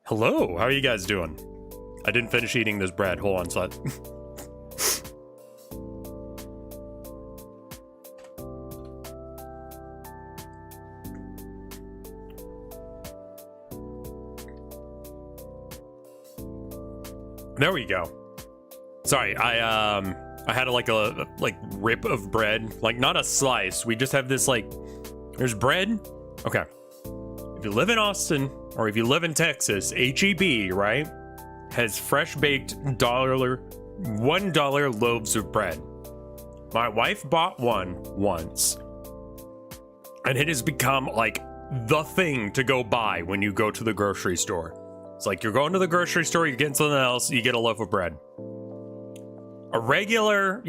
Hello, how are you guys doing? I didn't finish eating this bread. Hold on, so there we go. Sorry, I had a rip of bread, like not a slice. We just have this there's bread. Okay. If you live in Austin or if you live in Texas, HEB, right, has fresh baked $1 loaves of bread. My wife bought one once, and it has become like the thing to go buy when you go to the grocery store. It's like you're going to the grocery store, you're getting something else, you get a loaf of bread. A regular,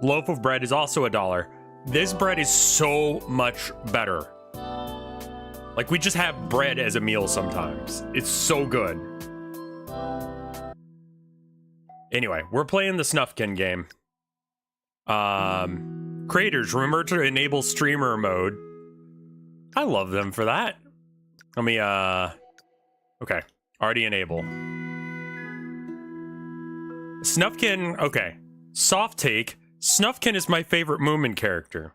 loaf of bread is also $1. This bread is so much better. Like, we just have bread as a meal sometimes. It's so good. Anyway, we're playing the Snufkin game. Creators, remember to enable streamer mode. I love them for that. Let me, okay. Already enable. Snufkin, okay. Soft take. Snufkin is my favorite Moomin character.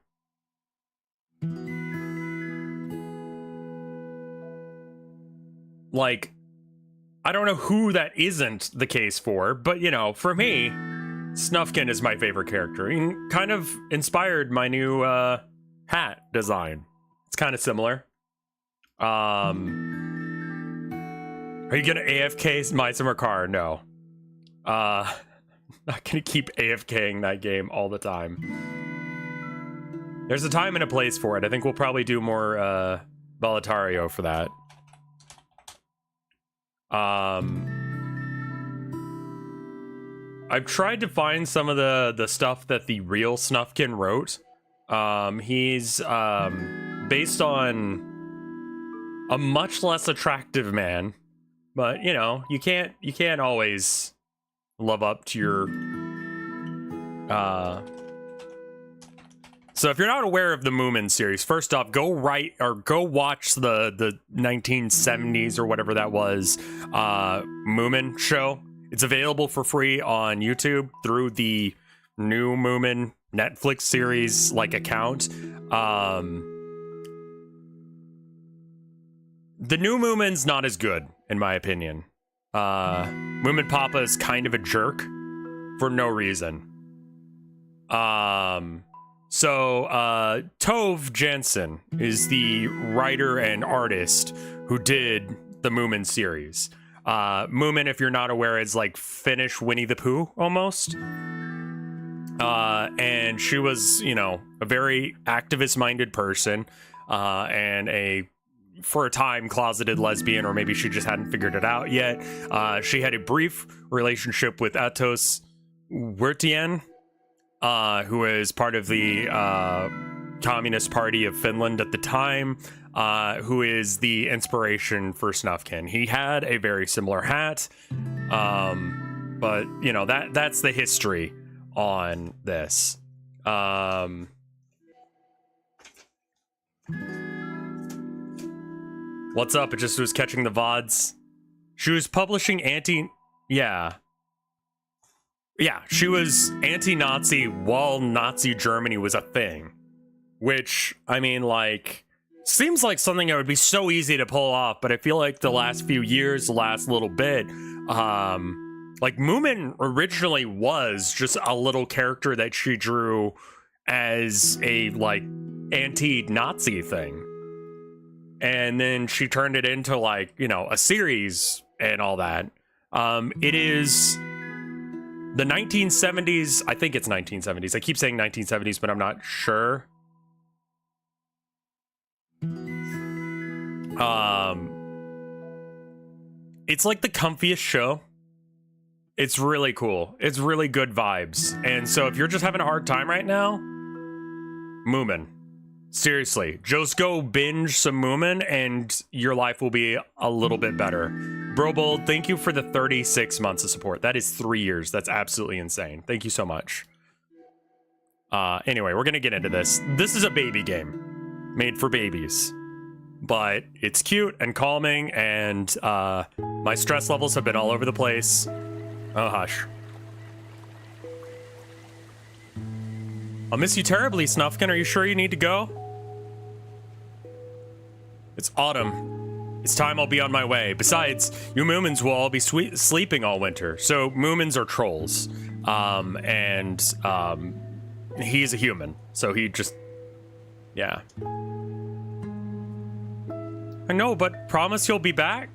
Like, I don't know who that isn't the case for, but, for me, Snufkin is my favorite character. He kind of inspired my new hat design. It's kind of similar. Are you gonna AFK my summer car? No. Not gonna keep AFKing that game all the time. There's a time and a place for it. I think we'll probably do more Volatario for that. I've tried to find some of the stuff that the real Snufkin wrote. He's based on a much less attractive man, but you can't always love up to your So if you're not aware of the Moomin series, first off, go watch the 1970s or whatever that was Moomin show. It's available for free on YouTube through the new Moomin Netflix series account. The new Moomin's not as good, in my opinion. Moomin Papa is kind of a jerk for no reason. So, Tove Jansson is the writer and artist who did the Moomin series. Moomin, if you're not aware, is like Finnish Winnie the Pooh, almost. And she was, a very activist-minded person, and for a time, closeted lesbian, or maybe she just hadn't figured it out yet. She had a brief relationship with Atos Wirtien, who is part of the Communist Party of Finland at the time, who is the inspiration for Snufkin. He had a very similar hat, but that's the history on this. What's up? It just was catching the VODs. She was publishing Yeah, she was anti-Nazi while Nazi Germany was a thing. Which, seems like something that would be so easy to pull off, but I feel like the last few years, the last little bit, Moomin originally was just a little character that she drew as a, anti-Nazi thing. And then she turned it into, a series and all that. It is the 1970s. I think it's 1970s. I keep saying 1970s, but I'm not sure. It's like the comfiest show. It's really cool. It's really good vibes. And so if you're just having a hard time right now, Moomin. Seriously, just go binge some Moomin and your life will be a little bit better. Brobold, thank you for the 36 months of support. That is 3 years. That's absolutely insane. Thank you so much. Anyway, we're gonna get into this. This is a baby game made for babies. but it's cute and calming, and my stress levels have been all over the place. Oh, hush. I'll miss you terribly, Snufkin. Are you sure you need to go? It's autumn. It's time I'll be on my way. Besides, you Moomins will all be sleeping all winter. So Moomins are trolls. He's a human. So he just... Yeah. I know, but promise you'll be back?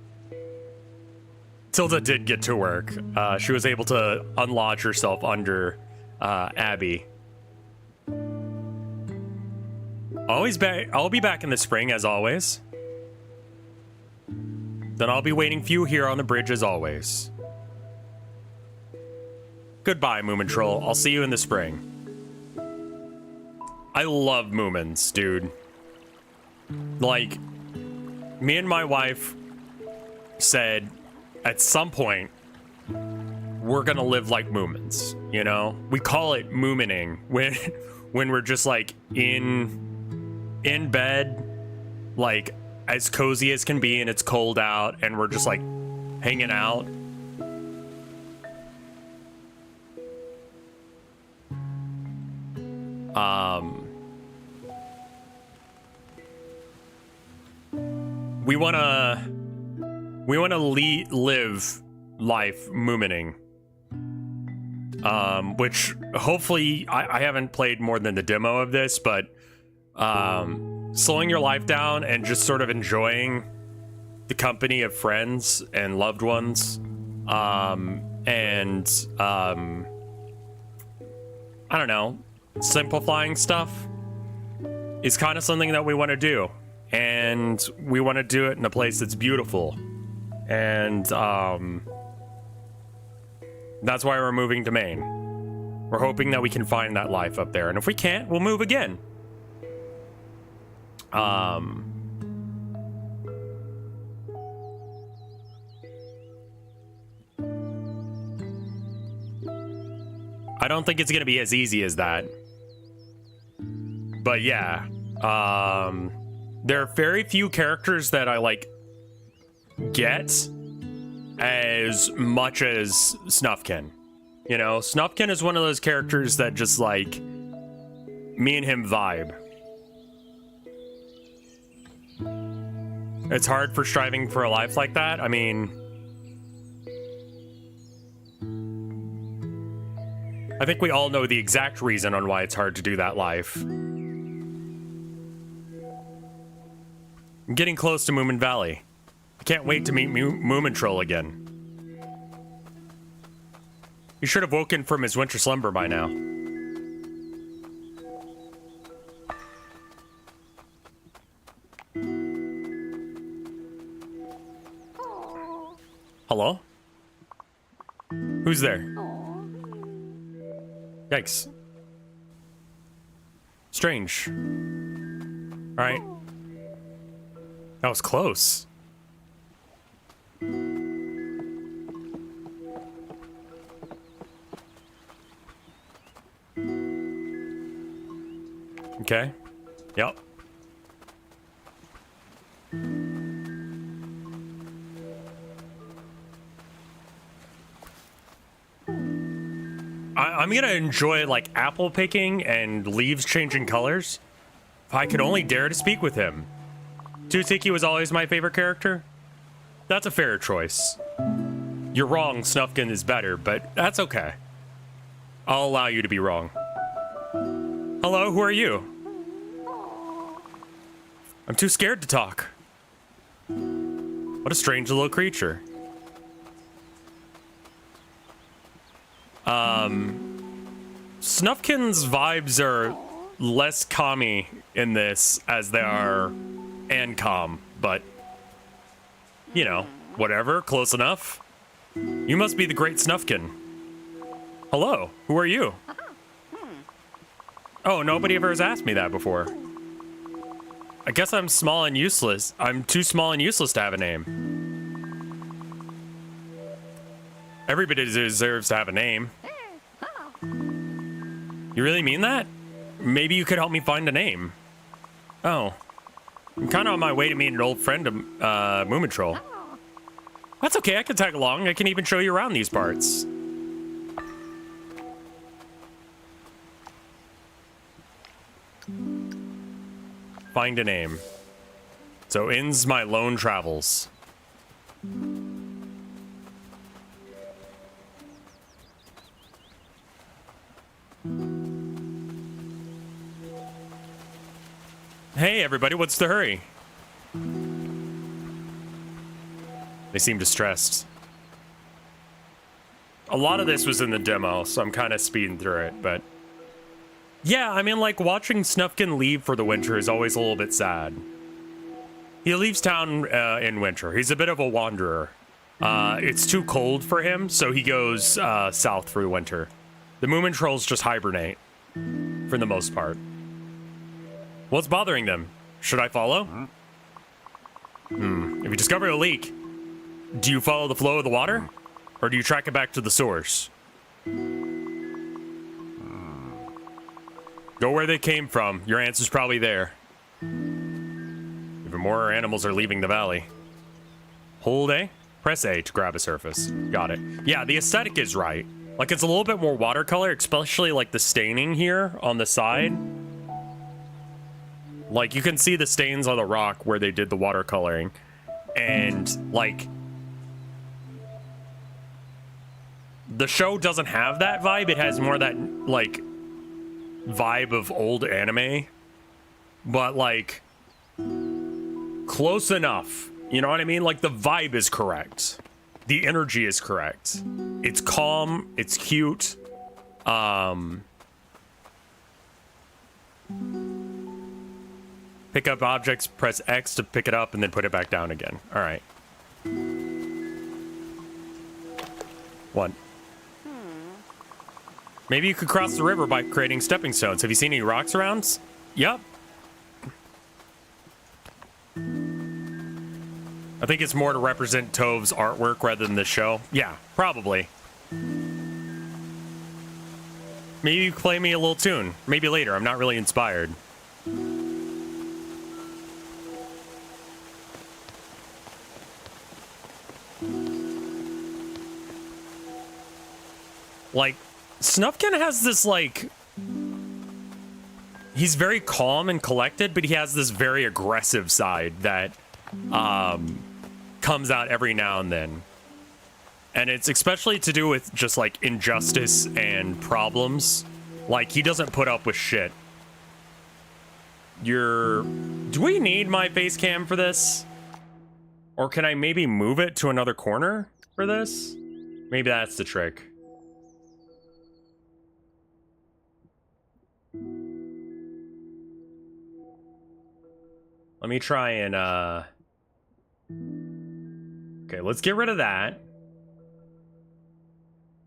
Tilda did get to work. She was able to unlodge herself under Abby. I'll be back in the spring, as always. Then I'll be waiting for you here on the bridge, as always. Goodbye, Moomintroll. I'll see you in the spring. I love Moomins, dude. Like, me and my wife said at some point we're gonna live like Moomins, you know? We call it Moomining when we're just like in bed, like as cozy as can be, and it's cold out and we're just like hanging out. We wanna live life Moomining. Which hopefully I haven't played more than the demo of this, but slowing your life down and just sort of enjoying the company of friends and loved ones, I don't know, simplifying stuff is kind of something that we want to do, and we want to do it in a place that's beautiful, and that's why we're moving to Maine. We're hoping that we can find that life up there, and if we can't, we'll move again. I don't think it's gonna be as easy as that. But yeah, there are very few characters that I like get as much as Snufkin. You know, Snufkin is one of those characters that just like me and him vibe. It's hard for striving for a life like that. I mean, I think we all know the exact reason on why it's hard to do that life. I'm getting close to Moominvalley. I can't wait to meet Moomintroll again. He should have woken from his winter slumber by now. Hello? Who's there? Yikes. Strange. Alright. That was close. Okay. Yep. I'm gonna enjoy like apple picking and leaves changing colors. If I could only dare to speak with him. Tutiki was always my favorite character. That's a fair choice. You're wrong, Snufkin is better, but that's okay. I'll allow you to be wrong. Hello, who are you? I'm too scared to talk. What a strange little creature. Snufkin's vibes are less calmy in this as they are calm, but you know, whatever, close enough. You must be the great Snufkin. Hello, who are you? Oh, nobody ever has asked me that before. I guess I'm small and useless. I'm too small and useless to have a name. Everybody deserves to have a name. You really mean that? Maybe you could help me find a name. Oh. I'm kind of on my way to meet an old friend of Moomintroll. That's okay, I can tag along. I can even show you around these parts. Find a name. So ends my lone travels. Hey everybody, what's the hurry? They seem distressed. A lot of this was in the demo, so I'm kind of speeding through it, but... Yeah, I mean, like, watching Snufkin leave for the winter is always a little bit sad. He leaves town in winter. He's a bit of a wanderer. It's too cold for him, so he goes south for the winter. The Moomintrolls just hibernate, for the most part. What's bothering them? Should I follow? If you discover a leak, do you follow the flow of the water? Or do you track it back to the source? Go where they came from. Your answer's probably there. Even more animals are leaving the valley. Hold A? Press A to grab a surface. Got it. Yeah, the aesthetic is right. Like, it's a little bit more watercolor, especially, like, the staining here on the side. Like, you can see the stains on the rock where they did the watercoloring. And, like... the show doesn't have that vibe. It has more that, like, vibe of old anime. But, like, close enough. You know what I mean? Like, the vibe is correct. The energy is correct. It's calm. It's cute. Pick up objects, press X to pick it up, and then put it back down again. All right. What? Maybe you could cross the river by creating stepping stones. Have you seen any rocks around? Yep. I think it's more to represent Tove's artwork rather than the show. Yeah, probably. Maybe you could play me a little tune. Maybe later. I'm not really inspired. Like, Snufkin has this, like... he's very calm and collected, but he has this very aggressive side that comes out every now and then. And it's especially to do with just, like, injustice and problems. Like, he doesn't put up with shit. Do we need my face cam for this? Or can I maybe move it to another corner for this? Maybe that's the trick. Let me try and, okay, let's get rid of that.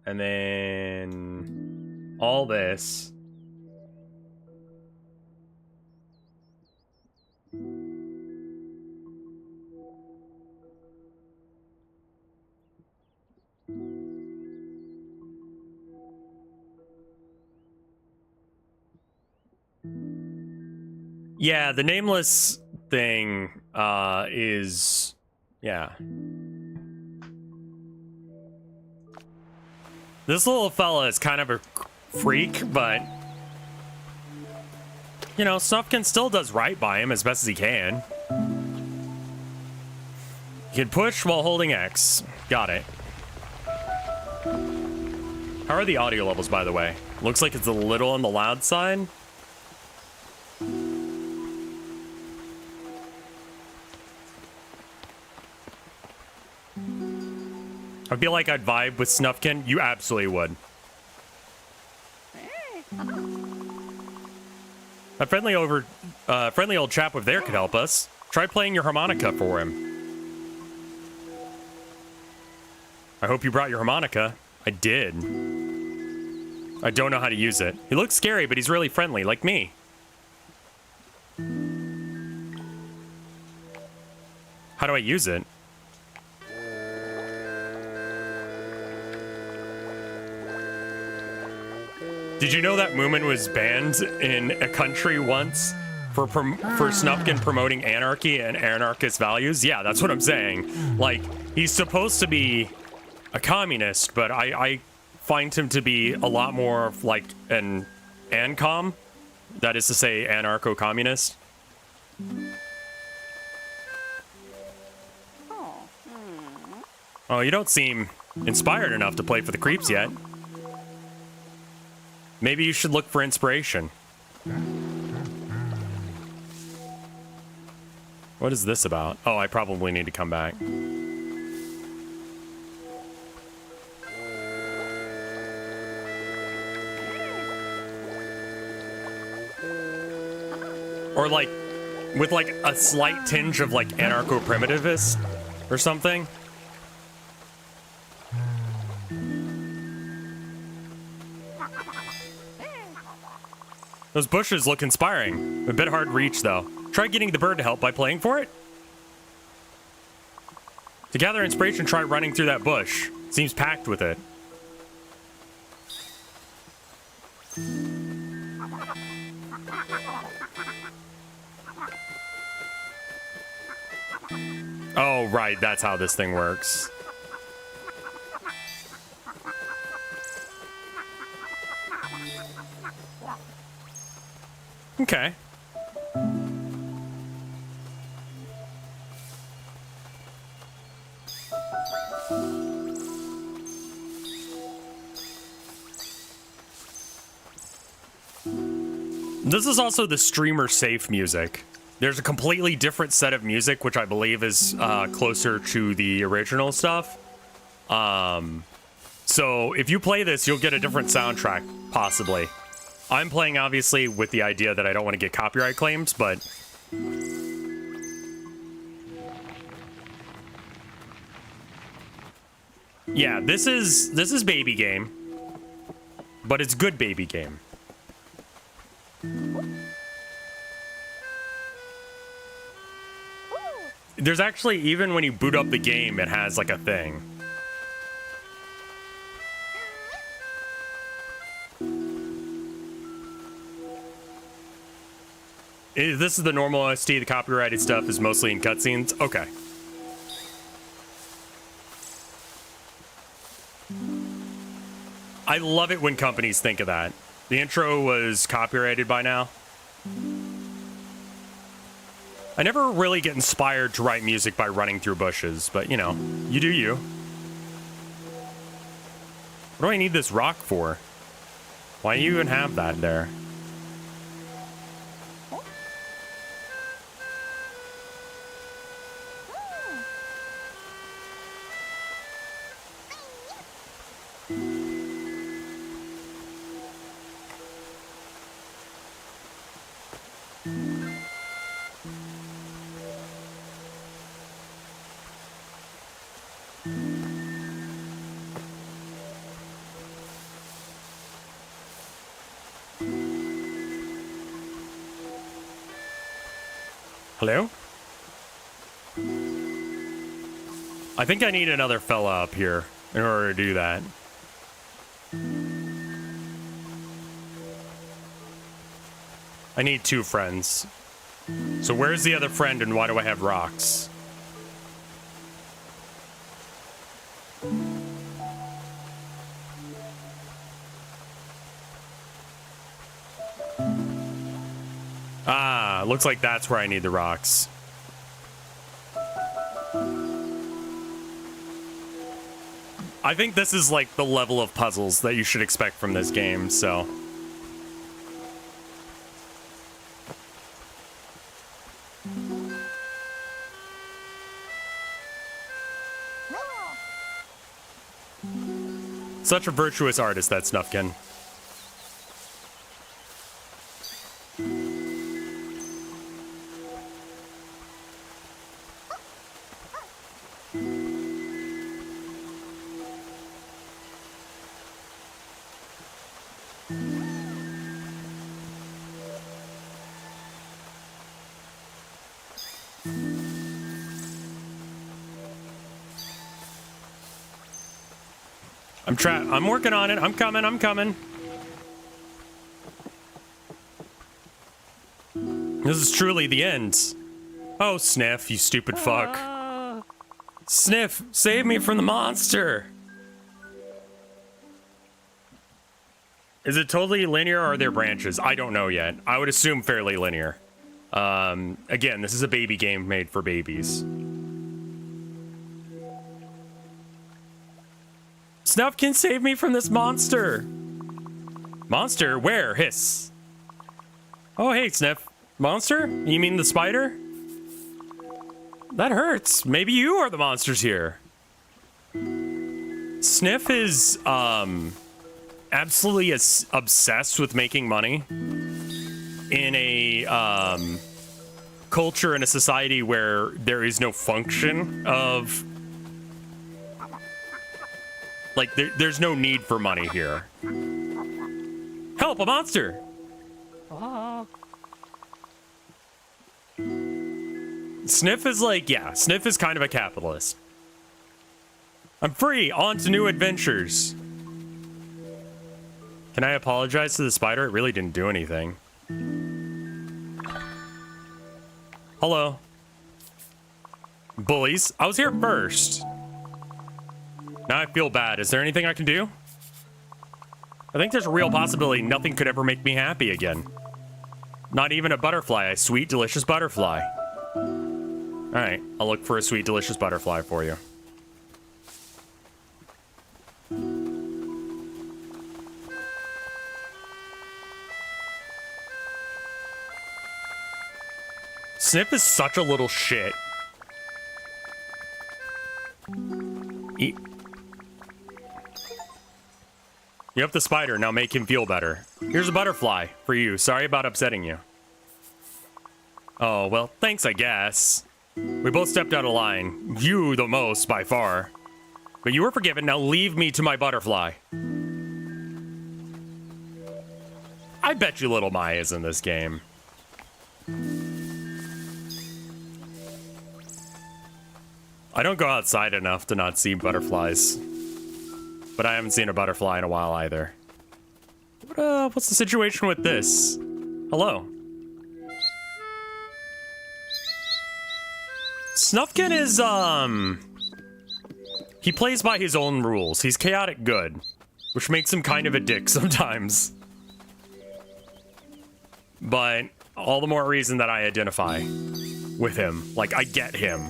And then... all this. Yeah, the nameless thing is, yeah. This little fella is kind of a freak, but you know, Snufkin still does right by him as best as he can. You can push while holding X. Got it. How are the audio levels, by the way? Looks like it's a little on the loud side. I feel like I'd vibe with Snufkin. You absolutely would. A friendly old chap over there could help us. Try playing your harmonica for him. I hope you brought your harmonica. I did. I don't know how to use it. He looks scary, but he's really friendly, like me. How do I use it? Did you know that Moomin was banned in a country once for Snufkin promoting anarchy and anarchist values. Yeah, that's what I'm saying. Like, he's supposed to be a communist, but I find him to be a lot more of like an ancom, that is to say anarcho-communist. Oh, you don't seem inspired enough to play for the creeps yet. Maybe you should look for inspiration. What is this about? Oh, I probably need to come back. Or like, with like a slight tinge of like anarcho-primitivist or something. Those bushes look inspiring. A bit hard to reach though. Try getting the bird to help by playing for it. To gather inspiration, try running through that bush. Seems packed with it. Oh, right, that's how this thing works. Okay. This is also the streamer safe music. There's a completely different set of music, which I believe is closer to the original stuff. So if you play this, you'll get a different soundtrack, possibly. I'm playing, obviously, with the idea that I don't want to get copyright claims, but... yeah, this is baby game. But it's good baby game. There's actually, even when you boot up the game, it has like a thing. This is the normal OST, the copyrighted stuff is mostly in cutscenes. Okay. I love it when companies think of that. The intro was copyrighted by now. I never really get inspired to write music by running through bushes, but you know, you do you. What do I need this rock for? Why do you even have that there? Hello? I think I need another fella up here in order to do that. I need 2 friends. So where's the other friend and why do I have rocks? Ah, looks like that's where I need the rocks. I think this is like the level of puzzles that you should expect from this game, so... Such a virtuous artist, that Snufkin. I'm working on it. I'm coming. This is truly the end. Oh, Sniff, you stupid fuck. Sniff, save me from the monster. Is it totally linear or are there branches? I don't know yet. I would assume fairly linear. Again, this is a baby game made for babies. Snufkin, save me from this monster. Monster? Where? Hiss. Oh, hey, Sniff. Monster? You mean the spider? That hurts. Maybe you are the monsters here. Sniff is, absolutely obsessed with making money in a, culture and a society where there is no function of, like, there's no need for money here. Help, a monster! Sniff is like, yeah, Sniff is kind of a capitalist. I'm free, on to new adventures. Can I apologize to the spider? It really didn't do anything. Hello. Bullies, I was here first. Now I feel bad. Is there anything I can do? I think there's a real possibility nothing could ever make me happy again. Not even a butterfly, a sweet, delicious butterfly. Alright, I'll look for a sweet, delicious butterfly for you. Sniff is such a little shit. You have the spider, now make him feel better. Here's a butterfly for you. Sorry about upsetting you. Oh, well, thanks, I guess. We both stepped out of line. You the most, by far. But you were forgiven, now leave me to my butterfly. I bet you little Maya's in this game. I don't go outside enough to not see butterflies. But I haven't seen a butterfly in a while either. What's the situation with this? Hello. Snufkin is, he plays by his own rules. He's chaotic good, which makes him kind of a dick sometimes. But all the more reason that I identify with him. Like, I get him.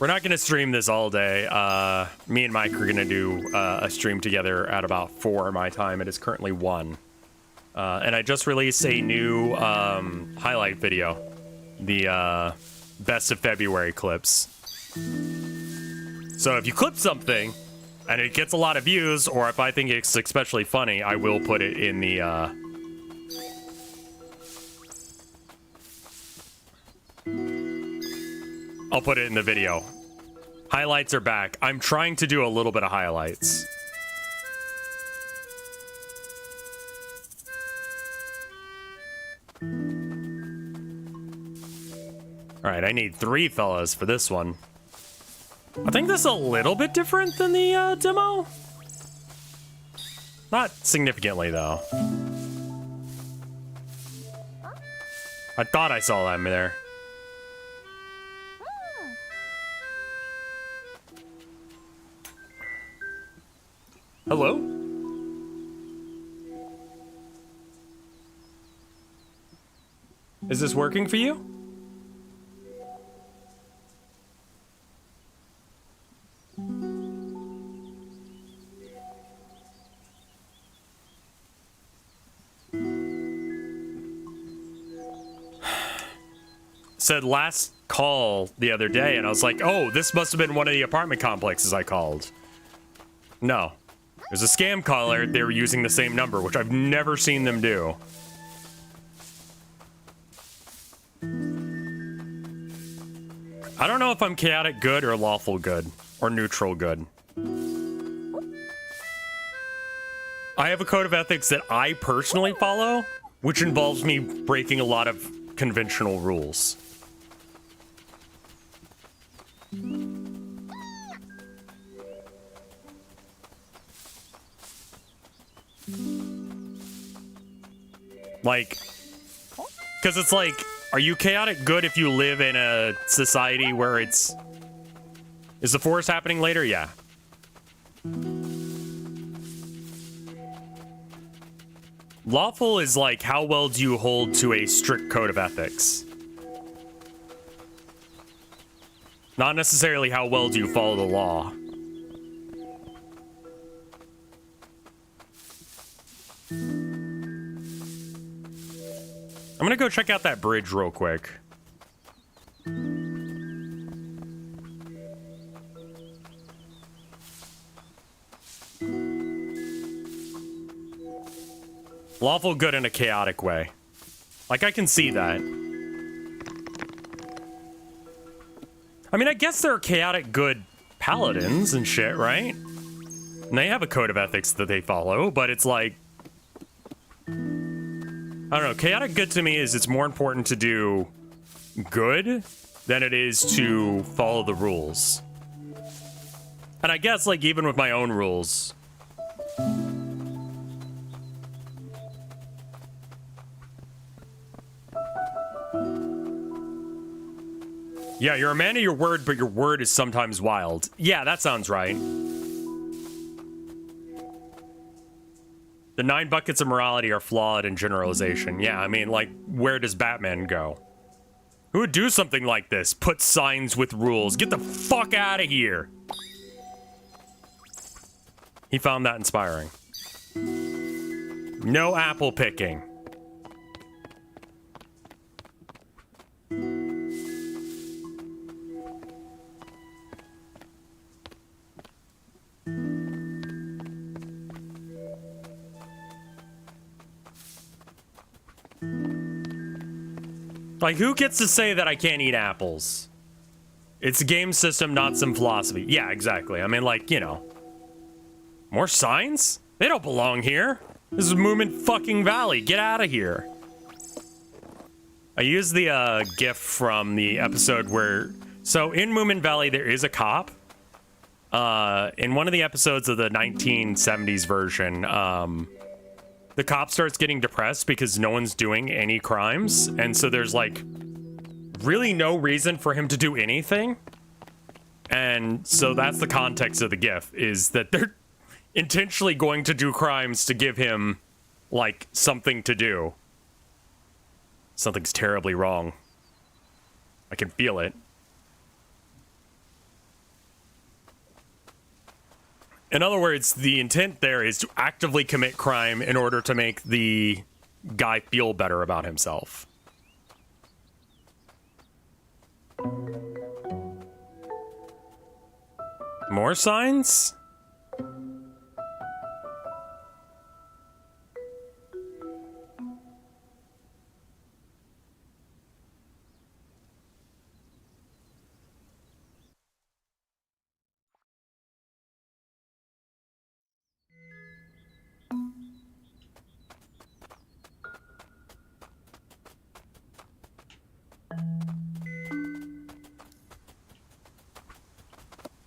We're not going to stream this all day. Me and Mike are going to do a stream together at about 4 my time. It is currently 1. And I just released a new highlight video. The best of February clips. So if you clip something and it gets a lot of views, or if I think it's especially funny, I will put it in the... I'll put it in the video. Highlights are back. I'm trying to do a little bit of highlights. Alright, I need 3 fellas for this one. I think this is a little bit different than the demo. Not significantly, though. I thought I saw them there. Hello? Is this working for you? Said last call the other day, and I was like, oh, this must have been one of the apartment complexes I called. No. There's a scam caller. They were using the same number, which I've never seen them do. I don't know if I'm chaotic good or lawful good or neutral good. I have a code of ethics that I personally follow, which involves me breaking a lot of conventional rules. Like, because it's like, are you chaotic good if you live in a society where it's... Is the forest happening later? Yeah. Lawful is like, how well do you hold to a strict code of ethics? Not necessarily how well do you follow the law. I'm gonna go check out that bridge real quick. Lawful good in a chaotic way. Like, I can see that. I mean, I guess there are chaotic good paladins and shit, right? And they have a code of ethics that they follow, but it's like... I don't know, chaotic good to me is it's more important to do good than it is to follow the rules. And I guess, like, even with my own rules... Yeah, you're a man of your word, but your word is sometimes wild. Yeah, that sounds right. The 9 buckets of morality are flawed in generalization. Yeah, I mean, like, where does Batman go? Who would do something like this? Put signs with rules. Get the fuck out of here! He found that inspiring. No apple picking. Like, who gets to say that I can't eat apples? It's a game system, not some philosophy. Yeah, exactly. I mean, like, you know. More signs? They don't belong here. This is Moominvalley. Get out of here. I used the GIF from the episode where... So, in Moominvalley, there is a cop. In one of the episodes of the 1970s version, the cop starts getting depressed because no one's doing any crimes, and so there's, like, really no reason for him to do anything. And so that's the context of the GIF, is that they're intentionally going to do crimes to give him, like, something to do. Something's terribly wrong. I can feel it. In other words, the intent there is to actively commit crime in order to make the guy feel better about himself. More signs?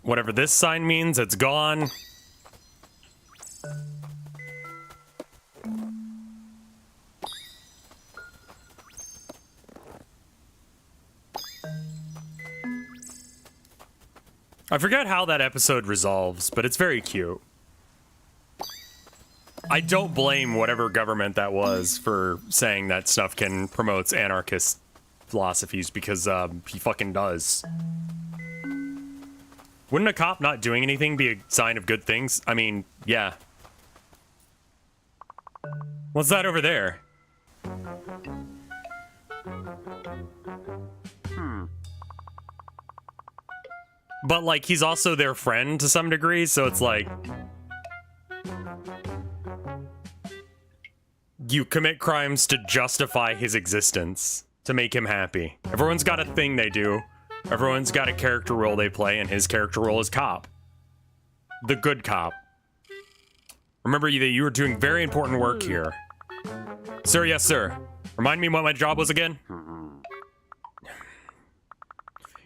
Whatever this sign means, it's gone. I forget how that episode resolves, but it's very cute. I don't blame whatever government that was for saying that Snufkin promotes anarchist philosophies, because he fucking does. Wouldn't a cop not doing anything be a sign of good things? I mean, yeah. What's that over there? But, like, he's also their friend to some degree, so it's like... You commit crimes to justify his existence, to make him happy. Everyone's got a thing they do. Everyone's got a character role they play, and his character role is cop. The good cop. Remember that you were doing very important work here. Sir, yes, sir. Remind me what my job was again?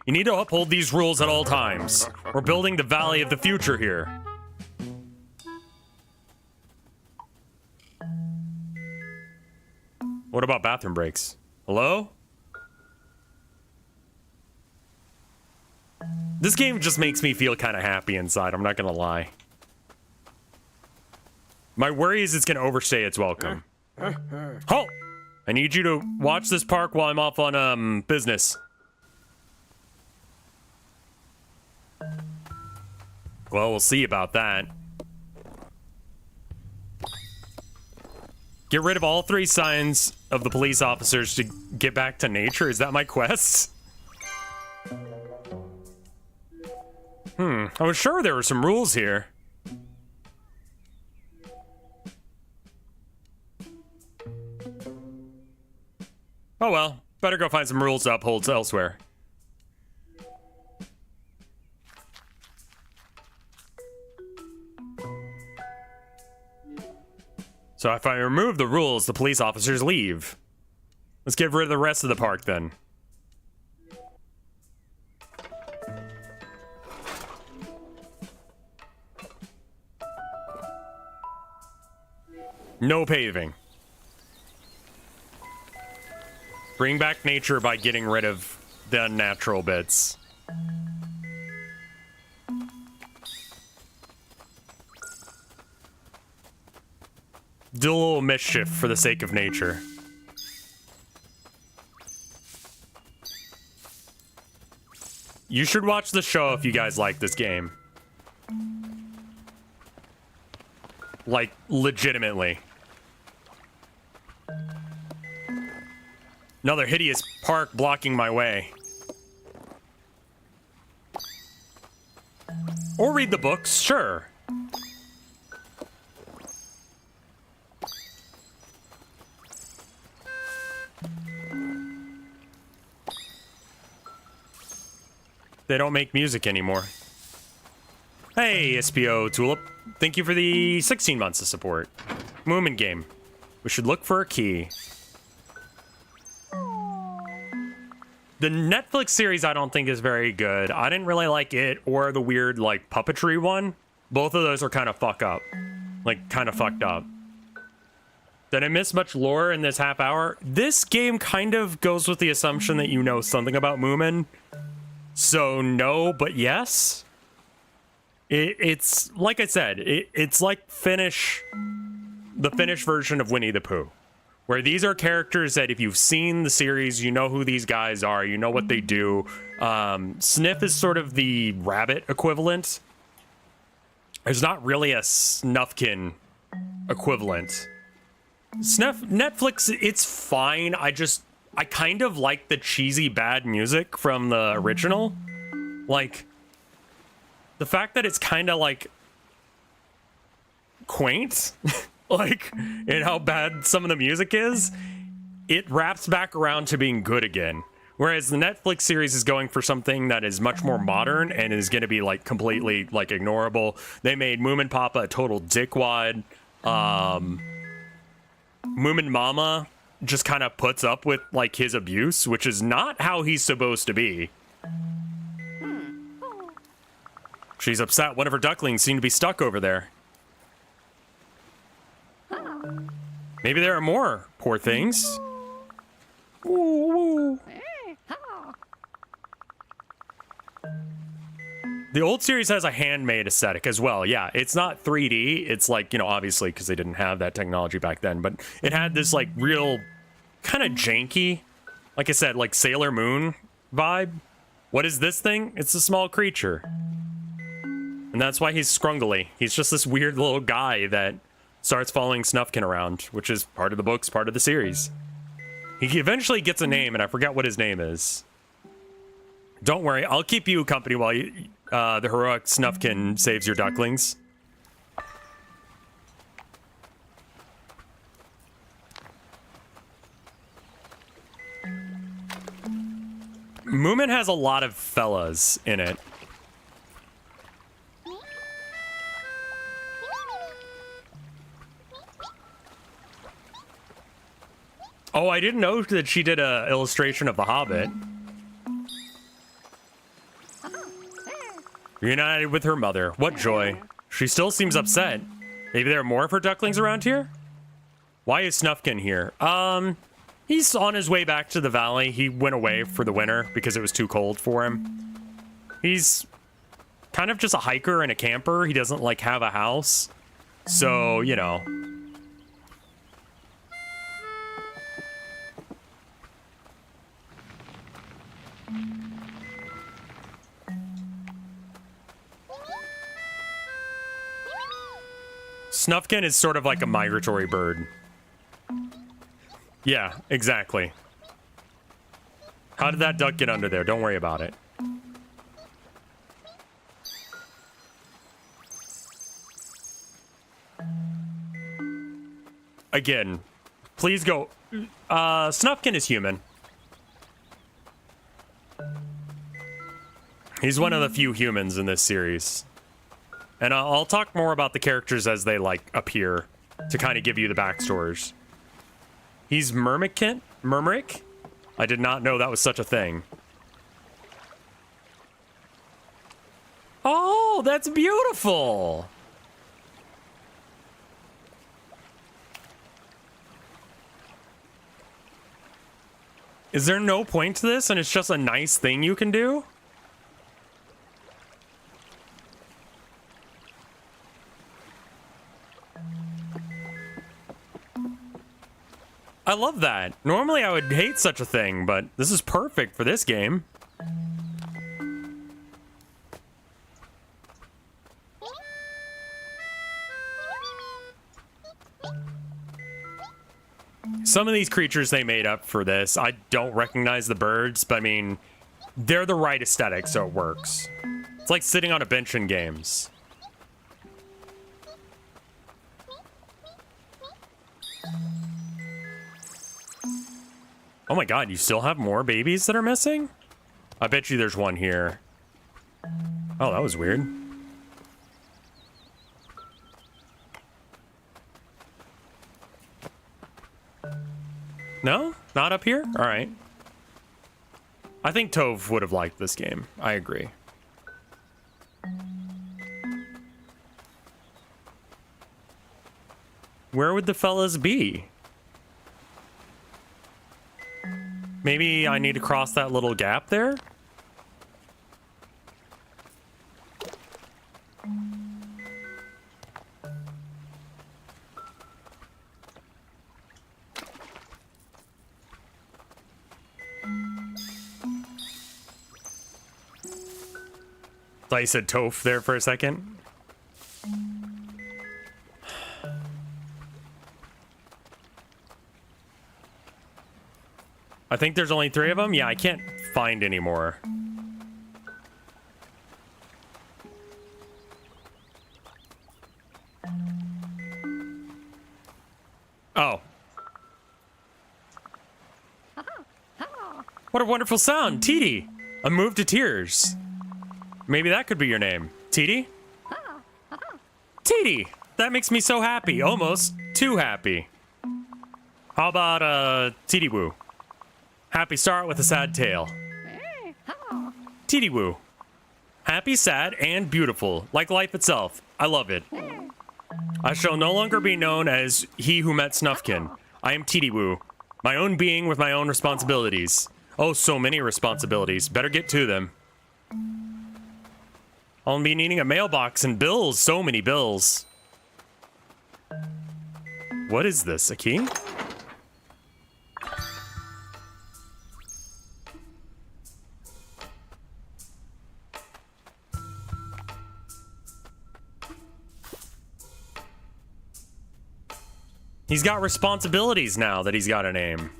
You need to uphold these rules at all times. We're building the valley of the future here. What about bathroom breaks? Hello? This game just makes me feel kind of happy inside, I'm not gonna lie. My worry is it's gonna overstay its welcome. Halt! I need you to watch this park while I'm off on, business. Well, we'll see about that. Get rid of all 3 signs of the police officers to get back to nature? Is that my quest? I was sure there were some rules here. Oh well, better go find some rules to uphold elsewhere. So if I remove the rules, the police officers leave. Let's get rid of the rest of the park then. No paving. Bring back nature by getting rid of the unnatural bits. Do a little mischief for the sake of nature. You should watch the show if you guys like this game. Like, legitimately. Another hideous park blocking my way. Or read the books, sure. They don't make music anymore. Hey, SPO Tulip. Thank you for the 16 months of support. Moomin game. We should look for a key. The Netflix series I don't think is very good. I didn't really like it or the weird, like, puppetry one. Both of those are kind of fucked up. Did I miss much lore in this half hour? This game kind of goes with the assumption that you know something about Moomin. So no, but yes. It's like I said, it's like the Finnish version of Winnie the Pooh, where these are characters that if you've seen the series, you know who these guys are, you know what they do. Sniff is sort of the rabbit equivalent. There's not really a Snufkin equivalent. Netflix, it's fine. I kind of like the cheesy bad music from the original. Like, the fact that it's kind of like quaint, like, in how bad some of the music is, it wraps back around to being good again. Whereas the Netflix series is going for something that is much more modern and is going to be like completely like ignorable. They made Moomin Papa a total dickwad. Moomin Mama just kind of puts up with like his abuse, which is not how he's supposed to be. She's upset. One of her ducklings seem to be stuck over there. Maybe there are more poor things. Ooh. The old series has a handmade aesthetic as well. Yeah, it's not 3D. It's like, you know, obviously because they didn't have that technology back then, but it had this like real kind of janky, like I said, like Sailor Moon vibe. What is this thing? It's a small creature. And that's why he's scrungly. He's just this weird little guy that starts following Snufkin around, which is part of the books, part of the series. He eventually gets a name, and I forget what his name is. Don't worry, I'll keep you company while you, the heroic Snufkin saves your ducklings. Moomin has a lot of fellas in it. Oh, I didn't know that she did a illustration of The Hobbit. Reunited with her mother. What joy. She still seems upset. Maybe there are more of her ducklings around here? Why is Snufkin here? He's on his way back to the valley. He went away for the winter because it was too cold for him. He's kind of just a hiker and a camper. He doesn't, like, have a house. So, you know. Snufkin is sort of like a migratory bird. Yeah, exactly. How did that duck get under there? Don't worry about it. Again, please go. Snufkin is human. He's one of the few humans in this series. And I'll talk more about the characters as they, like, appear to kind of give you the backstories. He's Murmuric? I did not know that was such a thing. Oh, that's beautiful! Is there no point to this and it's just a nice thing you can do? I love that. Normally I would hate such a thing, but this is perfect for this game. Some of these creatures they made up for this, I don't recognize the birds, but I mean, they're the right aesthetic, so it works. It's like sitting on a bench in games. Oh my god, you still have more babies that are missing? I bet you there's one here. Oh, that was weird. No? Not up here? Alright. I think Tove would have liked this game. I agree. Where would the fellas be? Maybe I need to cross that little gap there? Thought you said Toph there for a second. I think there's only 3 of them. Yeah, I can't find any more. Oh. What a wonderful sound, Titi. I'm moved to tears. Maybe that could be your name. Titi? Titi! That makes me so happy. Almost too happy. How about, Titi Woo? Happy start with a sad tale. Titi Woo. Happy, sad, and beautiful. Like life itself. I love it. I shall no longer be known as he who met Snufkin. I am Titi Woo. My own being with my own responsibilities. Oh, so many responsibilities. Better get to them. I'll be needing a mailbox and bills. So many bills. What is this? A key? He's got responsibilities now that he's got a name.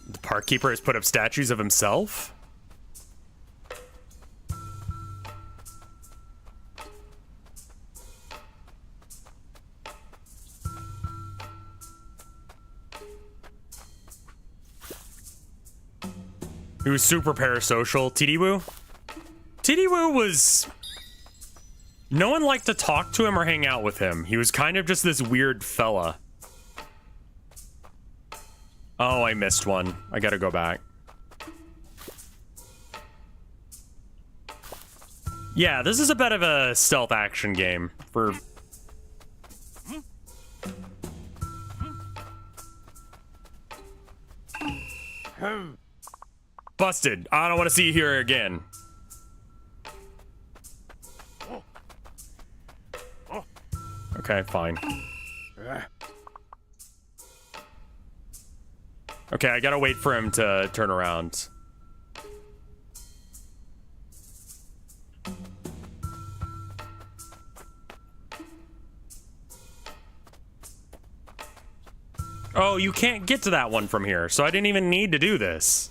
The park keeper has put up statues of himself? He was super parasocial. Titi-Woo? Titi-Woo was... No one liked to talk to him or hang out with him. He was kind of just this weird fella. Oh, I missed one. I gotta go back. Yeah, this is a bit of a stealth action game for... Busted. I don't want to see you here again. Okay, fine. Okay, I gotta wait for him to turn around. Oh, you can't get to that one from here, so I didn't even need to do this.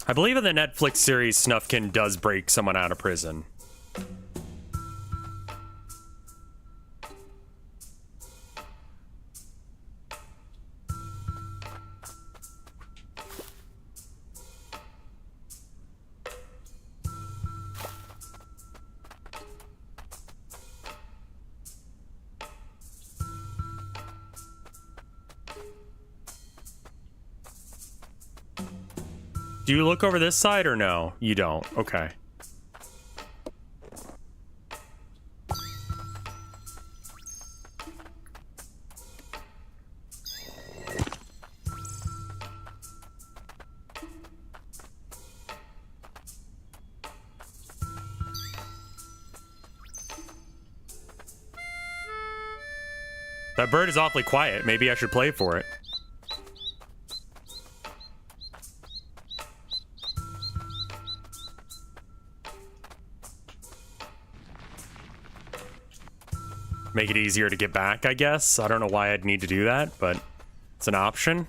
I believe in the Netflix series, Snufkin does break someone out of prison. Do you look over this side or no? You don't. Okay. That bird is awfully quiet. Maybe I should play for it. Make it easier to get back, I guess. I don't know why I'd need to do that, but it's an option.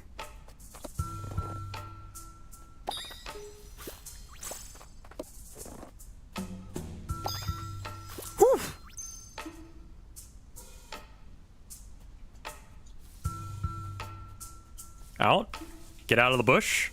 Whew. Out. Get out of the bush.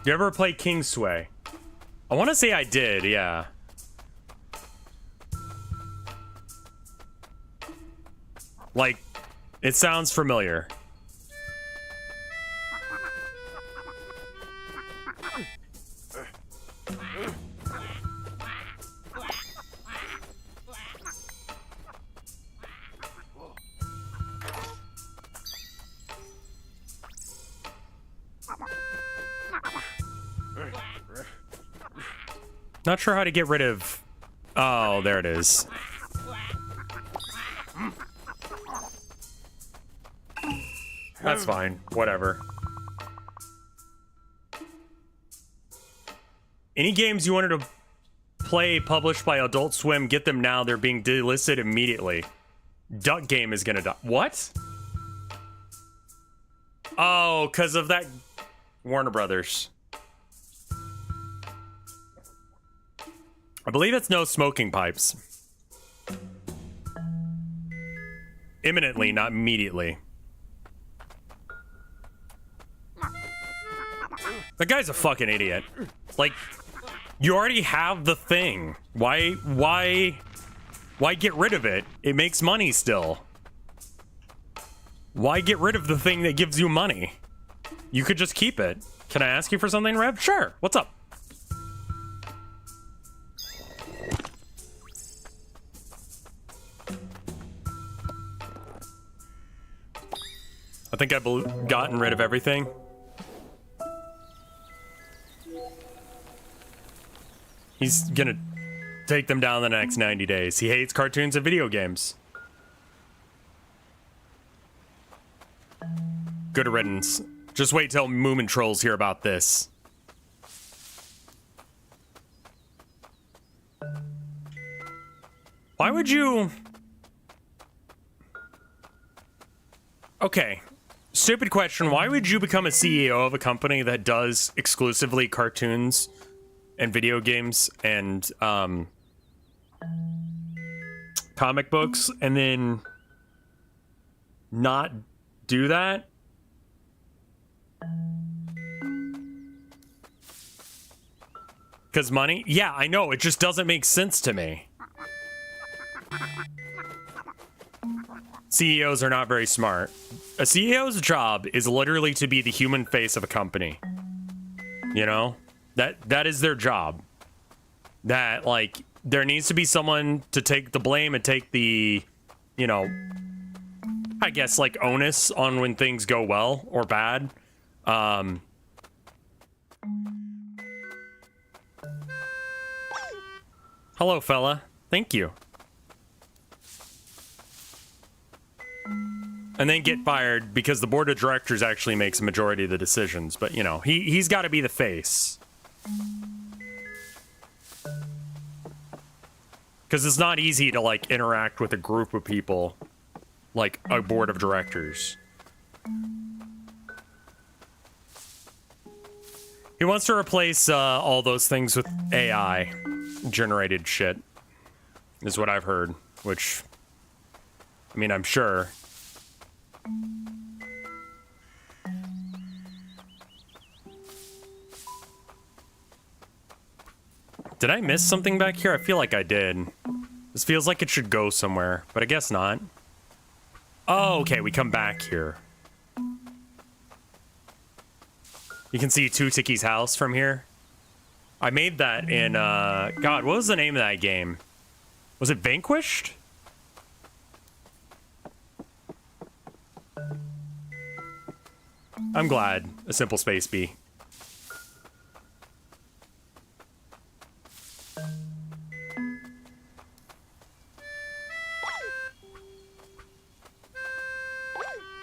You ever play Kingsway? I want to say I did, yeah. Like, it sounds familiar. Not sure how to get rid of... Oh, there it is. That's fine. Whatever. Any games you wanted to play published by Adult Swim, get them now. They're being delisted immediately. Duck Game is gonna die. What? Oh, because of that Warner Brothers. I believe it's no smoking pipes. Imminently, not immediately. That guy's a fucking idiot. Like, you already have the thing. Why get rid of it? It makes money still. Why get rid of the thing that gives you money? You could just keep it. Can I ask you for something, Rev? Sure. What's up? I think I've gotten rid of everything. He's gonna take them down the next 90 days. He hates cartoons and video games. Good riddance. Just wait till Moomintrolls hear about this. Why would you... Okay. Stupid question. Why would you become a CEO of a company that does exclusively cartoons and video games and comic books and then not do that? Because money? Yeah, I know. It just doesn't make sense to me. CEOs are not very smart. A CEO's job is literally to be the human face of a company. You know? That is their job. That, like, there needs to be someone to take the blame and take the, you know, I guess, like, onus on when things go well or bad. Hello, fella. Thank you. And then get fired because the board of directors actually makes a majority of the decisions. But, you know, he's got to be the face. Because it's not easy to, like, interact with a group of people like a board of directors. He wants to replace all those things with AI generated shit, is what I've heard. Which, I mean, I'm sure. Did I miss something back here? I feel like I did. This feels like it should go somewhere, but I guess not. Oh, okay, we come back here. You can see Two Ticky's house from here. I made that in, God, what was the name of that game? Was it Vanquished? I'm glad. A simple space bee.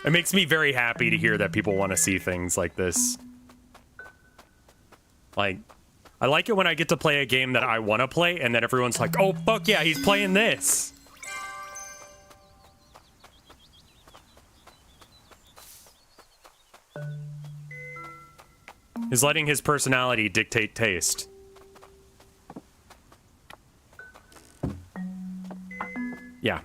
It makes me very happy to hear that people want to see things like this. Like, I like it when I get to play a game that I want to play and then everyone's like, oh, fuck yeah, he's playing this. He's letting his personality dictate taste. Yeah.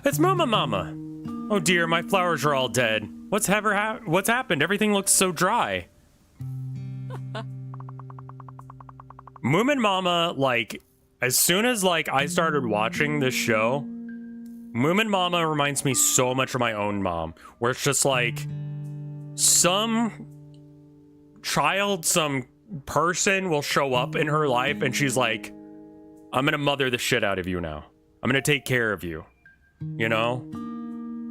It's Mama. Oh dear, my flowers are all dead. What's happened? Everything looks so dry. Moomin Mama, like, as soon as, like, I started watching this show, Moomin Mama reminds me so much of my own mom, where it's just like, some child, some person will show up in her life and she's like, I'm gonna mother the shit out of you now. I'm gonna take care of you. You know?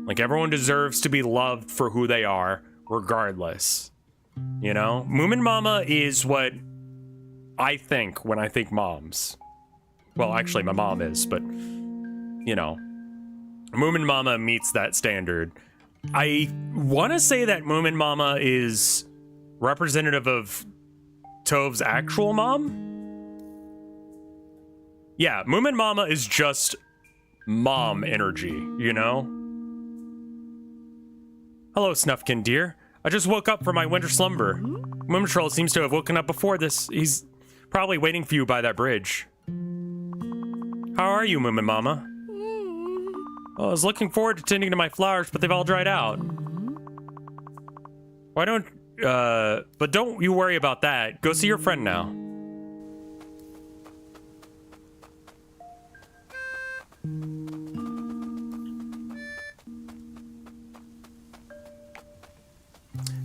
Like, everyone deserves to be loved for who they are, regardless. You know? Moomin Mama is what I think when I think moms. Well, actually, my mom is, but, you know. Moomin Mama meets that standard. I want to say that Moomin Mama is representative of Tove's actual mom. Yeah, Moomin Mama is just mom energy, you know? Hello, Snufkin, dear. I just woke up from my winter slumber. Moomintroll seems to have woken up before this. He's probably waiting for you by that bridge. How are you, Moomin Mama? Well, I was looking forward to tending to my flowers, but they've all dried out. Why don't, but don't you worry about that. Go see your friend now.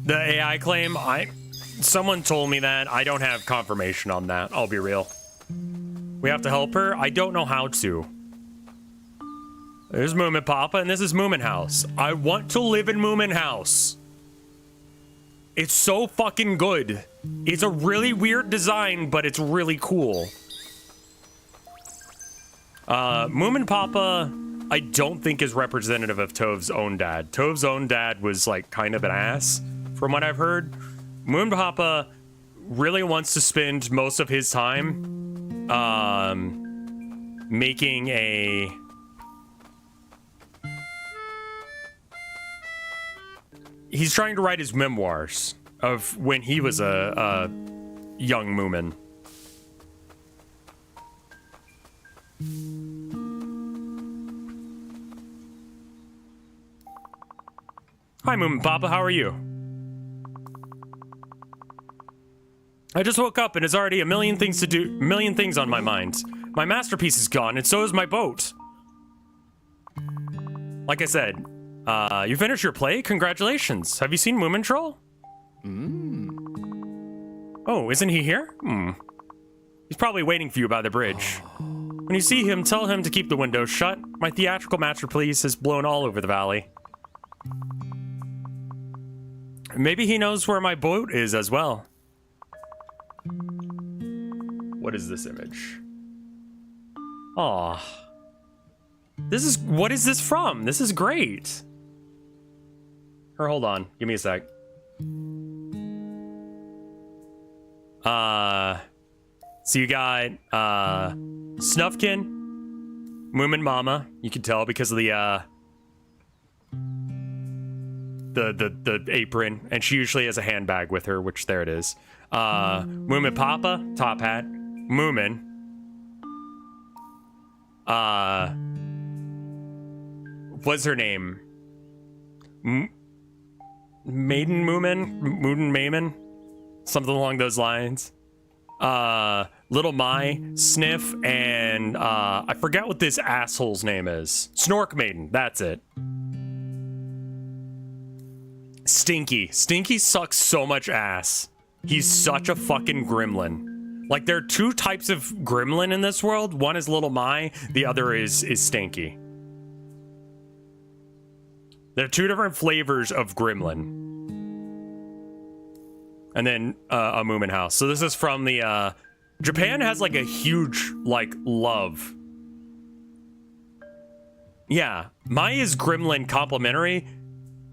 The AI claim, someone told me that. I don't have confirmation on that, I'll be real. We have to help her? I don't know how to. There's Moomin Papa, and this is Moomin House. I want to live in Moomin House. It's so fucking good. It's a really weird design, but it's really cool. Moomin Papa, I don't think is representative of Tov's own dad. Tov's own dad was like kind of an ass, from what I've heard. Moomin Papa really wants to spend most of his time making a he's trying to write his memoirs of when he was a young Moomin. Hi, Moomin Papa, how are you? I just woke up and there's already a million things to do, million things on my mind. My masterpiece is gone and so is my boat. Like I said, you finished your play? Congratulations. Have you seen Moomintroll? Oh, isn't he here? He's probably waiting for you by the bridge. When you see him, tell him to keep the windows shut. My theatrical masterpiece is blown all over the valley. Maybe he knows where my boat is as well. What is this image? Aw. What is this from? This is great. Or hold on, give me a sec. So you got, Snufkin, Moomin Mama, you can tell because of the apron, and she usually has a handbag with her, which there it is. Moomin Papa, top hat, Moomin. What's her name? Maiden Moomin? Something along those lines. Little Mai, Sniff, and I forget what this asshole's name is. Snork Maiden, that's it. Stinky. Stinky sucks so much ass. He's such a fucking gremlin. Like, there are two types of gremlin in this world. One is Little Mai, the other is Stinky. There are two different flavors of gremlin. And then a Moomin house. So this is from the Japan has like a huge like love. Yeah, Mai is gremlin complimentary.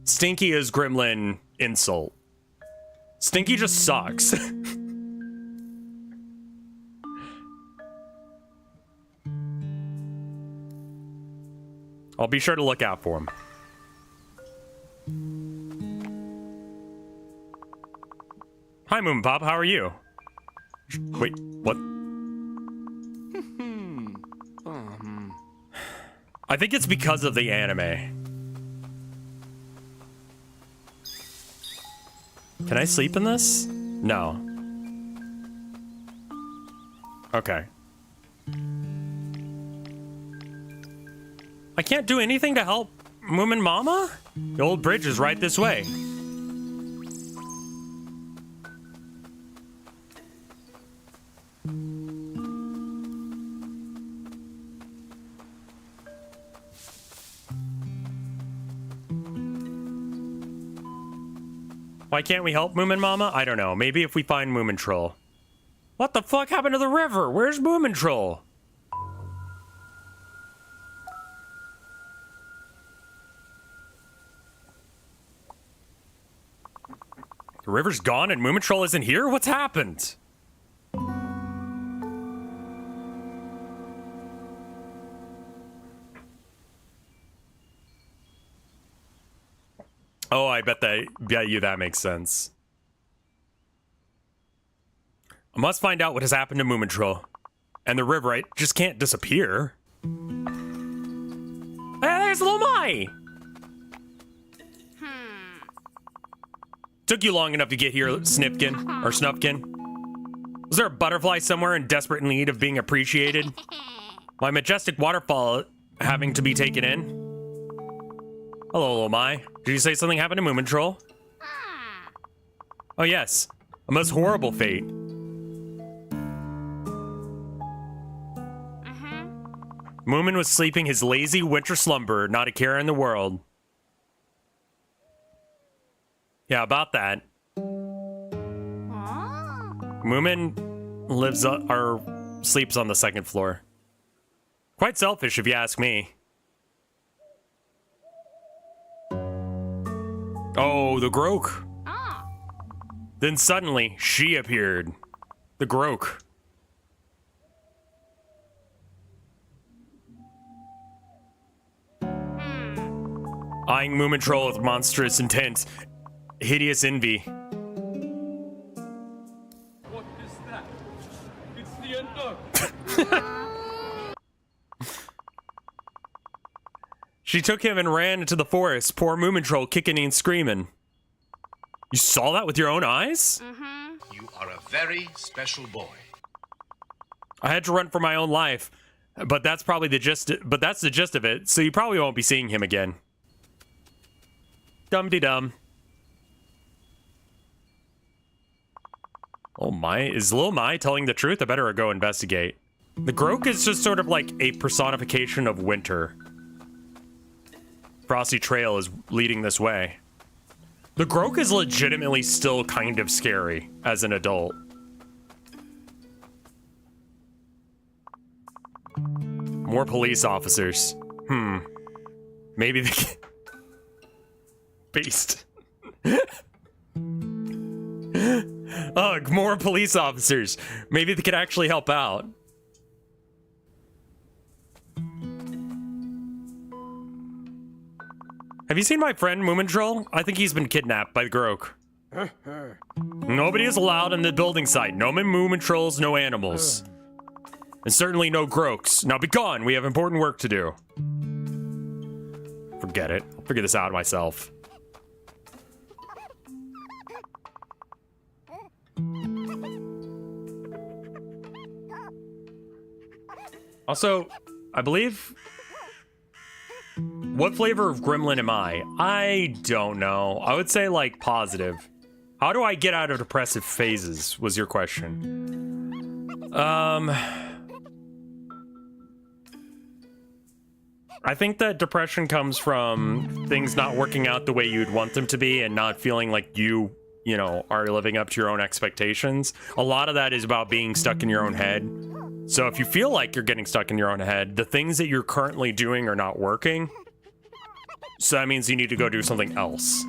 Stinky is gremlin insult. Stinky just sucks. I'll be sure to look out for him. Hi, Moomin Pop. How are you? Wait, what? I think it's because of the anime. Can I sleep in this? No. Okay. I can't do anything to help Moomin Mama? The old bridge is right this way. Why can't we help Moomin Mama? I don't know. Maybe if we find Moomintroll. What the fuck happened to the river? Where's Moomintroll? The river's gone and Moomintroll isn't here? What's happened? Oh, I bet you that makes sense. I must find out what has happened to Moomintroll. And the river, I just can't disappear. Hey, there's Little Mai! Took you long enough to get here, Snifkin, or Snufkin. Was there a butterfly somewhere in desperate need of being appreciated? My majestic waterfall having to be taken in? Hello, Little Mai. Did you say something happened to Moomintroll? Oh yes, a most horrible fate. Moomin was sleeping his lazy winter slumber, not a care in the world. Yeah, about that. Moomin lives or sleeps on the second floor. Quite selfish, if you ask me. Oh, the Groke. Then suddenly, she appeared. The Groke. Eyeing Moomintroll with monstrous intent, hideous envy. What is that? It's the unknown. She took him and ran into the forest, poor Moomintroll kicking and screaming. You saw that with your own eyes? You are a very special boy. I had to run for my own life, but that's probably the gist. But that's the gist of it. So you probably won't be seeing him again. Dum-de-dum. Oh my, is Lil Mai telling the truth? I better go investigate. The Groke is just sort of like a personification of winter. Frosty Trail is leading this way. The Groke is legitimately still kind of scary as an adult. More police officers. Maybe they can... Beast. Ugh, more police officers. Maybe they could actually help out. Have you seen my friend Moomintroll? I think he's been kidnapped by the Groke. Nobody is allowed in the building site. No Moomintrolls, no animals. And certainly no Grokes. Now be gone, we have important work to do. Forget it. I'll figure this out myself. Also, I believe... What flavor of gremlin am I? I don't know. I would say, like, positive. How do I get out of depressive phases, was your question. I think that depression comes from things not working out the way you'd want them to be and not feeling like you know, are living up to your own expectations. A lot of that is about being stuck in your own head. So if you feel like you're getting stuck in your own head, the things that you're currently doing are not working. So that means you need to go do something else.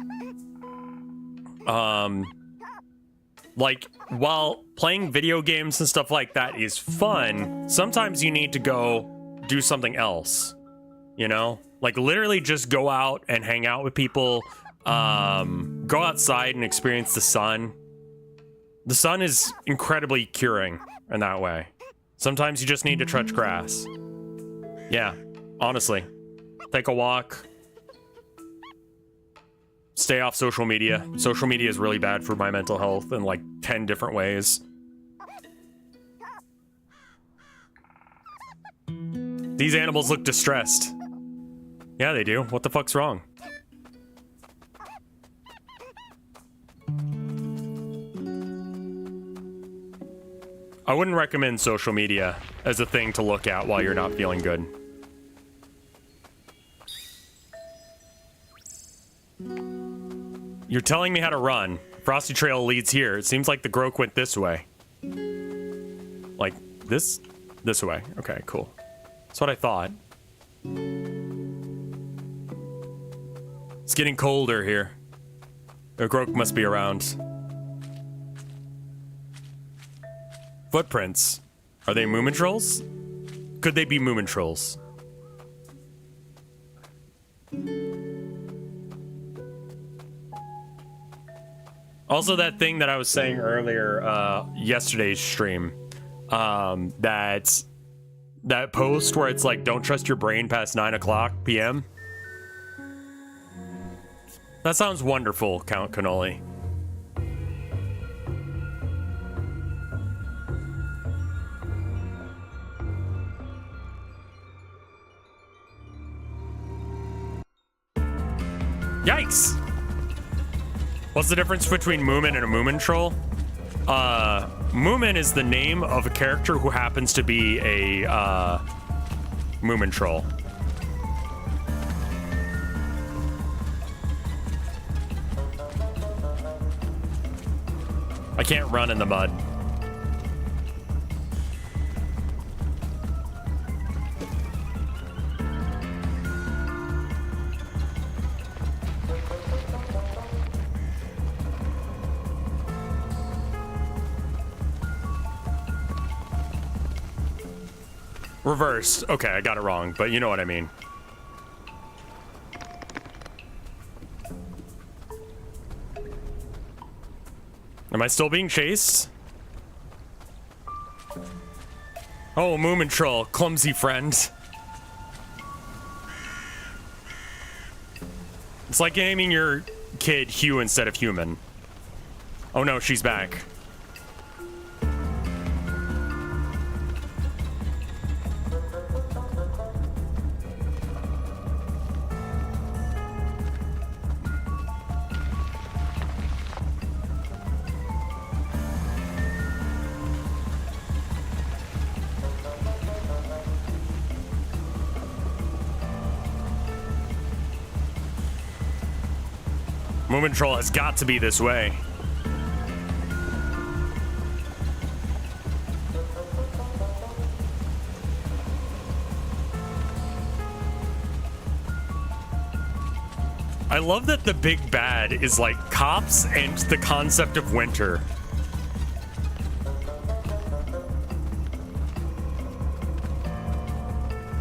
Like, while playing video games and stuff like that is fun, sometimes you need to go do something else. You know? Like, literally just go out and hang out with people. Go outside and experience the sun. The sun is incredibly curing in that way. Sometimes you just need to touch grass. Yeah, honestly. Take a walk. Stay off social media. Social media is really bad for my mental health in like 10 different ways. These animals look distressed. Yeah, they do. What the fuck's wrong? I wouldn't recommend social media as a thing to look at while you're not feeling good. You're telling me how to run. Frosty Trail leads here. It seems like the Groke went this way. Like, this way. Okay, cool. That's what I thought. It's getting colder here. The Groke must be around. Footprints. Are they Moomintrolls? Could they be Moomintrolls? Also, that thing that I was saying earlier, yesterday's stream, that post where it's like, don't trust your brain past 9 o'clock p.m. That sounds wonderful, Count Cannoli. Yikes! What's the difference between Moomin and a Moomintroll? Moomin is the name of a character who happens to be a Moomintroll. I can't run in the mud. Reversed. Okay, I got it wrong, but you know what I mean. Am I still being chased? Oh, Moomintroll, clumsy friend. It's like naming your kid Hugh instead of human. Oh no, she's back. Moomintroll has got to be this way. I love that the big bad is like cops and the concept of winter.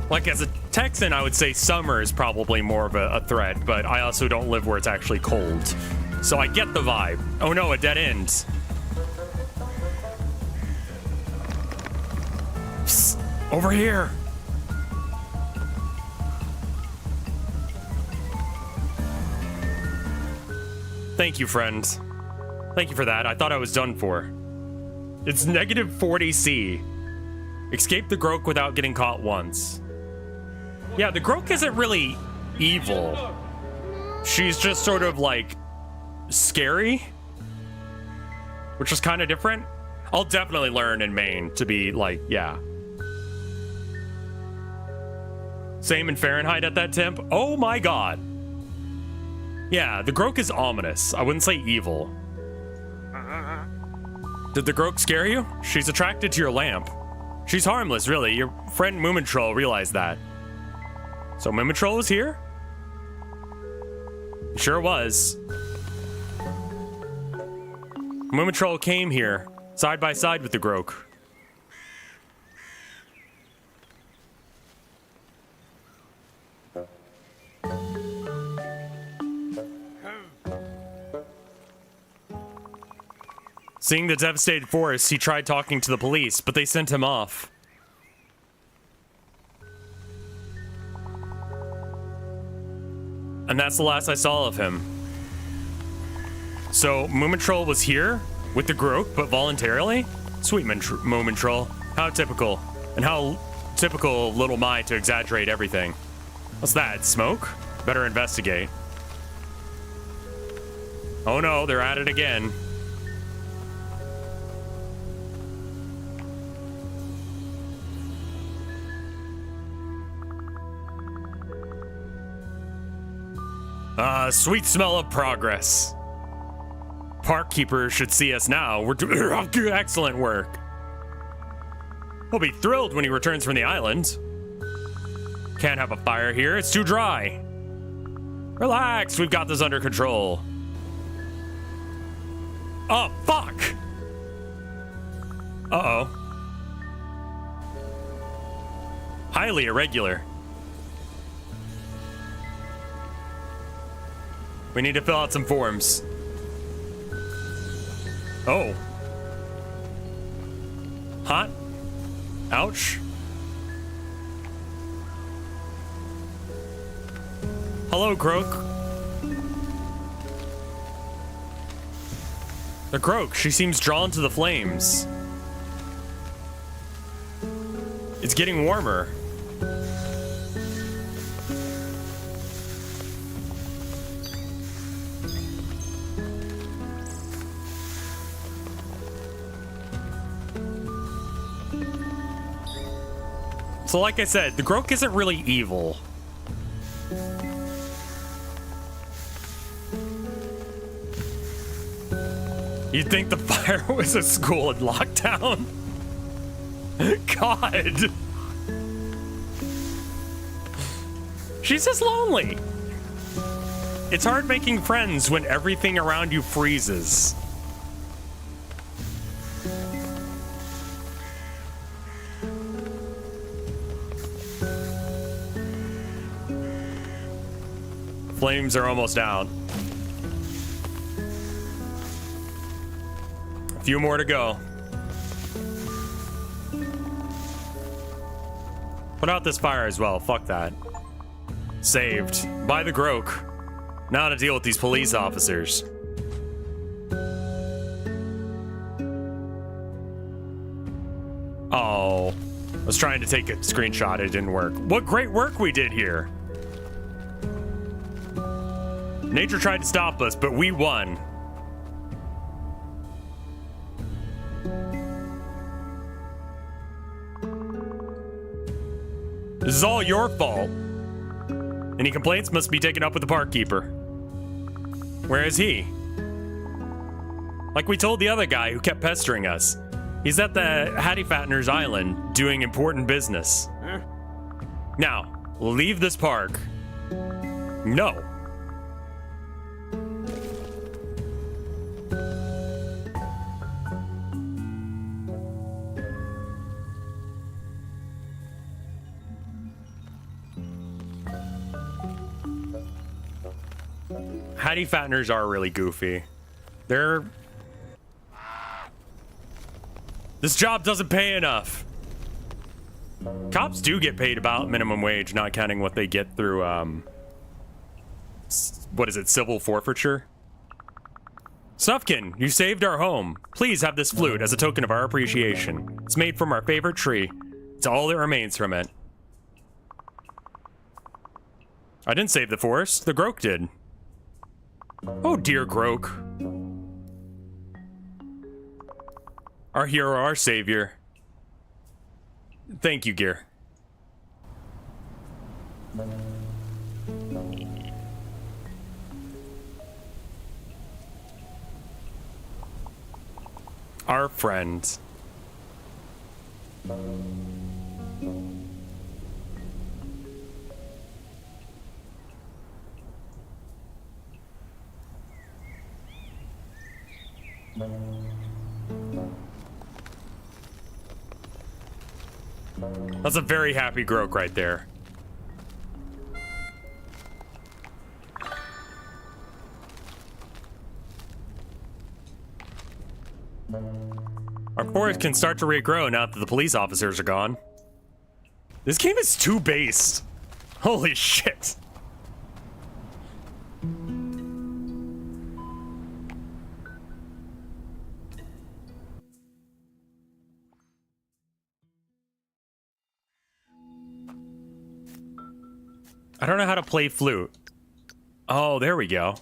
Like, as a Texan, I would say summer is probably more of a threat, but I also don't live where it's actually cold. So I get the vibe. Oh no, a dead end. Psst, over here. Thank you, friend. Thank you for that. I thought I was done for. It's negative 40C. Escape the Groke without getting caught once. Yeah, the Groke isn't really evil. She's just sort of like scary, which is kind of different. I'll definitely learn in Maine to be like, yeah. Same in Fahrenheit at that temp. Oh my god. Yeah, the Groke is ominous. I wouldn't say evil. Did the Groke scare you? She's attracted to your lamp. She's harmless, really. Your friend Moomintroll realized that. So Moomintroll was here? Sure was. Moomintroll came here, side by side with the Groke. Seeing the devastated forest, he tried talking to the police, but they sent him off. And that's the last I saw of him. So, Moomintroll was here with the Groke, but voluntarily? Sweet Moomintroll. How typical. And how typical of little Mai to exaggerate everything. What's that? Smoke? Better investigate. Oh no, they're at it again. Sweet smell of progress. Park keeper should see us now. We're doing excellent work. He'll be thrilled when he returns from the island. Can't have a fire here, it's too dry. Relax, we've got this under control. Oh, fuck! Uh-oh. Highly irregular. We need to fill out some forms. Oh. Hot? Ouch. Hello, Groke. The Groke, she seems drawn to the flames. It's getting warmer. So like I said, the Groke isn't really evil. You'd think the fire was a school in lockdown. God. She's just lonely. It's hard making friends when everything around you freezes. Flames are almost out. A few more to go. Put out this fire as well. Fuck that. Saved by the Groke. Now to deal with these police officers. Oh, I was trying to take a screenshot. It didn't work. What great work we did here. Nature tried to stop us, but we won. This is all your fault. Any complaints must be taken up with the park keeper. Where is he? Like we told the other guy who kept pestering us. He's at the Hatifnattens island doing important business. Now, leave this park. No. Hatifnattens are really goofy. This job doesn't pay enough. Cops do get paid about minimum wage, not counting what they get through, what is it, civil forfeiture? Snufkin, you saved our home. Please have this flute as a token of our appreciation. It's made from our favorite tree. It's all that remains from it. I didn't save the forest. The Groke did. Oh, dear Groke. Our hero, our savior. Thank you, Gear. Our friend. That's a very happy Groke right there. Our forest can start to regrow now that the police officers are gone. This game is too based. Holy shit. I don't know how to play flute. Oh, there we go.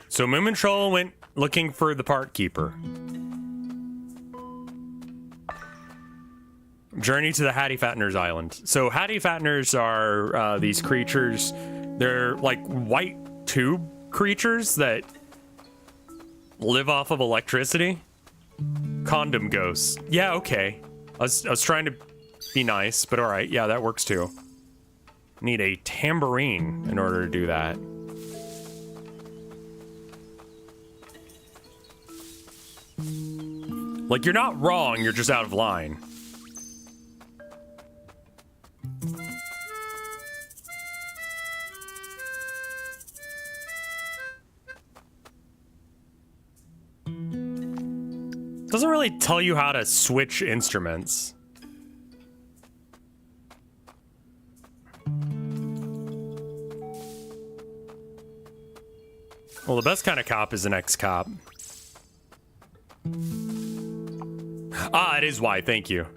So Moomintroll went looking for the park keeper. Journey to the Hatifnattens island. So Hatifnattens are these creatures. They're like white tube creatures that live off of electricity. Condom ghosts. Yeah, okay. I was trying to be nice, but all right. Yeah, that works too. Need a tambourine in order to do that. Like, you're not wrong, you're just out of line. Doesn't really tell you how to switch instruments. Well, the best kind of cop is an ex-cop. Ah, it is Y, thank you.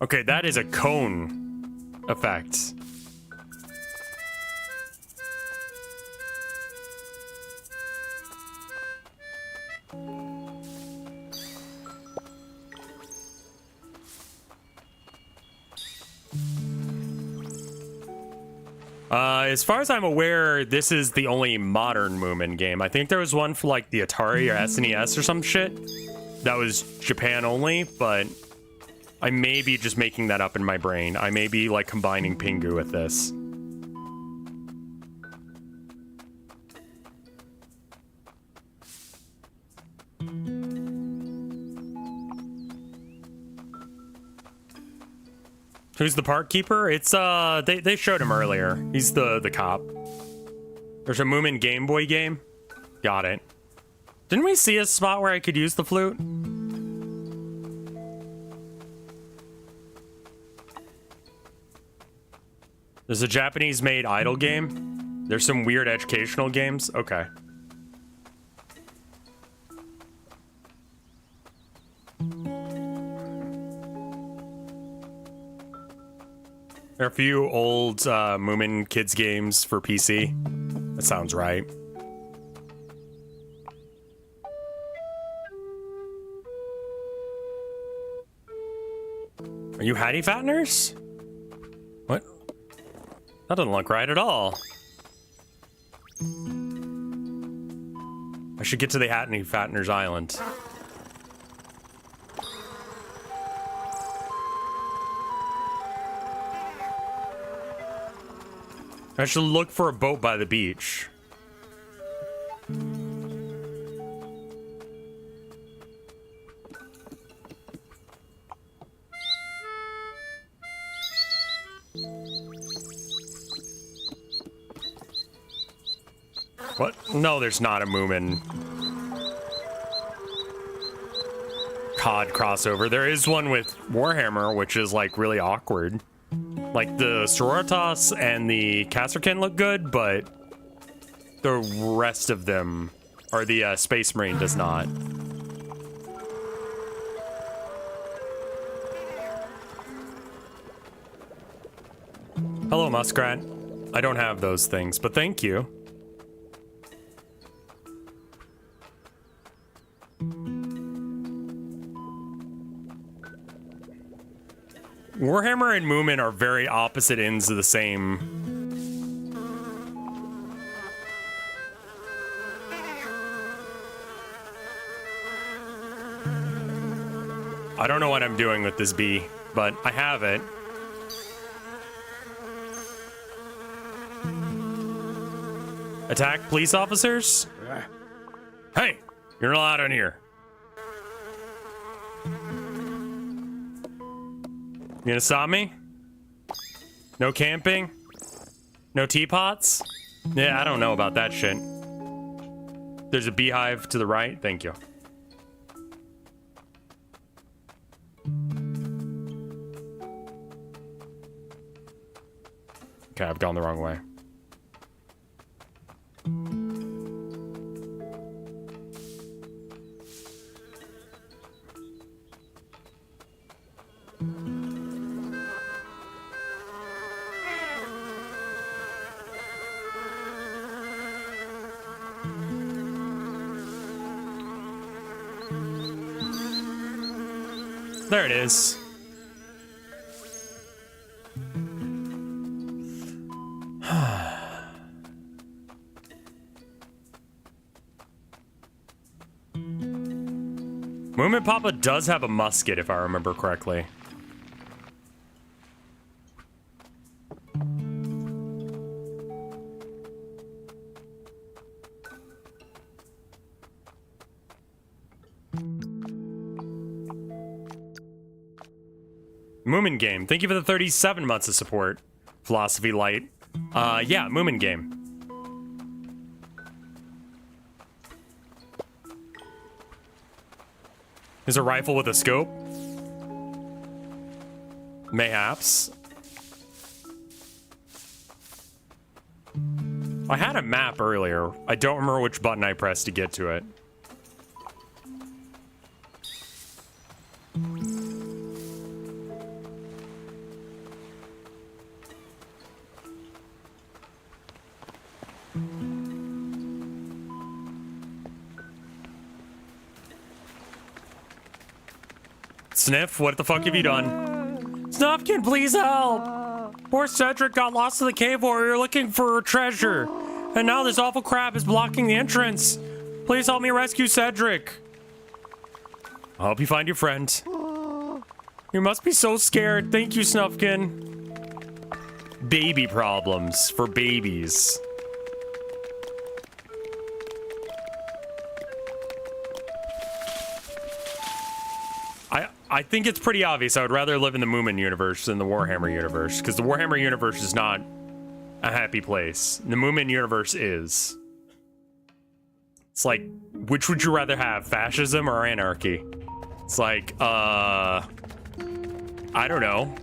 Okay, that is a cone effect. As far as I'm aware, this is the only modern Moomin game. I think there was one for like the Atari or SNES or some shit that was Japan only, but I may be just making that up in my brain. I may be like combining Pingu with this. Who's the park keeper? It's they showed him earlier. He's the cop. There's a Moomin Game Boy game. Got it. Didn't we see a spot where I could use the flute? There's a Japanese-made idle game. There's some weird educational games. Okay. There are a few old Moomin kids games for PC. That sounds right. Are you Hatifnattens? What? That doesn't look right at all. I should get to the Hatifnattens Island. I should look for a boat by the beach. What? No, there's not a Moomin COD crossover. There is one with Warhammer, which is like really awkward. Like the Sororitas and the Kasserkin look good, but the rest of them, or the Space Marine does not. Hello, Muskrat. I don't have those things, but thank you. Warhammer and Moomin are very opposite ends of the same. I don't know what I'm doing with this bee, but I have it. Attack police officers? Hey, you're not allowed in here. You gonna stop me? No camping? No teapots? Yeah, I don't know about that shit. There's a beehive to the right. Thank you. Okay, I've gone the wrong way. There it is. Moomin Papa does have a musket, if I remember correctly. Moomin game. Thank you for the 37 months of support. Philosophy Light. Yeah, Moomin game. Is a rifle with a scope? Mayhaps. I had a map earlier. I don't remember which button I pressed to get to it. Sniff, what the fuck have you done? Snufkin, please help! Poor Cedric got lost in the cave while we were looking for treasure. And now this awful crab is blocking the entrance. Please help me rescue Cedric. I'll help you find your friend. You must be so scared. Thank you, Snufkin. Baby problems for babies. I think it's pretty obvious. I would rather live in the Moomin universe than the Warhammer universe, because the Warhammer universe is not a happy place. The Moomin universe is. It's like, which would you rather have, fascism or anarchy? It's like, I don't know.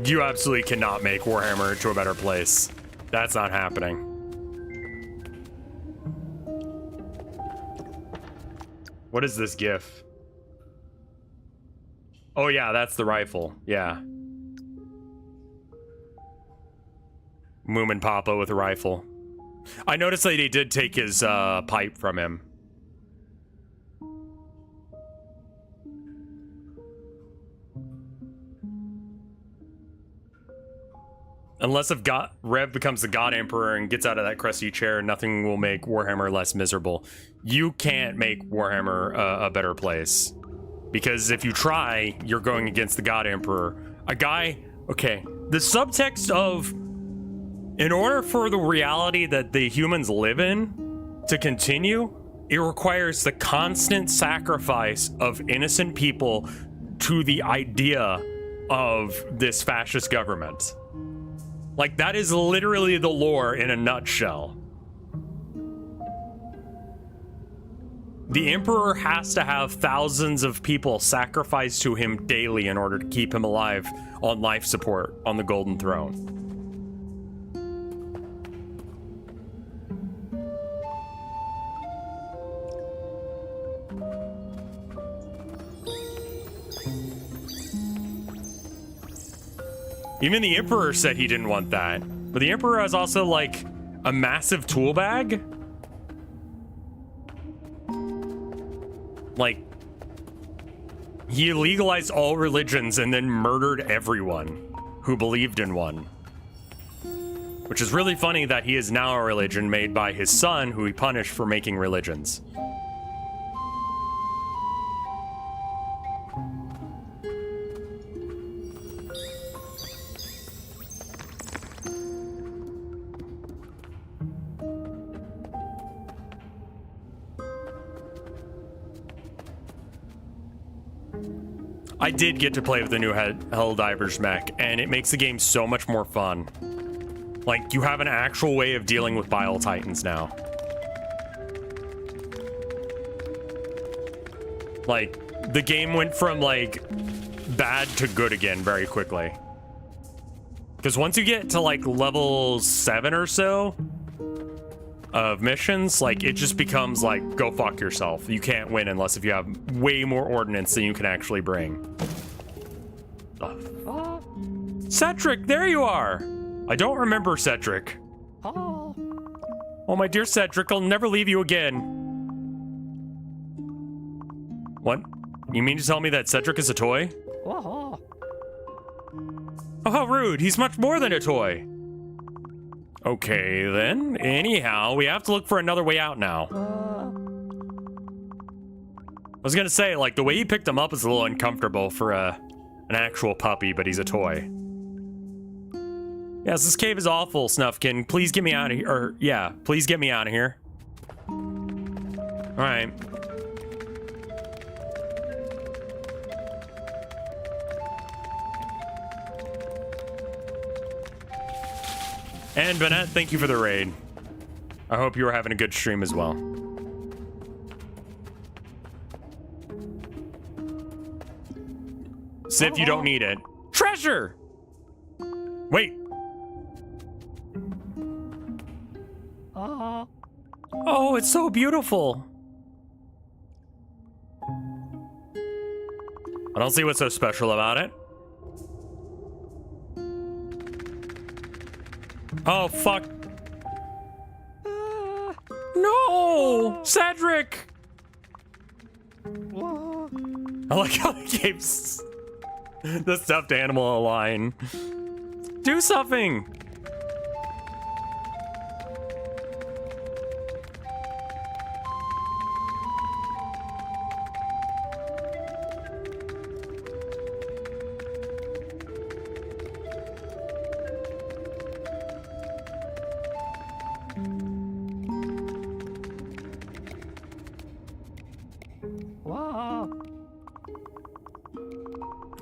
You absolutely cannot make Warhammer into a better place. That's not happening. What is this GIF? Oh yeah, that's the rifle. Yeah. Moomin Papa with a rifle. I noticed that he did take his pipe from him. Unless if Rev becomes the God Emperor and gets out of that crusty chair, nothing will make Warhammer less miserable. You can't make Warhammer a better place. Because if you try, you're going against the God Emperor. Okay, the subtext of, in order for the reality that the humans live in to continue, it requires the constant sacrifice of innocent people to the idea of this fascist government. Like, that is literally the lore in a nutshell. The Emperor has to have thousands of people sacrificed to him daily in order to keep him alive on life support on the Golden Throne. Even the Emperor said he didn't want that. But the Emperor has also, like, a massive tool bag. Like, he legalized all religions and then murdered everyone who believed in one. Which is really funny that he is now a religion made by his son, who he punished for making religions. I did get to play with the new Helldivers mech, and it makes the game so much more fun. Like, you have an actual way of dealing with Bile Titans now. Like, the game went from, like, bad to good again very quickly. Because once you get to, like, level 7 or so of missions, like, it just becomes, like, go fuck yourself. You can't win unless if you have way more ordnance than you can actually bring. Cedric, there you are! I don't remember Cedric. Oh, my dear Cedric, I'll never leave you again. What? You mean to tell me that Cedric is a toy? Oh, how rude. He's much more than a toy. Okay, then. Anyhow, we have to look for another way out now. I was gonna say, like, the way you picked him up is a little uncomfortable for an actual puppy, but he's a toy. Yes, this cave is awful, Snufkin. Please get me out of here. Or, yeah, please get me out of here. Alright. And Bennett, thank you for the raid. I hope you were having a good stream as well. Civ, you don't need it. Treasure! Wait. Oh, it's so beautiful. I don't see what's so special about it. Oh, fuck. No! Cedric! I like how he gave the stuffed animal a line. Do something!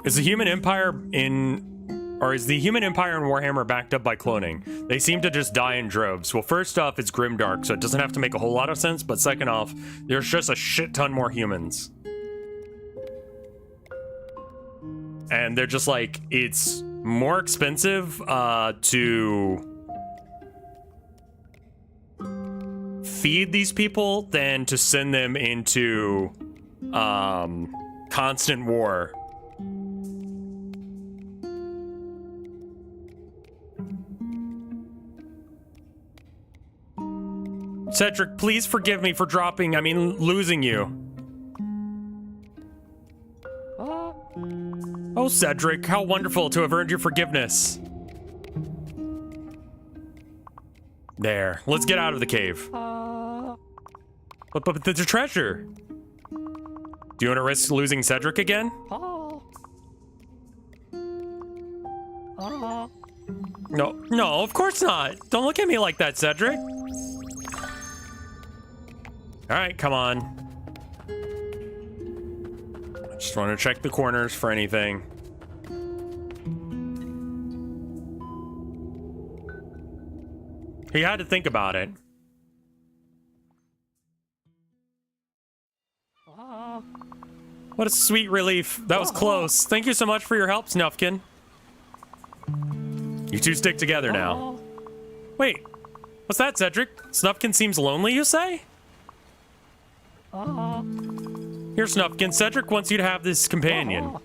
Is the human empire is the human empire in Warhammer backed up by cloning? They seem to just die in droves. Well, first off, it's grimdark, so it doesn't have to make a whole lot of sense, but second off, there's just a shit ton more humans. And they're just like, it's more expensive to feed these people than to send them into constant war. Cedric, please forgive me for losing you. Oh, Cedric, how wonderful to have earned your forgiveness. There, let's get out of the cave. But the treasure. Do you want to risk losing Cedric again? No, of course not. Don't look at me like that, Cedric. All right, come on. I just want to check the corners for anything. He had to think about it. What a sweet relief. That was close. Thank you so much for your help, Snufkin. You two stick together now. Wait, what's that, Cedric? Snufkin seems lonely, you say? Here, Snufkin, Cedric wants you to have this companion.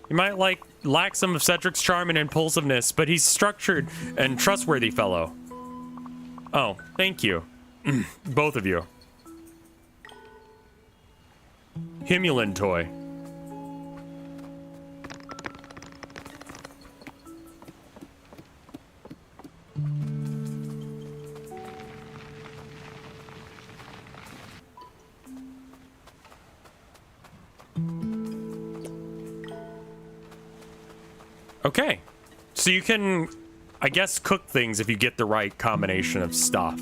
You might lack some of Cedric's charm and impulsiveness, but he's structured and trustworthy fellow. Oh, thank you. Both of you. Himulan toy. Okay, so you can, I guess, cook things if you get the right combination of stuff.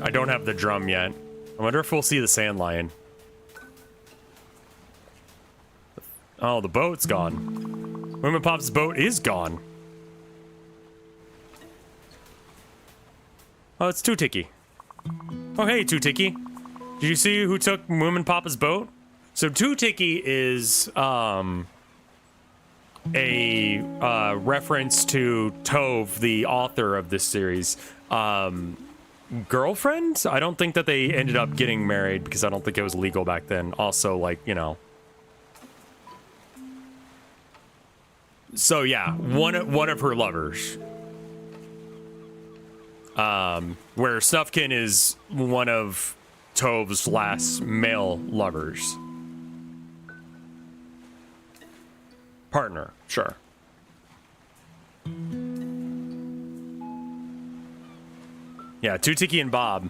I don't have the drum yet. I wonder if we'll see the sand lion. Oh, the boat's gone. Moomin Pop's boat is gone. Oh, it's Two-Tiki. Oh, hey, Two-Tiki. Did you see who took Moomin Papa's boat? So Two-Tiki is a reference to Tove, the author of this series. Girlfriend? I don't think that they ended up getting married because I don't think it was legal back then. Also, like, you know. So yeah, one of her lovers. Where Snufkin is one of Tove's last male lovers. Partner, sure. Yeah, Two-Tiki and Bob.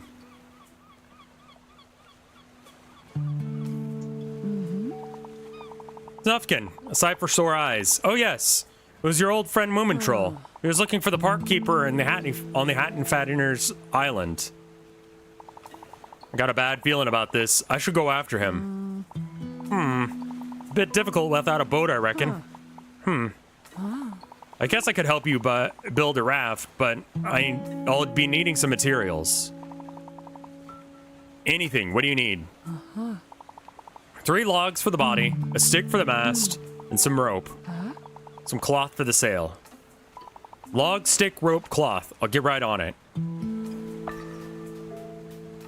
Snufkin, a sight for sore eyes. Oh yes, it was your old friend Moomintroll. He was looking for the park keeper on the Hatifnattens island. I got a bad feeling about this. I should go after him. A bit difficult without a boat, I reckon. I guess I could help you build a raft, but I'll be needing some materials. Anything, what do you need? 3 logs for the body, a stick for the mast, and some rope. Some cloth for the sail. Log, stick, rope, cloth. I'll get right on it.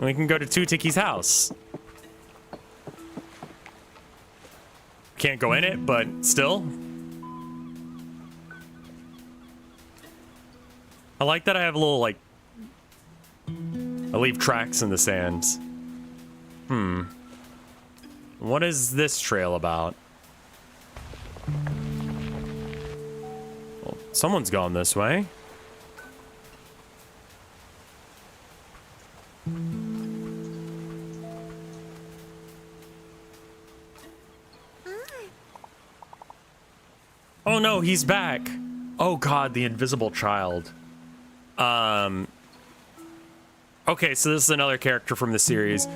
We can go to Tutiki's house. Can't go in it, but still. I like that I have a little, like... I leave tracks in the sand. What is this trail about? Well, someone's gone this way. Oh no, he's back. Oh god, the invisible child. Okay, so this is another character from the series.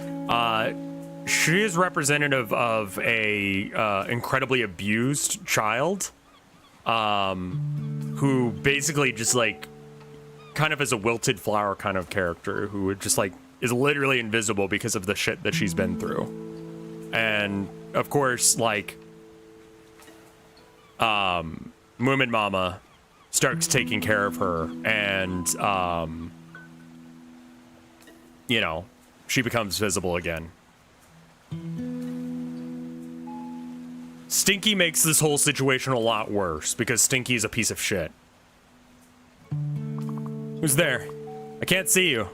She is representative of a incredibly abused child, who basically just like kind of is a wilted flower kind of character who would just like is literally invisible because of the shit that she's been through. And of course, like Moomin Mama starts taking care of her, and you know, she becomes visible again. Stinky makes this whole situation a lot worse because Stinky's a piece of shit. Who's there? I can't see you.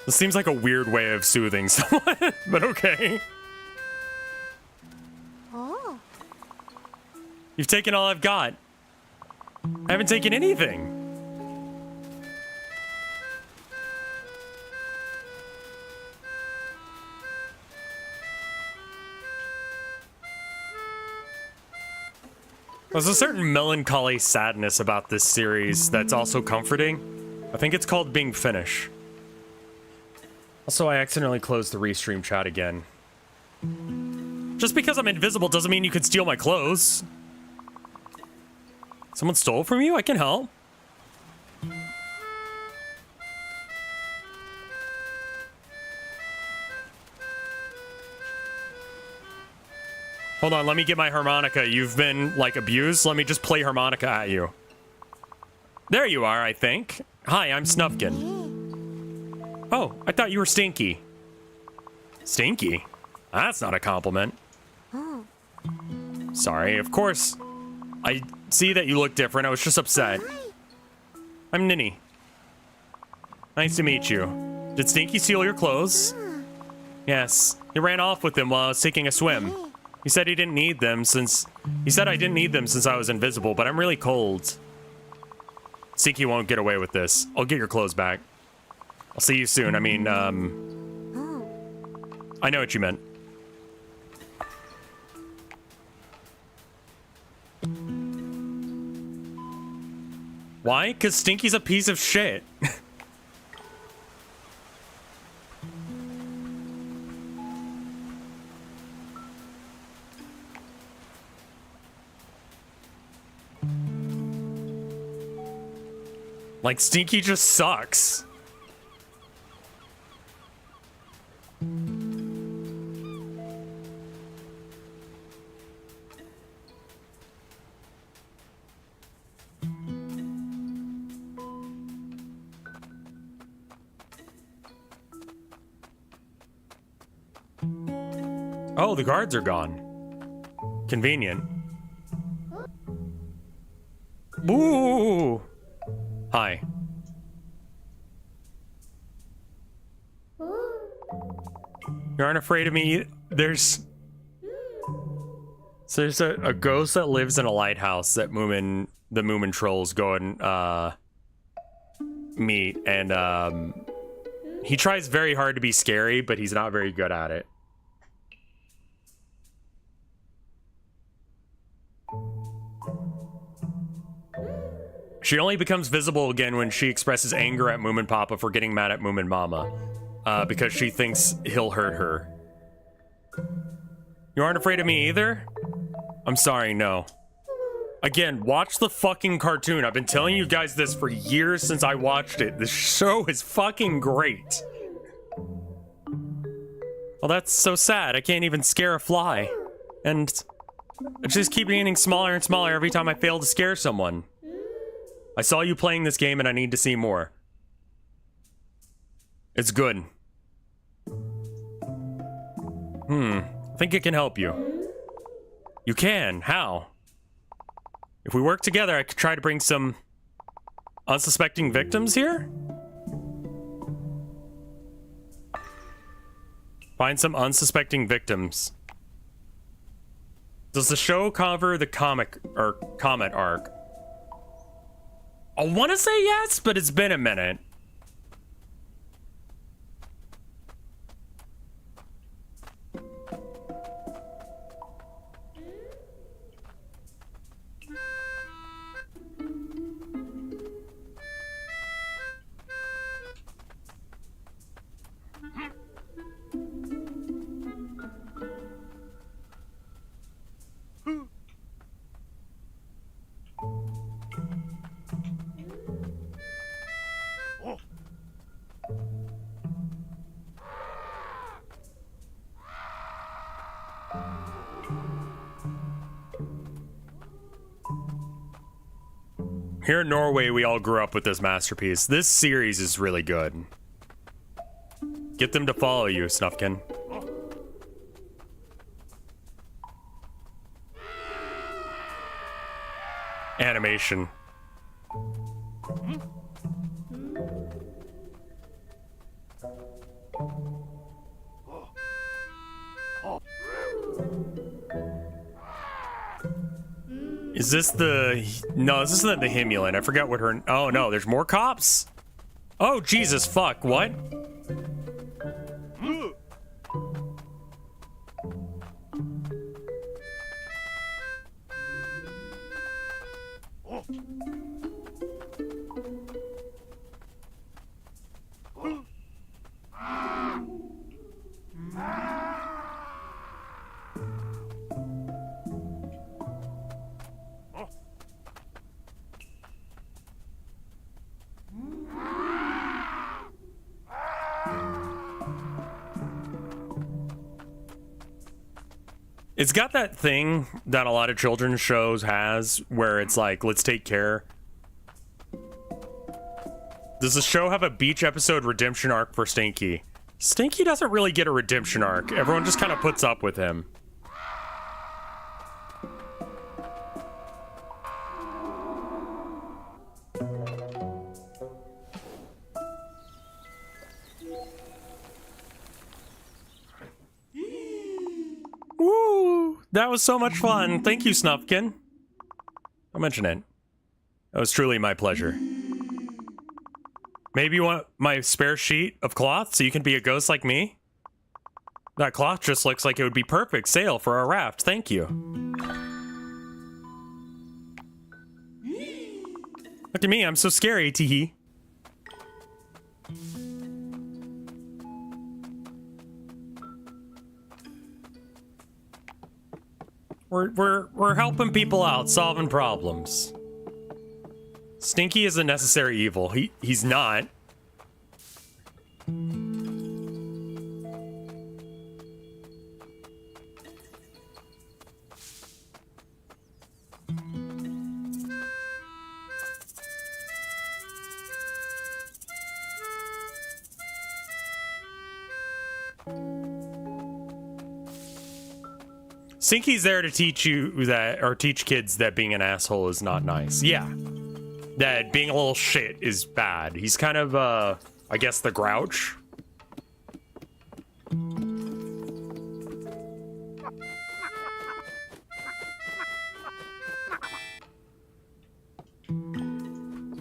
This seems like a weird way of soothing someone, but okay. Oh. You've taken all I've got. I haven't taken anything. There's a certain melancholy sadness about this series that's also comforting. I think it's called being finished. Also, I accidentally closed the restream chat again. Just because I'm invisible doesn't mean you can steal my clothes. Someone stole from you? I can help. Hold on, let me get my harmonica. You've been, like, abused. Let me just play harmonica at you. There you are, I think. Hi, I'm Snufkin. Oh, I thought you were Stinky. Stinky? That's not a compliment. Sorry, of course. I see that you look different. I was just upset. I'm Ninny. Nice to meet you. Did Stinky steal your clothes? Yes. He ran off with them while I was taking a swim. He said he didn't need them since... He said I didn't need them since I was invisible, but I'm really cold. Stinky won't get away with this. I'll get your clothes back. I'll see you soon. I mean, I know what you meant. Why? Because Stinky's a piece of shit. Like, Stinky just sucks. Oh, the guards are gone. Convenient. Ooh. Hi. You aren't afraid of me? There's a ghost that lives in a lighthouse that the Moomintrolls go and meet, and he tries very hard to be scary, but he's not very good at it. She only becomes visible again when she expresses anger at Moomin Papa for getting mad at Moomin Mama, because she thinks he'll hurt her. You aren't afraid of me either? I'm sorry, no. Again, watch the fucking cartoon. I've been telling you guys this for years since I watched it. This show is fucking great. Well, that's so sad. I can't even scare a fly. And it just keeps getting smaller and smaller every time I fail to scare someone. I saw you playing this game and I need to see more. It's good. I think it can help you. You can? How? If we work together, I could try to bring some unsuspecting victims here? Find some unsuspecting victims. Does the show cover the comet arc? I want to say yes, but it's been a minute. Here in Norway, we all grew up with this masterpiece. This series is really good. Get them to follow you, Snufkin. Animation. Is this the... No, this isn't the Himulant. I forgot what her... Oh, no, there's more cops? Oh, Jesus, fuck, what? It's got that thing that a lot of children's shows has where it's like, let's take care. Does the show have a beach episode redemption arc for Stinky? Stinky doesn't really get a redemption arc. Everyone just kind of puts up with him. Woo! That was so much fun. Thank you, Snufkin. Don't mention it. That was truly my pleasure. Maybe you want my spare sheet of cloth so you can be a ghost like me? That cloth just looks like it would be perfect sail for our raft. Thank you. Look at me, I'm so scary, teehee. We're helping people out, solving problems. Stinky is a necessary evil. He's not. Stinky's there to teach you that, or teach kids that being an asshole is not nice. Yeah. That being a little shit is bad. He's kind of, I guess, the Grouch.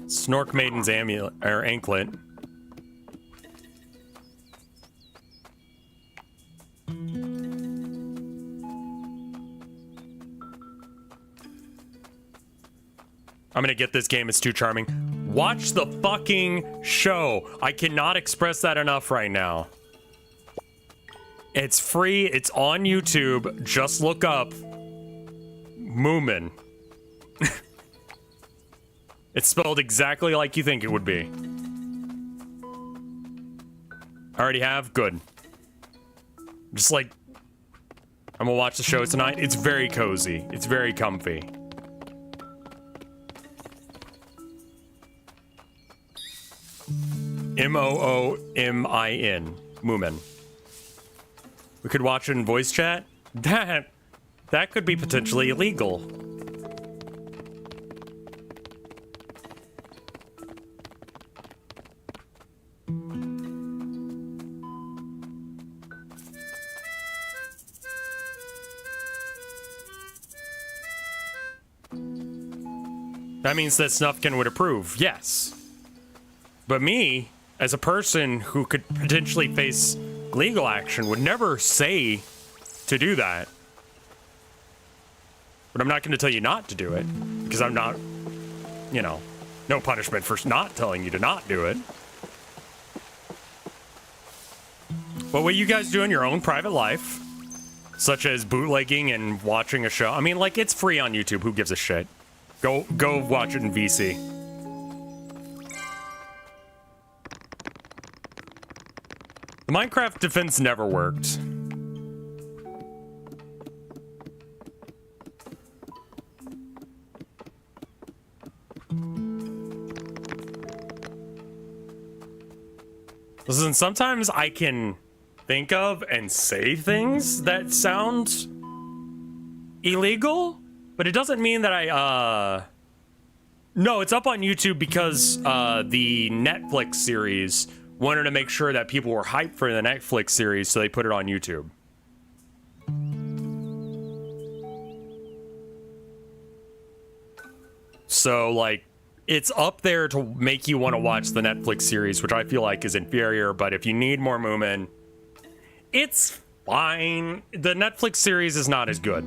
Snork Maiden's amulet, or anklet. I'm gonna get this game, it's too charming. Watch the fucking show. I cannot express that enough right now. It's free, it's on YouTube. Just look up Moomin. It's spelled exactly like you think it would be. I already have? Good. Just like, I'm gonna watch the show tonight. It's very cozy. It's very comfy. Moomin. Moomin. We could watch it in voice chat? That could be potentially illegal. That means that Snufkin would approve, yes. But me, as a person who could potentially face legal action, would never say to do that. But I'm not going to tell you not to do it, because I'm not, you know, no punishment for not telling you to not do it. But what you guys do in your own private life, such as bootlegging and watching a show, I mean, like, it's free on YouTube. Who gives a shit? Go watch it in VC. The Minecraft defense never worked. Listen, sometimes I can think of and say things that sound illegal, but it doesn't mean that I, No, it's up on YouTube because, the Netflix series wanted to make sure that people were hyped for the Netflix series, so they put it on YouTube. So, like, it's up there to make you want to watch the Netflix series, which I feel like is inferior, but if you need more Moomin, it's fine. The Netflix series is not as good.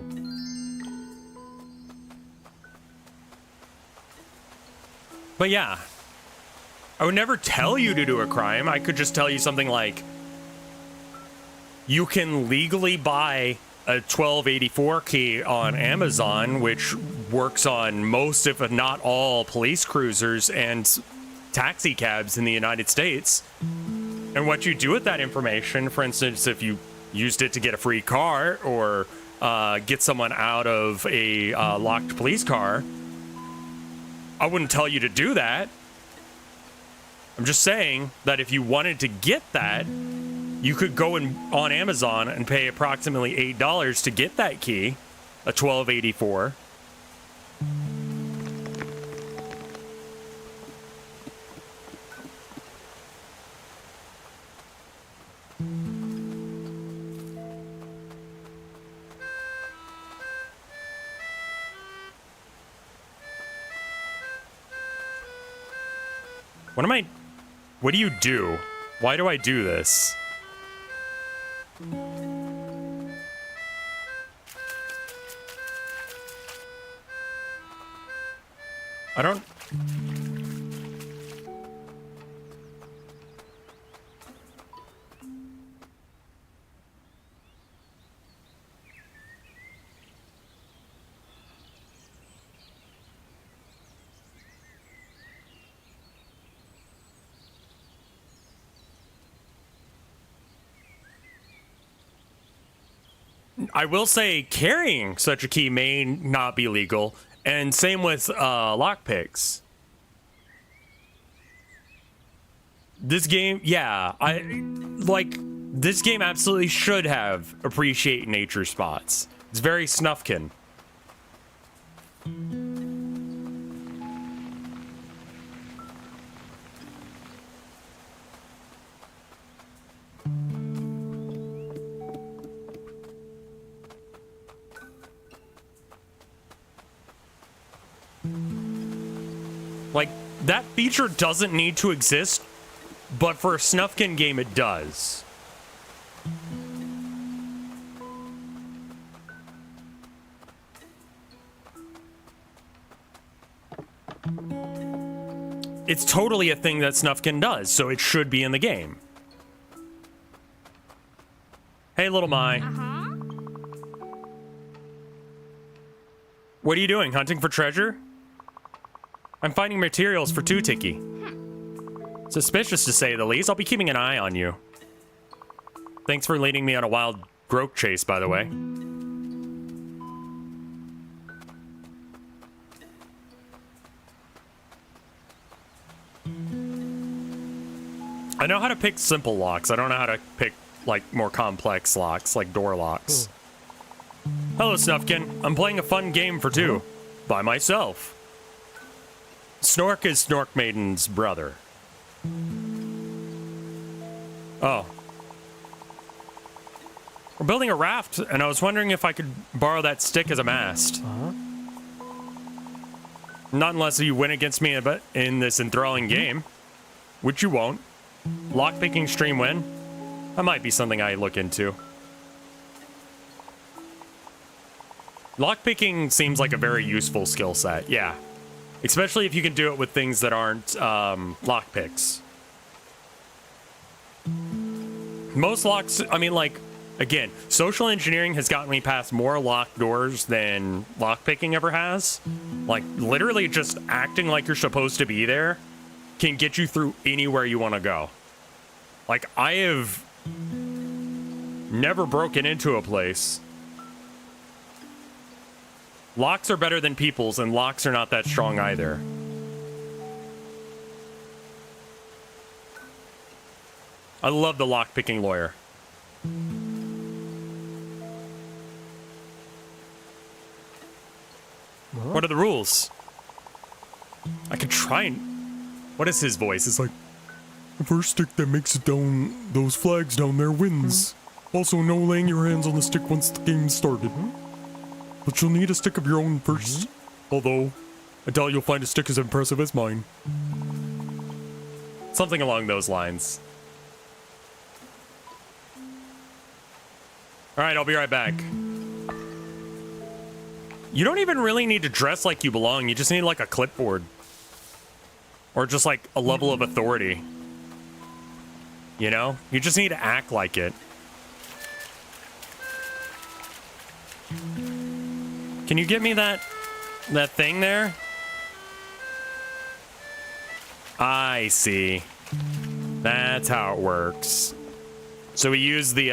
But yeah, I would never tell you to do a crime. I could just tell you something like, you can legally buy a 1284 key on Amazon, which works on most, if not all, police cruisers and taxi cabs in the United States. And what you do with that information, for instance, if you used it to get a free car or get someone out of a locked police car, I wouldn't tell you to do that. I'm just saying that if you wanted to get that, you could go on Amazon and pay approximately $8 to get that key, a 1284. What do you do? Why do I do this? I don't... I will say carrying such a key may not be legal, and same with lockpicks. This game, yeah, this game absolutely should have appreciate nature spots. It's very Snufkin. Like, that feature doesn't need to exist, but for a Snufkin game, it does. It's totally a thing that Snufkin does, so it should be in the game. Hey, little Mai. What are you doing? Hunting for treasure? I'm finding materials for Tiki. Suspicious to say the least. I'll be keeping an eye on you. Thanks for leading me on a wild Groke chase, by the way. I know how to pick simple locks. I don't know how to pick, like, more complex locks, like door locks. Hello, Snufkin. I'm playing a fun game for two. By myself. Snork is Snork Maiden's brother. Oh. We're building a raft, and I was wondering if I could borrow that stick as a mast. Not unless you win against me in this enthralling game. Which you won't. Lockpicking stream win? That might be something I look into. Lockpicking seems like a very useful skill set, yeah. Especially if you can do it with things that aren't lockpicks. Most locks, I mean, like, again, social engineering has gotten me past more locked doors than lockpicking ever has. Like, literally just acting like you're supposed to be there can get you through anywhere you want to go. Like, I have never broken into a place. Locks are better than people's, and locks are not that strong either. I love the lockpicking lawyer. What are the rules? I could try and... What is his voice? It's like... The first stick that makes it down those flags down there wins. Also, no laying your hands on the stick once the game started. But you'll need a stick of your own first. Although, I doubt you'll find a stick as impressive as mine. Something along those lines. Alright, I'll be right back. You don't even really need to dress like you belong. You just need like a clipboard. Or just like a level of authority. You know? You just need to act like it. Can you get me that thing there? I see. That's how it works. So we use the,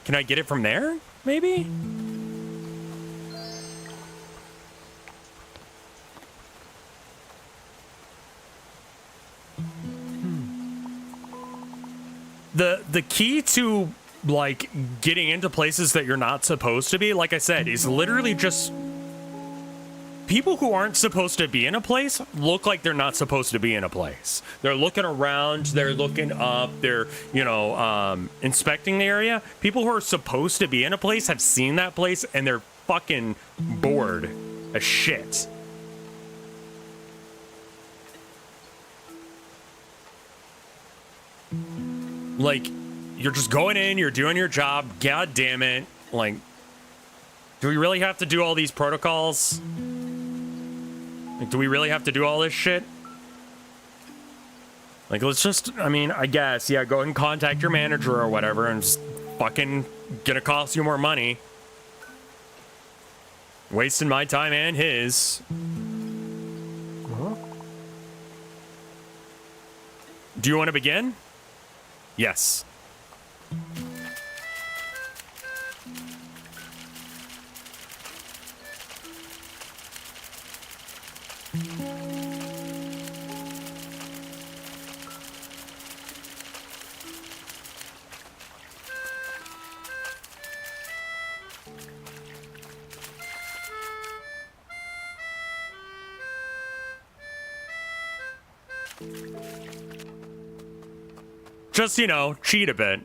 Can I get it from there, maybe? The key to, like, getting into places that you're not supposed to be, like I said, is literally just... People who aren't supposed to be in a place look like they're not supposed to be in a place. They're looking around, they're looking up, they're, you know, inspecting the area. People who are supposed to be in a place have seen that place and they're fucking bored as shit. Like, you're just going in, you're doing your job, god damn it. Like, do we really have to do all these protocols? Like, do we really have to do all this shit? Like, let's just, I mean, I guess, yeah, go and contact your manager or whatever and just fucking gonna cost you more money. Wasting my time and his. Do you want to begin? Yes. Just, you know, cheat a bit.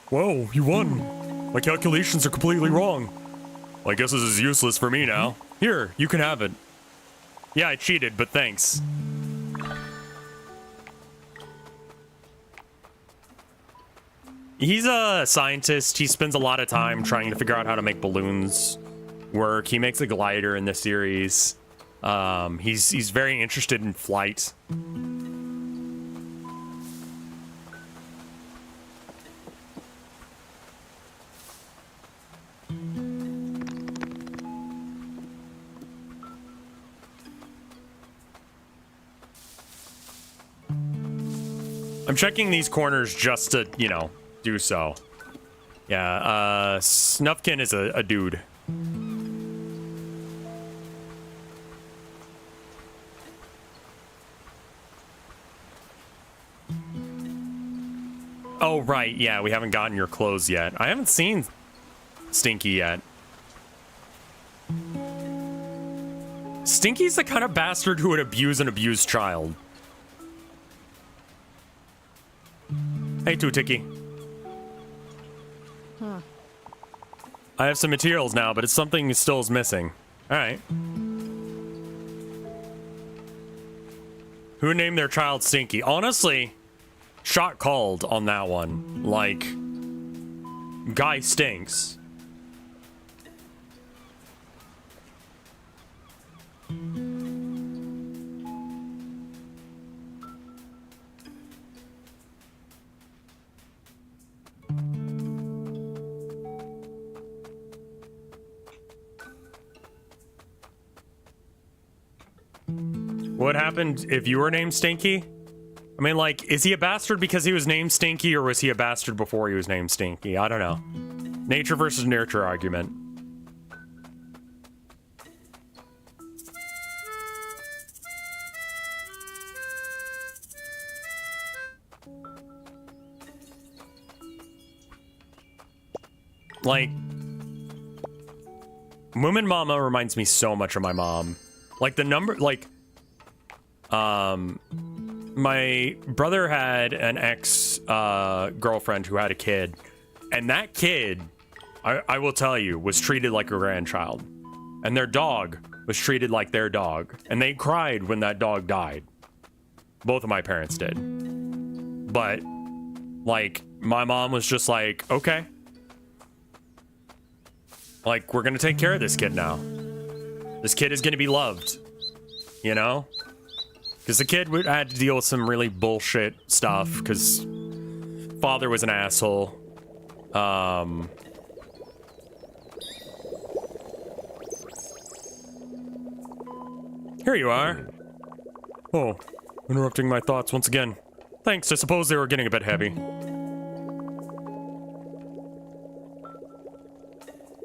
Whoa, you won. My calculations are completely wrong. Well, I guess this is useless for me now. Here, you can have it. Yeah, I cheated, but thanks. He's a scientist. He spends a lot of time trying to figure out how to make balloons work. He makes a glider in the series. He's very interested in flight. I'm checking these corners just to, you know, do so. Yeah, Snufkin is a dude. Oh, right, yeah, we haven't gotten your clothes yet. I haven't seen Stinky yet. Stinky's the kind of bastard who would abuse an abused child. Hey, Two-Ticky. I have some materials now, but it's something still is missing. Alright. Who named their child Stinky? Honestly, shot called on that one. Like, guy stinks. What happened if you were named Stinky? I mean, like, is he a bastard because he was named Stinky, or was he a bastard before he was named Stinky? I don't know. Nature versus nurture argument. Like, Moomin Mama reminds me so much of my mom. Like, the number, like, my brother had an ex girlfriend who had a kid, and that kid, I will tell you, was treated like a grandchild, and their dog was treated like their dog, and they cried when that dog died. Both of my parents did. But, like, my mom was just like, okay, like, we're gonna take care of this kid now. This kid is gonna be loved, you know? Because the kid had to deal with some really bullshit stuff, because father was an asshole. Here you are. Oh, interrupting my thoughts once again. Thanks, I suppose they were getting a bit heavy.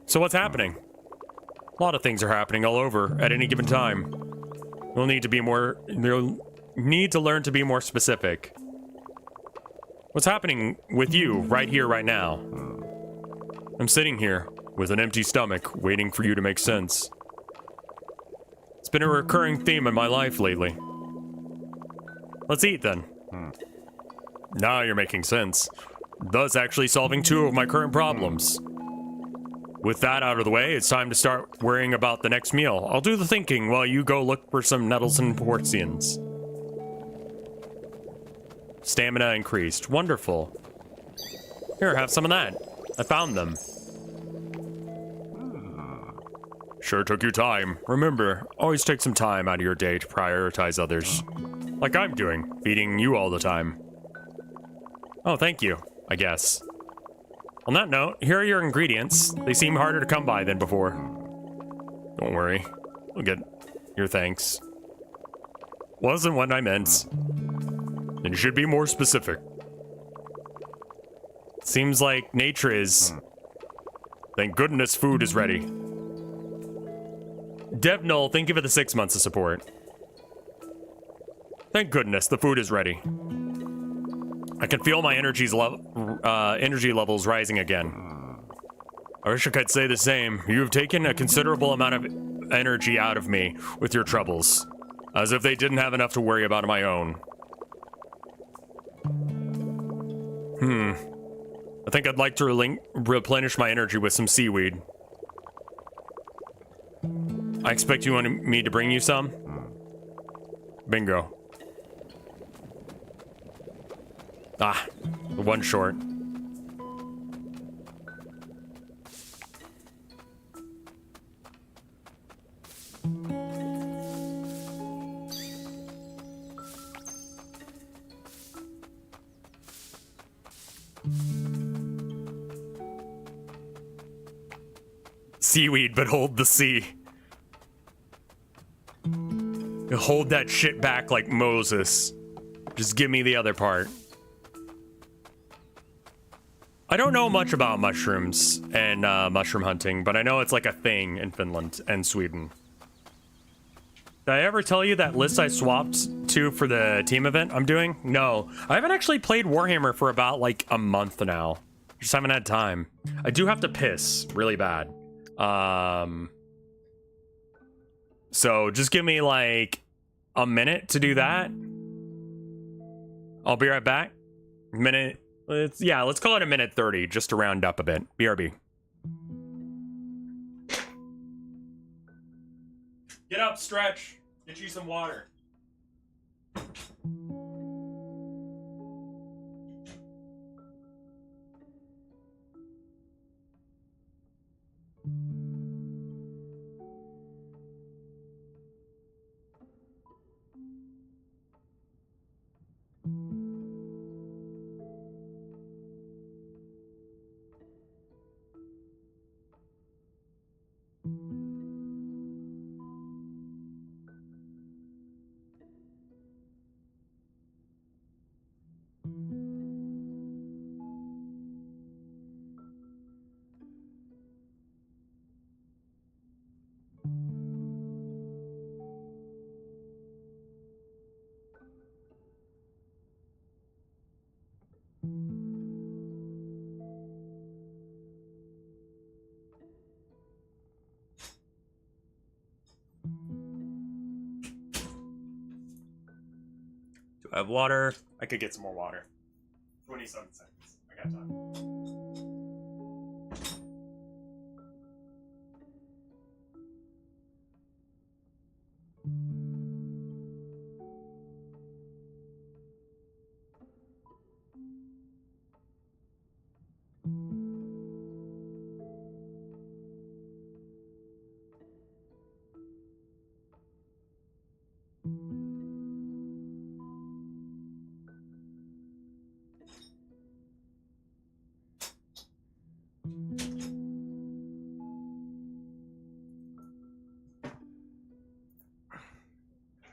So what's happening? A lot of things are happening all over at any given time. You'll need to learn to be more specific. What's happening with you right here, right now? I'm sitting here with an empty stomach, waiting for you to make sense. It's been a recurring theme in my life lately. Let's eat then. Now you're making sense. Thus actually solving two of my current problems. With that out of the way, it's time to start worrying about the next meal. I'll do the thinking while you go look for some nettles and portions. Stamina increased. Wonderful. Here, have some of that. I found them. Sure took you time. Remember, always take some time out of your day to prioritize others. Like I'm doing, feeding you all the time. Oh, thank you, I guess. On that note, here are your ingredients. They seem harder to come by than before. Don't worry, we'll get your thanks. Wasn't what I meant. Then you should be more specific. Seems like nature is. Thank goodness food is ready. Devnull, thank you for the 6 months of support. Thank goodness the food is ready. I can feel my energy levels rising again. I wish I could say the same. You have taken a considerable amount of energy out of me with your troubles, as if they didn't have enough to worry about on my own. I think I'd like to replenish my energy with some seaweed. I expect you wanted me to bring you some. Bingo. Ah, the one short. Seaweed, but hold the sea. Hold that shit back like Moses. Just give me the other part. I don't know much about mushrooms and mushroom hunting, but I know it's like a thing in Finland and Sweden. Did I ever tell you that list I swapped to for the team event I'm doing? No. I haven't actually played Warhammer for about like a month now. Just haven't had time. I do have to piss really bad. So just give me like a minute to do that. I'll be right back. Minute. Let's call it a minute 30 just to round up a bit. BRB. Get up, stretch. Get you some water. I have water. I could get some more water. 27 seconds. I got time.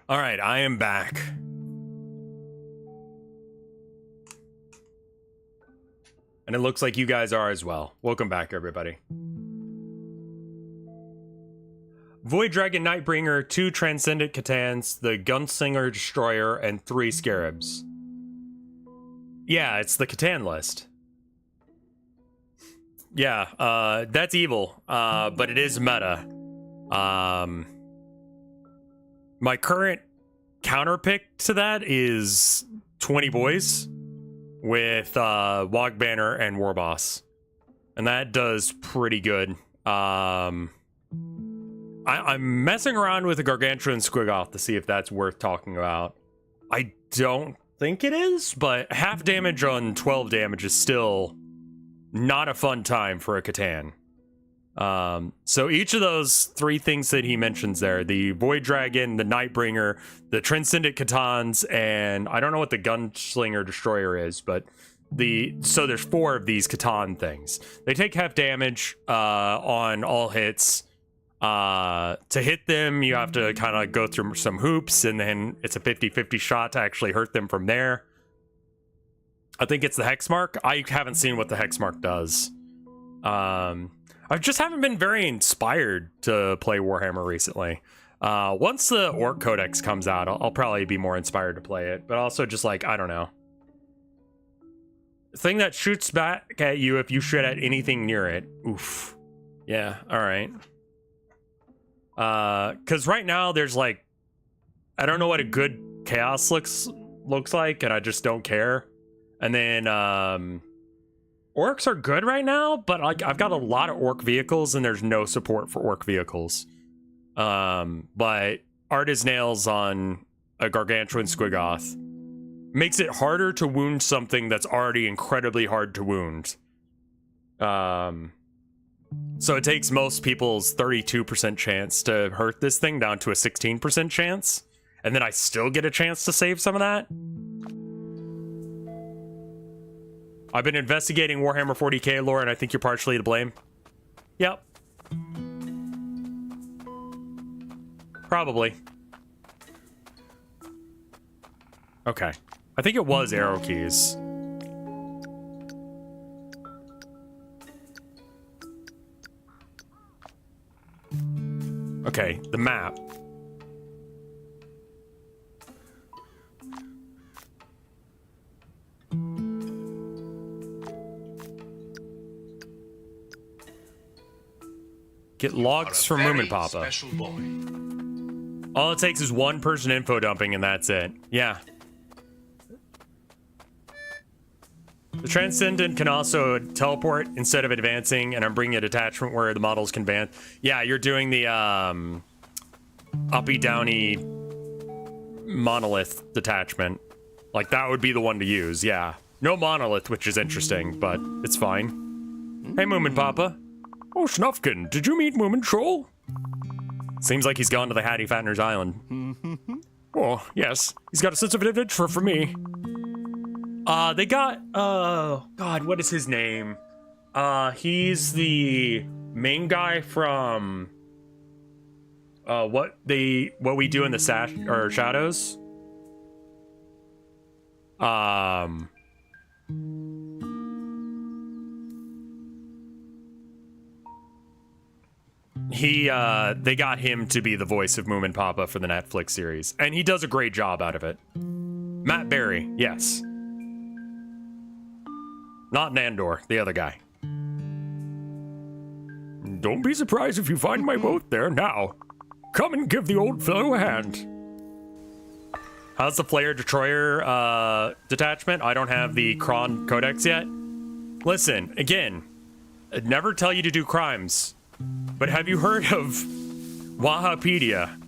All right, I am back. And it looks like you guys are as well. Welcome back, everybody. Void Dragon Nightbringer, 2 Transcendent Catans, the Gunslinger Destroyer, and 3 Scarabs. Yeah, it's the Catan list. Yeah, that's evil, but it is meta. My current counterpick to that is 20 boys with Wogbanner and Warboss. And that does pretty good. I'm messing around with a Gargantuan Squigoth to see if that's worth talking about. I don't think it is, but half damage on 12 damage is still not a fun time for a Catan. So each of those 3 things that he mentions there, the Void Dragon, the Nightbringer, the Transcendent Catans, and I don't know what the Gunslinger Destroyer is, but so there's 4 of these Catan things. They take half damage on all hits. To hit them, you have to kind of go through some hoops, and then it's a 50-50 shot to actually hurt them from there. I think it's the Hex Mark. I haven't seen what the Hex Mark does. I just haven't been very inspired to play Warhammer recently. Once the Orc Codex comes out, I'll probably be more inspired to play it. But also just like, I don't know. Thing that shoots back at you if you shoot at anything near it. Oof. Yeah, alright. Because right now there's like... I don't know what a good Chaos looks like, and I just don't care. And then, Orcs are good right now, but like I've got a lot of Orc vehicles and there's no support for Orc vehicles. But art as nails on a gargantuan squigoth makes it harder to wound something that's already incredibly hard to wound. So it takes most people's 32% chance to hurt this thing down to a 16% chance, and then I still get a chance to save some of that. I've been investigating Warhammer 40k lore, and I think you're partially to blame. Yep. Probably. Okay. I think it was arrow keys. Okay, the map. Get logs from Moomin Papa. Special boy. All it takes is one person info dumping and that's it. Yeah. The Transcendent can also teleport instead of advancing, and I'm bringing a detachment where the models can advance. Yeah, you're doing the uppy downy monolith detachment. Like, that would be the one to use, yeah. No monolith, which is interesting, but it's fine. Hey, Moomin Papa. Oh, Snufkin, did you meet Moomintroll? Seems like he's gone to the Hatifnattens Island. Oh, yes. He's got a sense of adventure for me. They got, God, what is his name? He's the main guy from, what we do in the shadows. They got him to be the voice of Moomin Papa for the Netflix series, and he does a great job out of it. Matt Berry, yes. Not Nandor, the other guy. Don't be surprised if you find my boat there now. Come and give the old fellow a hand. How's the Flayer Destroyer detachment? I don't have the Kron Codex yet. Listen, again, I'd never tell you to do crimes, but have you heard of Wahapedia?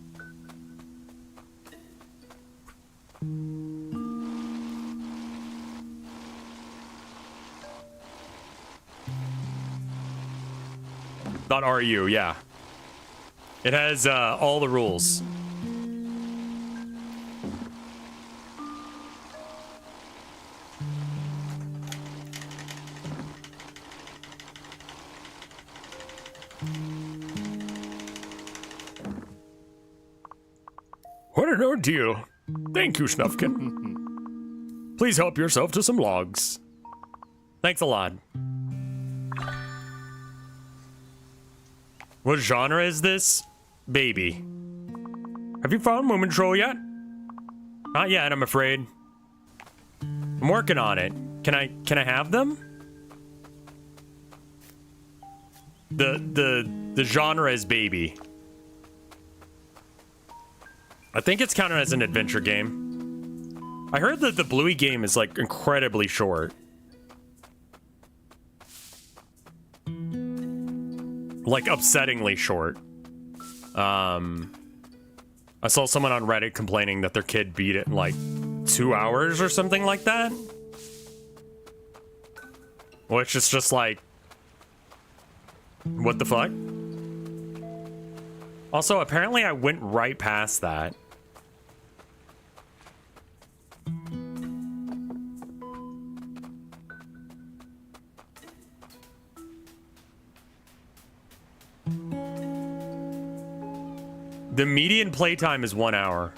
.ru, yeah. It has all the rules. What an ordeal. Thank you, Snufkin. Please help yourself to some logs. Thanks a lot. What genre is this? Baby. Have you found Moomintroll yet? Not yet, I'm afraid. I'm working on it. Can I have them? The genre is baby. I think it's counted as an adventure game. I heard that the Bluey game is like incredibly short. Like upsettingly short. I saw someone on Reddit complaining that their kid beat it in like 2 hours or something like that. Which is just like, what the fuck? Also, apparently I went right past that. The median playtime is 1 hour.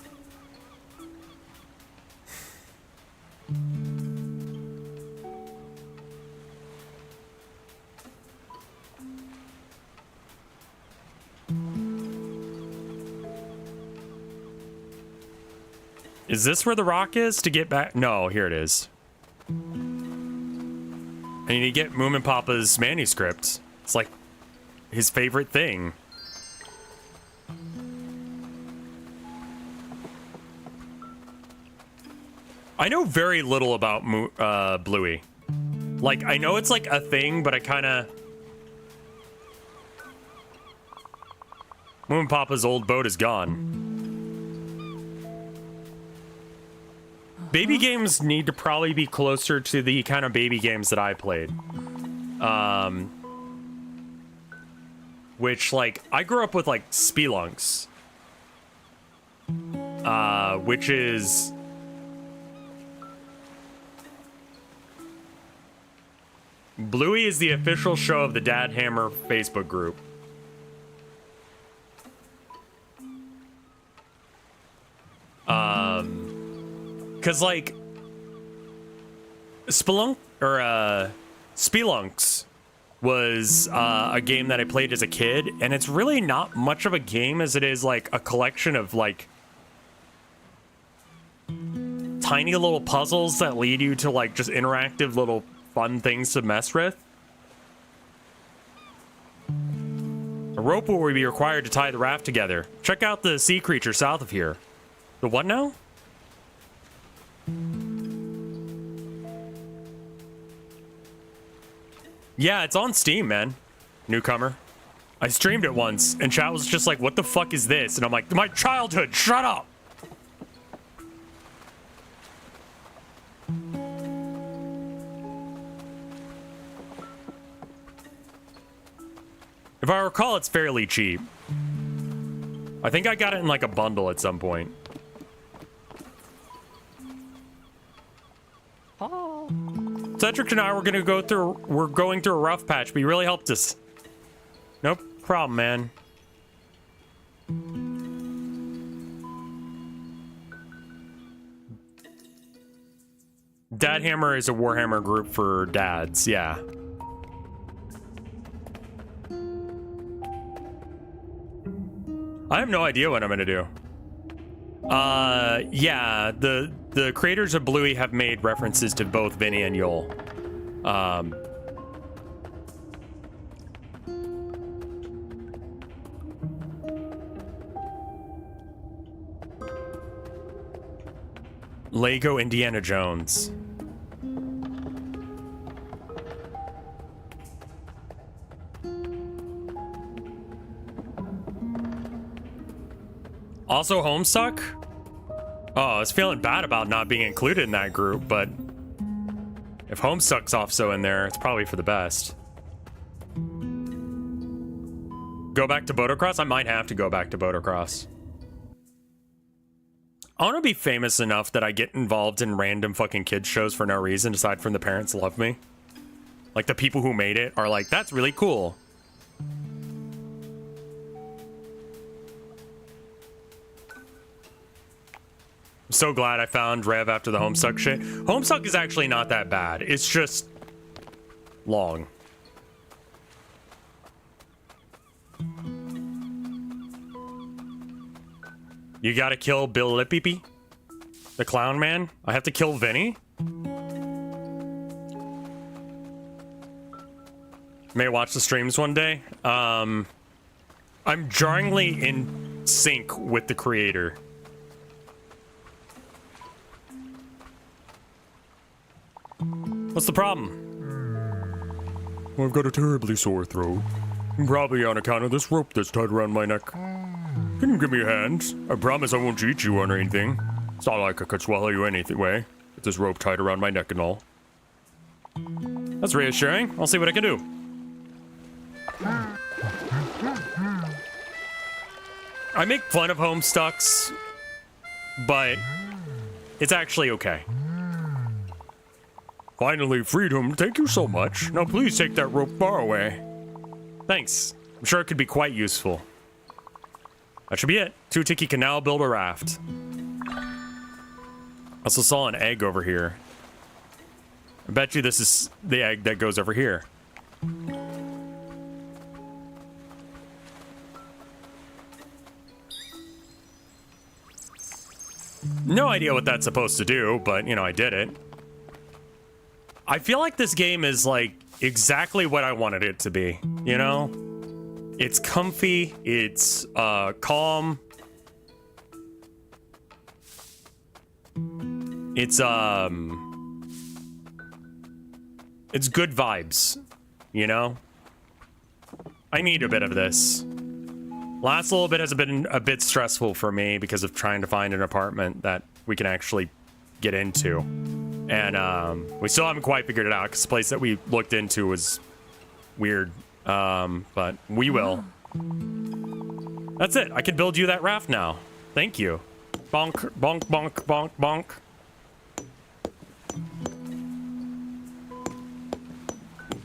Is this where the rock is to get back? No, here it is. I need to get Moomin Papa's manuscript. It's like his favorite thing. I know very little about Bluey. Like, I know it's like a thing, but I kind of... Moon Papa's old boat is gone. Baby games need to probably be closer to the kind of baby games that I played. Which, like, I grew up with, like, Spelunks. Which is... Bluey is the official show of the Dad Hammer Facebook group. Cause like Spelunks was a game that I played as a kid, and it's really not much of a game as it is like a collection of like tiny little puzzles that lead you to like just interactive little fun things to mess with. A rope will be required to tie the raft together. Check out the sea creature south of here. The what now? Yeah, it's on Steam, man. Newcomer. I streamed it once, and chat was just like, what the fuck is this? And I'm like, my childhood, shut up! If I recall, it's fairly cheap. I think I got it in like a bundle at some point. Oh. Cedric and I were going through a rough patch, but he really helped us. No problem, man. Dad Hammer is a Warhammer group for dads, yeah. I have no idea what I'm gonna do. Yeah, the creators of Bluey have made references to both Vinny and Yul. Lego Indiana Jones. Also Homestuck? Oh, I was feeling bad about not being included in that group, but if Homestuck's also in there, it's probably for the best. Go back to Motocross? I might have to go back to Motocross. I want to be famous enough that I get involved in random fucking kids shows for no reason, aside from the parents love me. Like, the people who made it are like, that's really cool. I'm so glad I found Rev after the Homestuck shit. Homestuck is actually not that bad. It's just long. You gotta kill Bill Lippy, the clown man. I have to kill Vinny. May watch the streams one day. I'm jarringly in sync with the creator. What's the problem? Well, I've got a terribly sore throat. Probably on account of this rope that's tied around my neck. Can you give me a hand? I promise I won't cheat you on anything. It's not like I could swallow you anyway, with this rope tied around my neck and all. That's reassuring. I'll see what I can do. I make fun of Homestucks, but it's actually okay. Finally freedom, thank you so much. Now please take that rope far away. Thanks. I'm sure it could be quite useful. That should be it. Two Tiki can now build a raft. Also saw an egg over here. I bet you this is the egg that goes over here. No idea what that's supposed to do, but, you know, I did it. I feel like this game is, like, exactly what I wanted it to be, you know? It's comfy, it's, calm. It's good vibes, you know? I need a bit of this. Last little bit has been a bit stressful for me because of trying to find an apartment that we can actually get into. And we still haven't quite figured it out because the place that we looked into was weird. But we will. That's it. I can build you that raft now. Thank you. Bonk, bonk, bonk, bonk, bonk.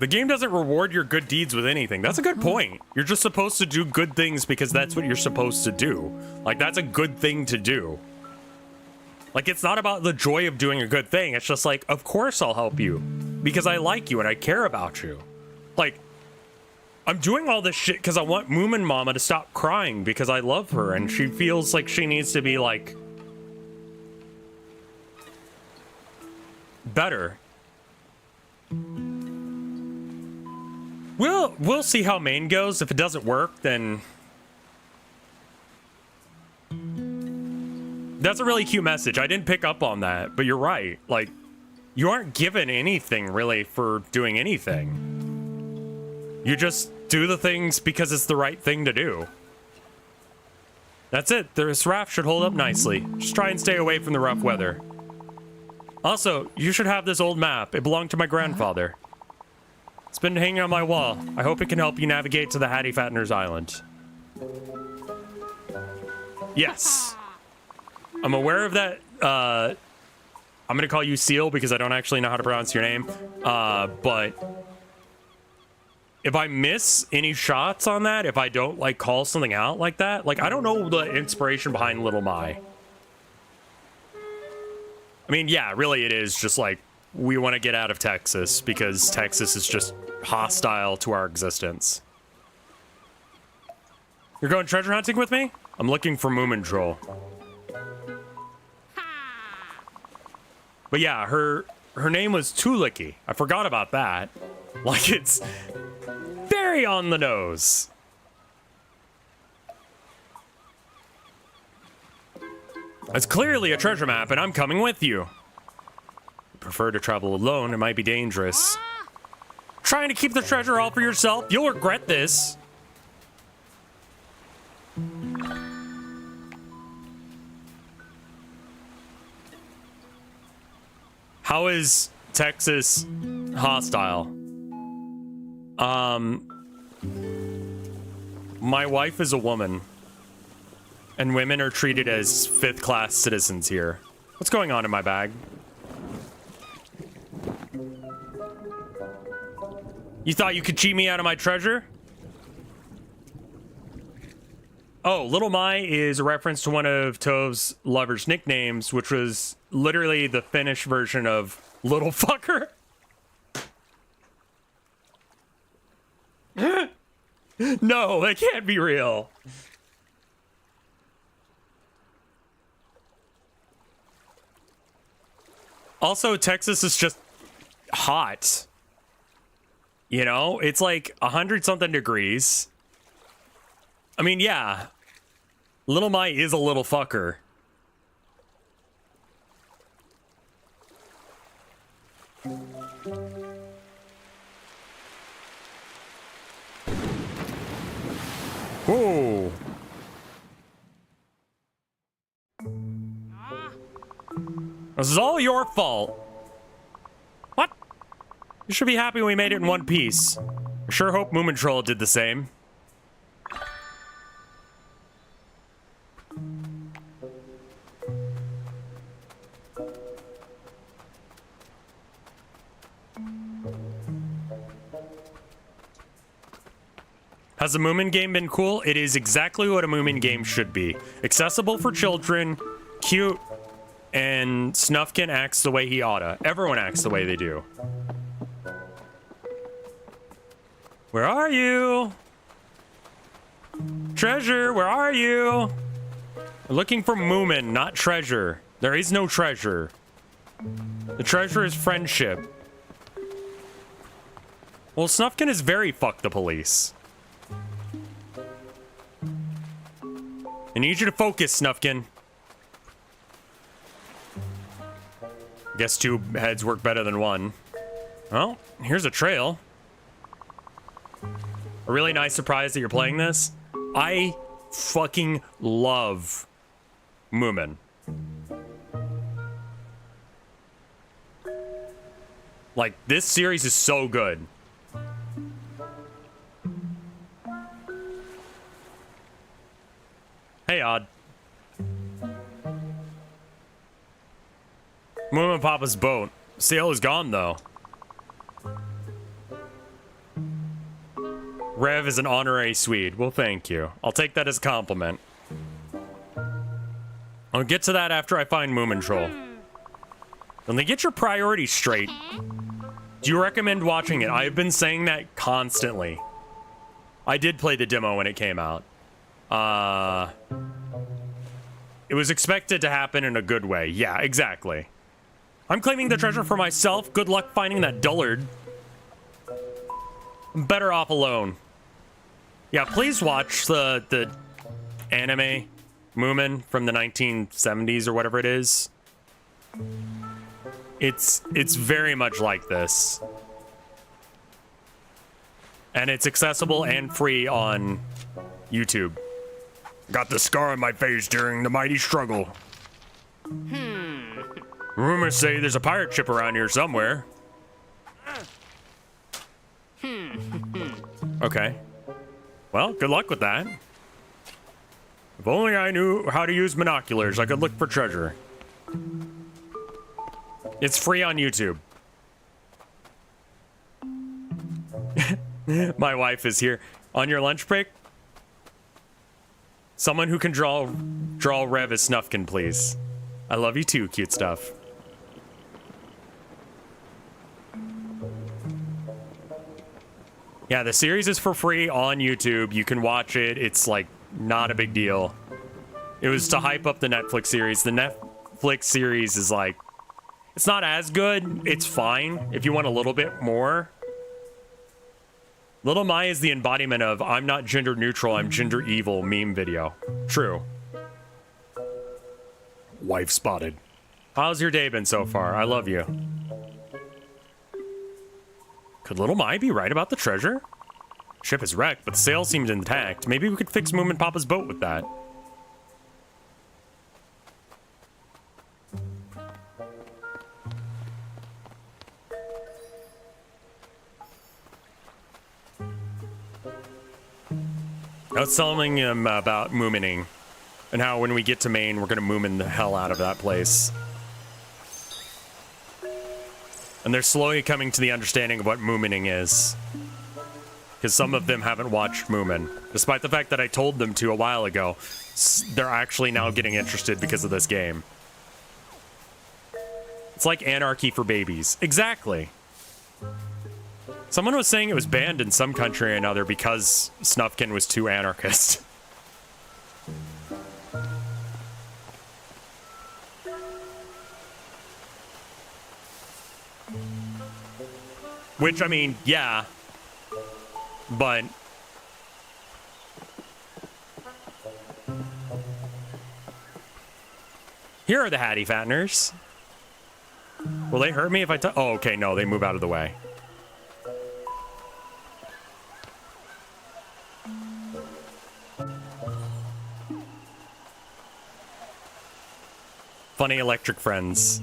The game doesn't reward your good deeds with anything. That's a good point. You're just supposed to do good things because that's what you're supposed to do. Like, that's a good thing to do. Like, it's not about the joy of doing a good thing. It's just like, of course I'll help you because I like you and I care about you. Like, I'm doing all this shit because I want Moomin Mama to stop crying because I love her and she feels like she needs to be, like, better. We'll see how main goes. If it doesn't work, then that's a really cute message. I didn't pick up on that, but you're right. Like, you aren't given anything really for doing anything. You just do the things because it's the right thing to do. That's it. This raft should hold up nicely. Just try and stay away from the rough weather. Also, you should have this old map. It belonged to my grandfather. It's been hanging on my wall. I hope it can help you navigate to the Hatifnattens Island. Yes. I'm aware of that. I'm gonna call you Seal because I don't actually know how to pronounce your name. But if I miss any shots on that, if I don't like call something out like that, like I don't know the inspiration behind Little My. I mean, yeah, really it is just like we want to get out of Texas because Texas is just hostile to our existence. You're going treasure hunting with me? I'm looking for Moomintroll. But yeah, her name was Tulicky. I forgot about that. Like, it's very on the nose. It's clearly a treasure map, and I'm coming with you. Prefer to travel alone, it might be dangerous. Trying to keep the treasure all for yourself, you'll regret this. How is Texas hostile? My wife is a woman, and women are treated as fifth-class citizens here. What's going on in my bag? You thought you could cheat me out of my treasure? Oh, Little My is a reference to one of Tove's lover's nicknames, which was literally the Finnish version of Little Fucker. No, that can't be real. Also, Texas is just hot. You know, it's like 100-something degrees. I mean, yeah. Little My is a little fucker. Whoa. This is all your fault. What? You should be happy we made it in one piece. I sure hope Moomintroll did the same. Has the Moomin game been cool? It is exactly what a Moomin game should be. Accessible for children, cute, and Snufkin acts the way he oughta. Everyone acts the way they do. Where are you? Treasure, where are you? We're looking for Moomin, not treasure. There is no treasure. The treasure is friendship. Well, Snufkin is very fuck the police. I need you to focus, Snufkin. Guess two heads work better than one. Well, here's a trail. A really nice surprise that you're playing this. I fucking love Moomin. Like, this series is so good. Hey, Odd. Moomin Papa's boat. Sail is gone, though. Rev is an honorary Swede. Well, thank you. I'll take that as a compliment. I'll get to that after I find Moomintroll. When they get your priorities straight, do you recommend watching it? I've been saying that constantly. I did play the demo when it came out. It was expected to happen in a good way. Yeah, exactly. I'm claiming the treasure for myself. Good luck finding that dullard. I'm better off alone. Yeah, please watch the anime Moomin from the 1970s or whatever it is. It's very much like this. And it's accessible and free on YouTube. Got the scar on my face during the mighty struggle. Rumors say there's a pirate ship around here somewhere. Okay. Well, good luck with that. If only I knew how to use binoculars, I could look for treasure. It's free on YouTube. My wife is here. On your lunch break? Someone who can draw Rev as Snufkin, please. I love you too, cute stuff. Yeah, the series is for free on YouTube. You can watch it. It's like not a big deal. It was to hype up the Netflix series. The Netflix series is like, it's not as good. It's fine if you want a little bit more. Little Mai is the embodiment of I'm not gender neutral, I'm gender evil meme video. True. Wife spotted. How's your day been so far? I love you. Could Little Mai be right about the treasure? Ship is wrecked, but the sail seems intact. Maybe we could fix Moomin Papa's boat with that. I was telling him about moomining and how when we get to Maine, we're gonna moomin the hell out of that place. And they're slowly coming to the understanding of what moomining is. Because some of them haven't watched Moomin. Despite the fact that I told them to a while ago, they're actually now getting interested because of this game. It's like anarchy for babies. Exactly. Someone was saying it was banned in some country or another because Snufkin was too anarchist. Which, I mean, yeah. But... here are the Hatifnattens. Will they hurt me if I touch? Oh, okay, no, they move out of the way. Funny electric friends.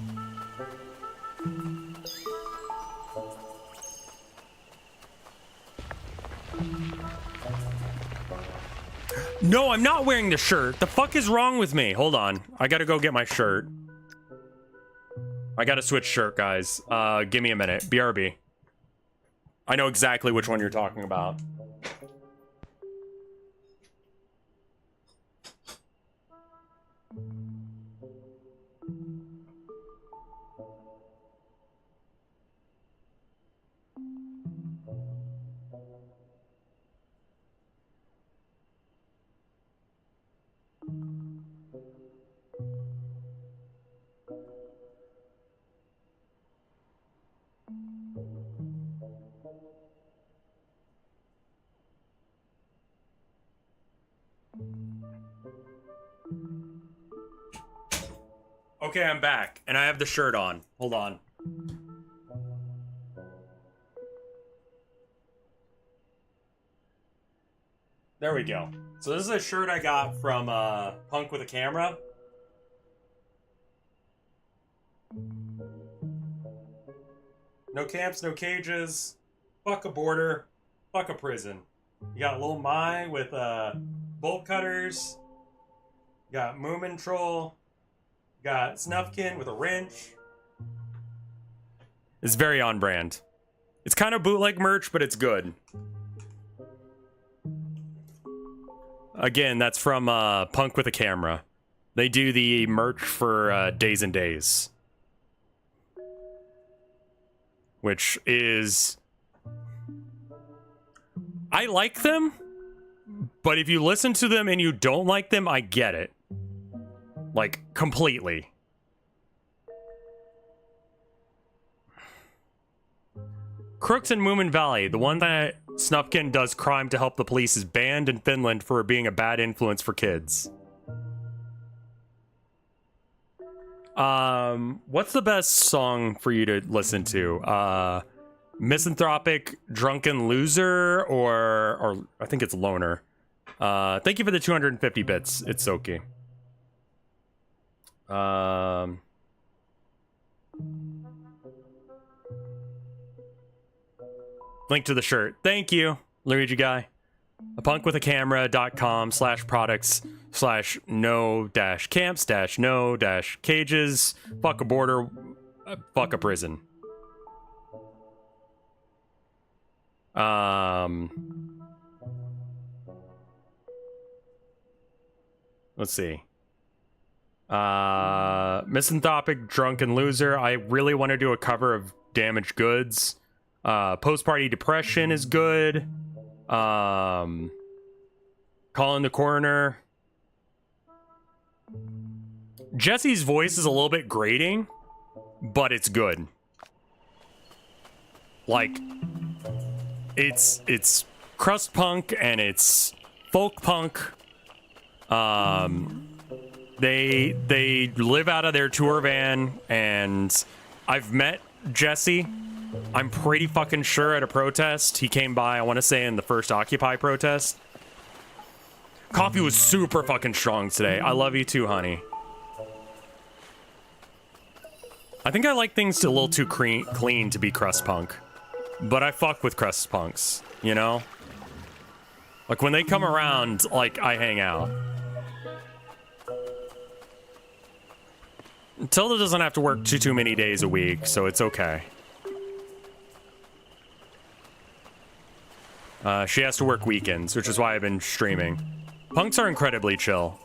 No, I'm not wearing the shirt. The fuck is wrong with me? Hold on. I gotta go get my shirt. I gotta switch shirt, guys. Give me a minute. BRB. I know exactly which one you're talking about. Okay, I'm back, and I have the shirt on. Hold on. There we go. So this is a shirt I got from Punk with a Camera. No camps, no cages. Fuck a border. Fuck a prison. You got Lil Mai with bolt cutters. You got Moomintroll. You got Snufkin with a wrench. It's very on brand. It's kind of bootleg merch, but it's good. Again, that's from Punk with a Camera. They do the merch for Days and Days. Which is... I like them, but if you listen to them and you don't like them, I get it. Like, completely. Crooks in Moominvalley, the one that Snufkin does crime to help the police, is banned in Finland for being a bad influence for kids. What's the best song for you to listen to? Misanthropic Drunken Loser, or I think it's Loner. Thank you for the 250 bits. It's okay. Link to the shirt. Thank you, Luigi guy. punkwithacamera.com/products/no-camps-no-cages. Fuck a border. Fuck a prison. Let's see. Misanthropic Drunken Loser. I really want to do a cover of Damaged Goods. Post-Party Depression is good. Calling the Coroner. Jesse's voice is a little bit grating, but it's good. Like, it's crust punk and it's folk punk. They live out of their tour van, and I've met Jesse. I'm pretty fucking sure at a protest. He came by, I want to say, in the first Occupy protest. Coffee was super fucking strong today. I love you too, honey. I think I like things a little too clean to be crust punk. But I fuck with crust punks, you know? Like, when they come around, like, I hang out. Tilda doesn't have to work too many days a week, so it's okay. She has to work weekends, which is why I've been streaming. Punks are incredibly chill.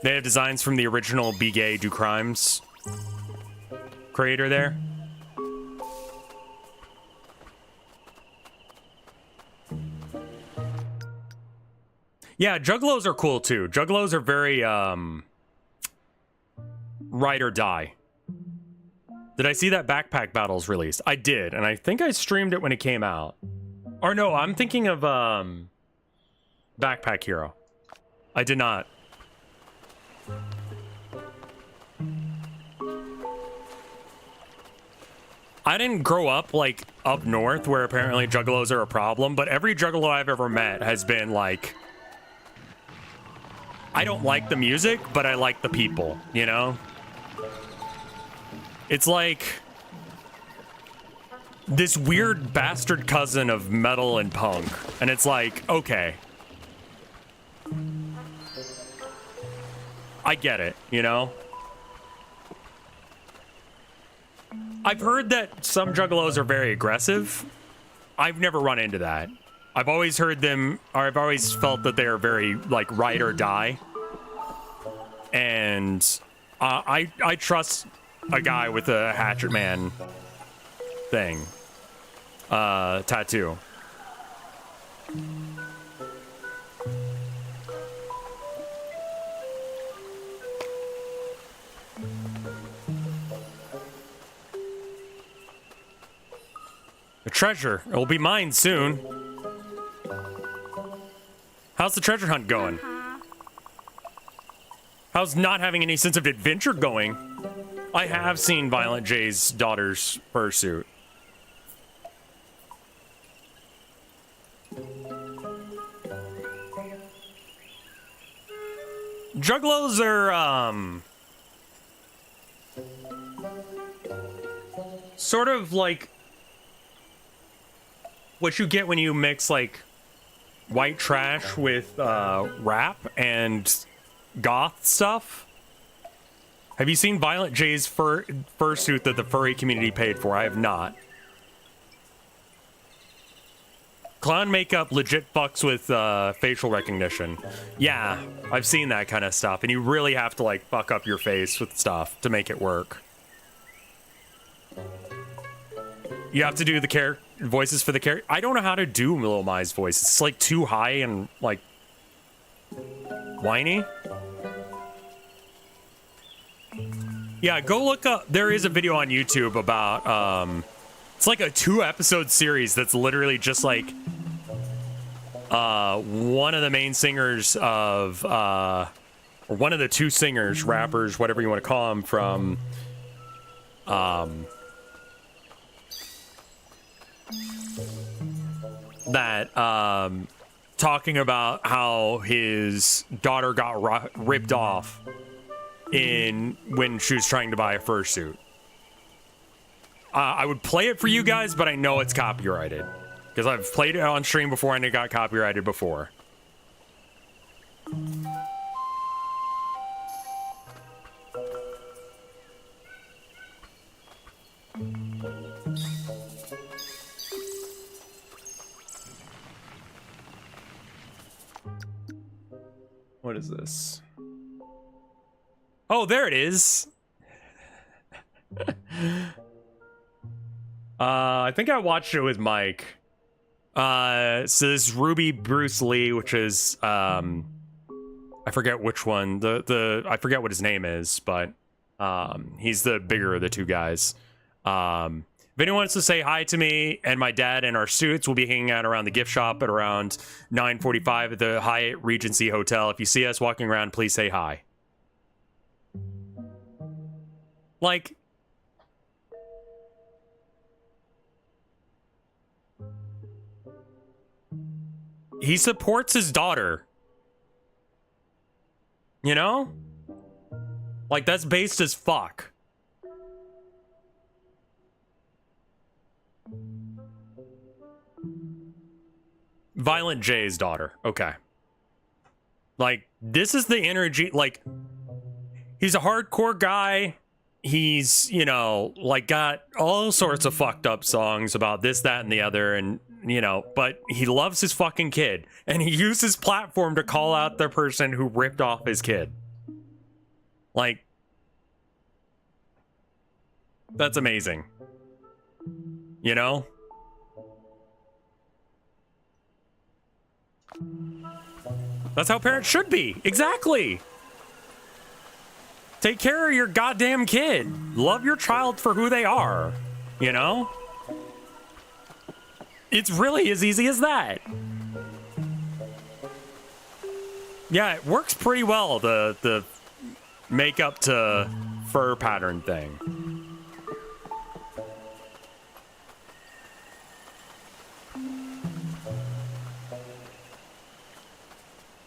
They have designs from the original Be Gay, Do Crimes creator there. Yeah, juggalos are cool too. Juggalos are very, ride or die. Did I see that Backpack Battles released? I did, and I think I streamed it when it came out. Or no, I'm thinking of, Backpack Hero. I did not. I didn't grow up, like, up north, where apparently juggalos are a problem, but every juggalo I've ever met has been, like... I don't like the music, but I like the people, you know? It's like... this weird bastard cousin of metal and punk. And it's like, okay. I get it, you know? I've heard that some juggalos are very aggressive. I've never run into that. I've always heard them, or I've always felt that they're very, like, ride or die. And I trust a guy with a Hatchet Man thing. Tattoo. A treasure. It will be mine soon. How's the treasure hunt going? How's not having any sense of adventure going? I have seen Violent J's daughter's fursuit. Juggalos are, sort of like what you get when you mix, like, white trash with, rap and goth stuff. Have you seen Violent J's fursuit that the furry community paid for? I have not. Clown makeup legit fucks with facial recognition. Yeah, I've seen that kind of stuff, and you really have to like fuck up your face with stuff to make it work. You have to do the voices for the character. I don't know how to do Little Mai's voice. It's like too high and like whiny. Yeah, go look up. There is a video on YouTube about it's like a 2-episode series that's literally just like one of the main singers of or one of the 2 singers, rappers, whatever you want to call them, from that talking about how his daughter got ripped off when she was trying to buy a fursuit. I would play it for you guys, but I know it's copyrighted because I've played it on stream before and it got copyrighted before. What is this? Oh, there it is. I think I watched it with Mike. So this is Ruby Bruce Lee, which is I forget which one. I forget what his name is, but he's the bigger of the 2 guys. If anyone wants to say hi to me and my dad and our suits, we'll be hanging out around the gift shop at around 9:45 at the Hyatt Regency Hotel. If you see us walking around, please say hi. Like, he supports his daughter. You know? Like, that's based as fuck. Violent J's daughter. Okay. Like, this is the energy. Like, he's a hardcore guy. He's, you know, like, got all sorts of fucked up songs about this, that, and the other. And, you know, but he loves his fucking kid. And he used his platform to call out the person who ripped off his kid. Like, that's amazing. You know? That's how parents should be. Exactly. Take care of your goddamn kid. Love your child for who they are. You know? It's really as easy as that. Yeah, it works pretty well, the makeup to fur pattern thing.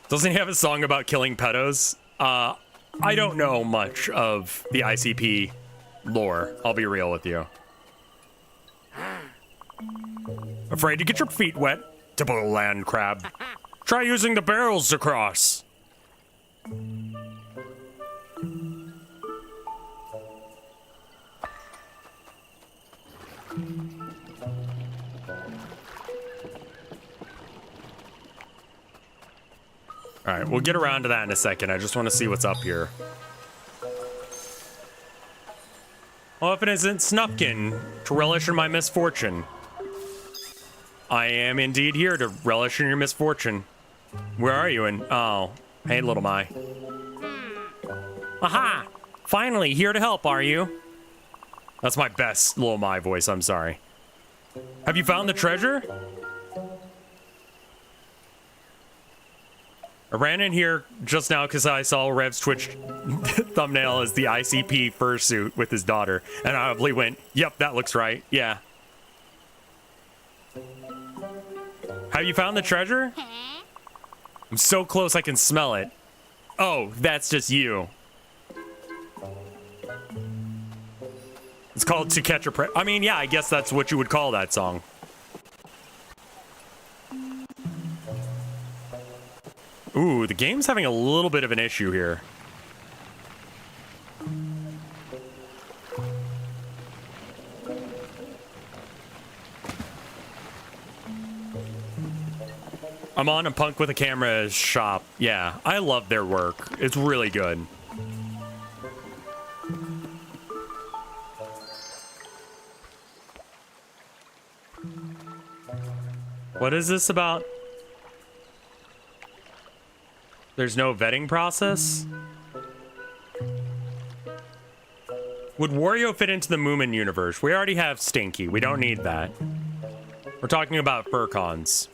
Doesn't he have a song about killing pedos? I don't know much of the ICP lore. I'll be real with you. Afraid to get your feet wet? Typical land crab. Try using the barrels to cross. All right, we'll get around to that in a second. I just want to see what's up here. Well, if it isn't Snufkin, to relish in my misfortune. I am indeed here to relish in your misfortune. Where are you? Oh, hey, little Mai. Aha! Finally, here to help, are you? That's my best little Mai voice, I'm sorry. Have you found the treasure? I ran in here just now because I saw Rev's Twitch thumbnail as the ICP fursuit with his daughter, and I audibly went, yep, that looks right, yeah. Have you found the treasure? I'm so close I can smell it. Oh, that's just you. It's called To Catch a Prey. I mean, yeah, I guess that's what you would call that song. Ooh, the game's having a little bit of an issue here. I'm on a Punk with a Camera shop. Yeah, I love their work. It's really good. What is this about? There's no vetting process? Would Wario fit into the Moomin universe? We already have Stinky. We don't need that. We're talking about furcons.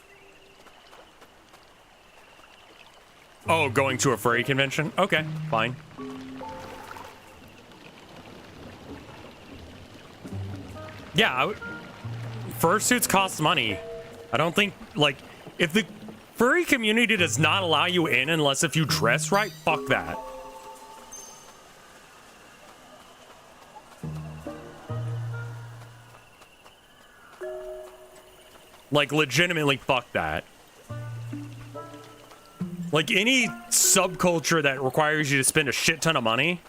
Oh, going to a furry convention? Okay, fine. Yeah, fursuits cost money. I don't think, like, if the furry community does not allow you in unless if you dress right, fuck that. Like, legitimately fuck that. Like, any subculture that requires you to spend a shit ton of money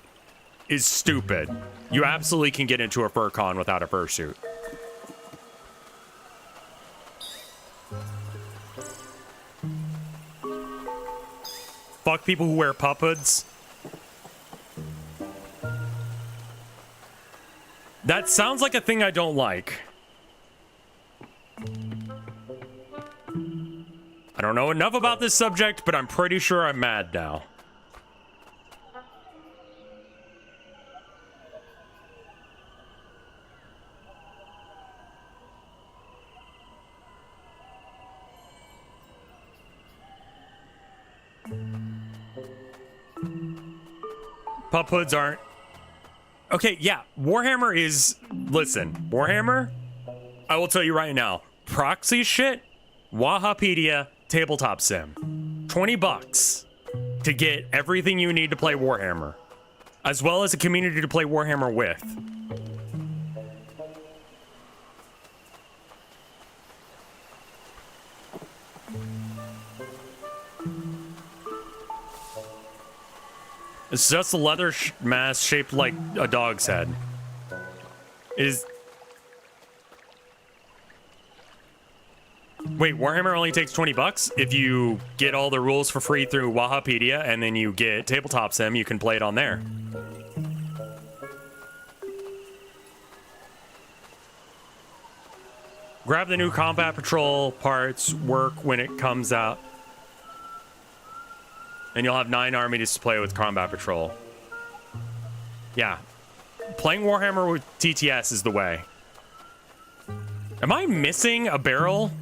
is stupid. You absolutely can get into a furcon without a fursuit. Fuck people who wear pup hoods. That sounds like a thing I don't like. I don't know enough about this subject, but I'm pretty sure I'm mad now. Pup hoods aren't... Okay, yeah, Warhammer is... Listen, Warhammer, I will tell you right now, proxy shit, Wahapedia, tabletop sim. 20 bucks to get everything you need to play Warhammer, as well as a community to play Warhammer with. It's just a leather mask shaped like a dog's head. Wait, Warhammer only takes 20 bucks? If you get all the rules for free through Wahapedia and then you get Tabletop Sim, you can play it on there. Grab the new Combat Patrol parts, work when it comes out. And you'll have 9 armies to play with Combat Patrol. Yeah. Playing Warhammer with TTS is the way. Am I missing a barrel?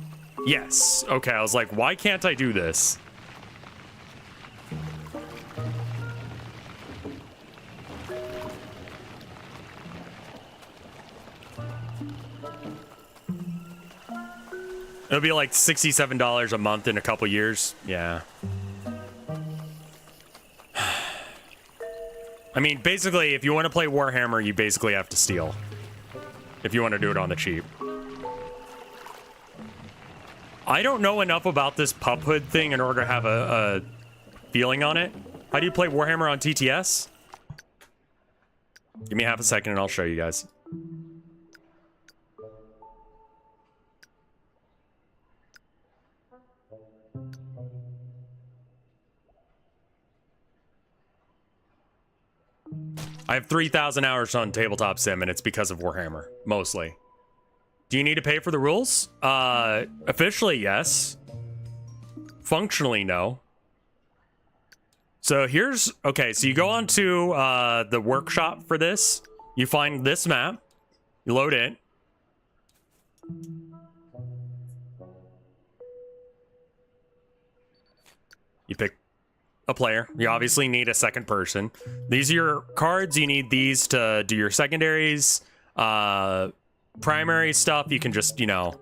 Yes. Okay, I was like, why can't I do this? It'll be like $67 a month in a couple years. Yeah. I mean, basically, if you want to play Warhammer, you basically have to steal. If you want to do it on the cheap. I don't know enough about this pup hood thing in order to have a feeling on it. How do you play Warhammer on TTS? Give me half a second and I'll show you guys. I have 3,000 hours on Tabletop Sim, and it's because of Warhammer, mostly. Do you need to pay for the rules? Officially, yes. Functionally, no. So here's... Okay, so you go on to the workshop for this. You find this map. You load it. You pick a player. You obviously need a second person. These are your cards. You need these to do your secondaries. Primary stuff, you can just, you know...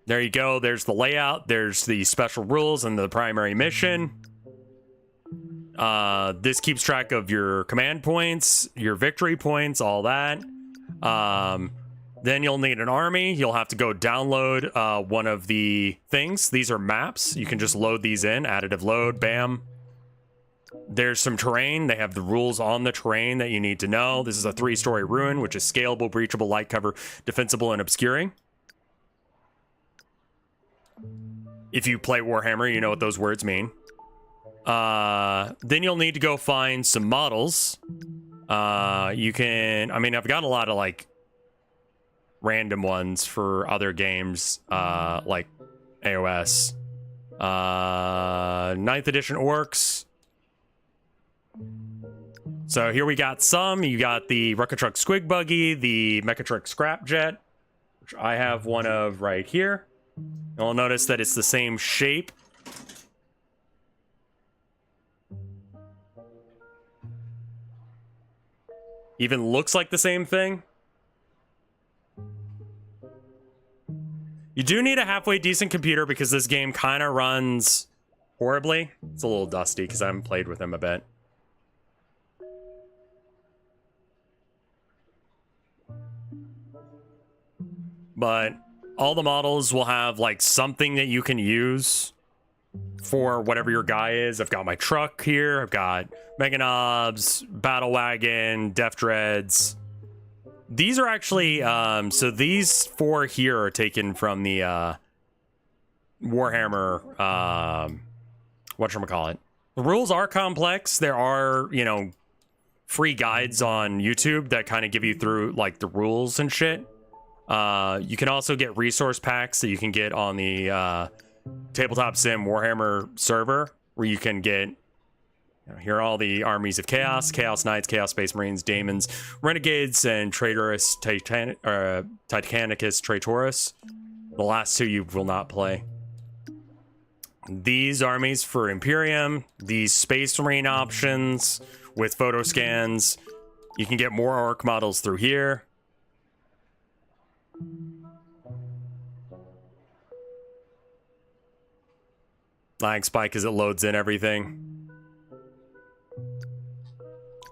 There you go. There's the layout. There's the special rules and the primary mission. This keeps track of your command points, your victory points, all that. Then you'll need an army. You'll have to go download one of the things. These are maps. You can just load these in. Additive load, bam. There's some terrain. They have the rules on the terrain that you need to know. This is a 3-story ruin, which is scalable, breachable, light cover, defensible, and obscuring. If you play Warhammer, you know what those words mean. Then you'll need to go find some models. You can, I mean, I've got a lot of like random ones for other games, like AOS. 9th edition orcs. So here we got some. You got the Ruckatruck Squig Buggy, the Mechatrix Scrapjet, which I have one of right here. You'll notice that it's the same shape. Even looks like the same thing. You do need a halfway decent computer because this game kind of runs horribly. It's a little dusty because I haven't played with him a bit. But all the models will have like something that you can use for whatever your guy is. I've got my truck here. I've got Mega Knobs, Battle Wagon, Def Dreads. These are actually, so these 4 here are taken from the Warhammer, whatchamacallit. The rules are complex. There are, you know, free guides on YouTube that kind of give you through like the rules and shit. You can also get resource packs that you can get on the Tabletop Sim Warhammer server, where you can get, you know, here are all the armies of Chaos, Chaos Knights, Chaos Space Marines, Daemons, Renegades, and Traitorous Titanicus Traitorous. The last 2 you will not play. These armies for Imperium, these Space Marine options with photo scans. You can get more orc models through here. Lag spike as it loads in everything.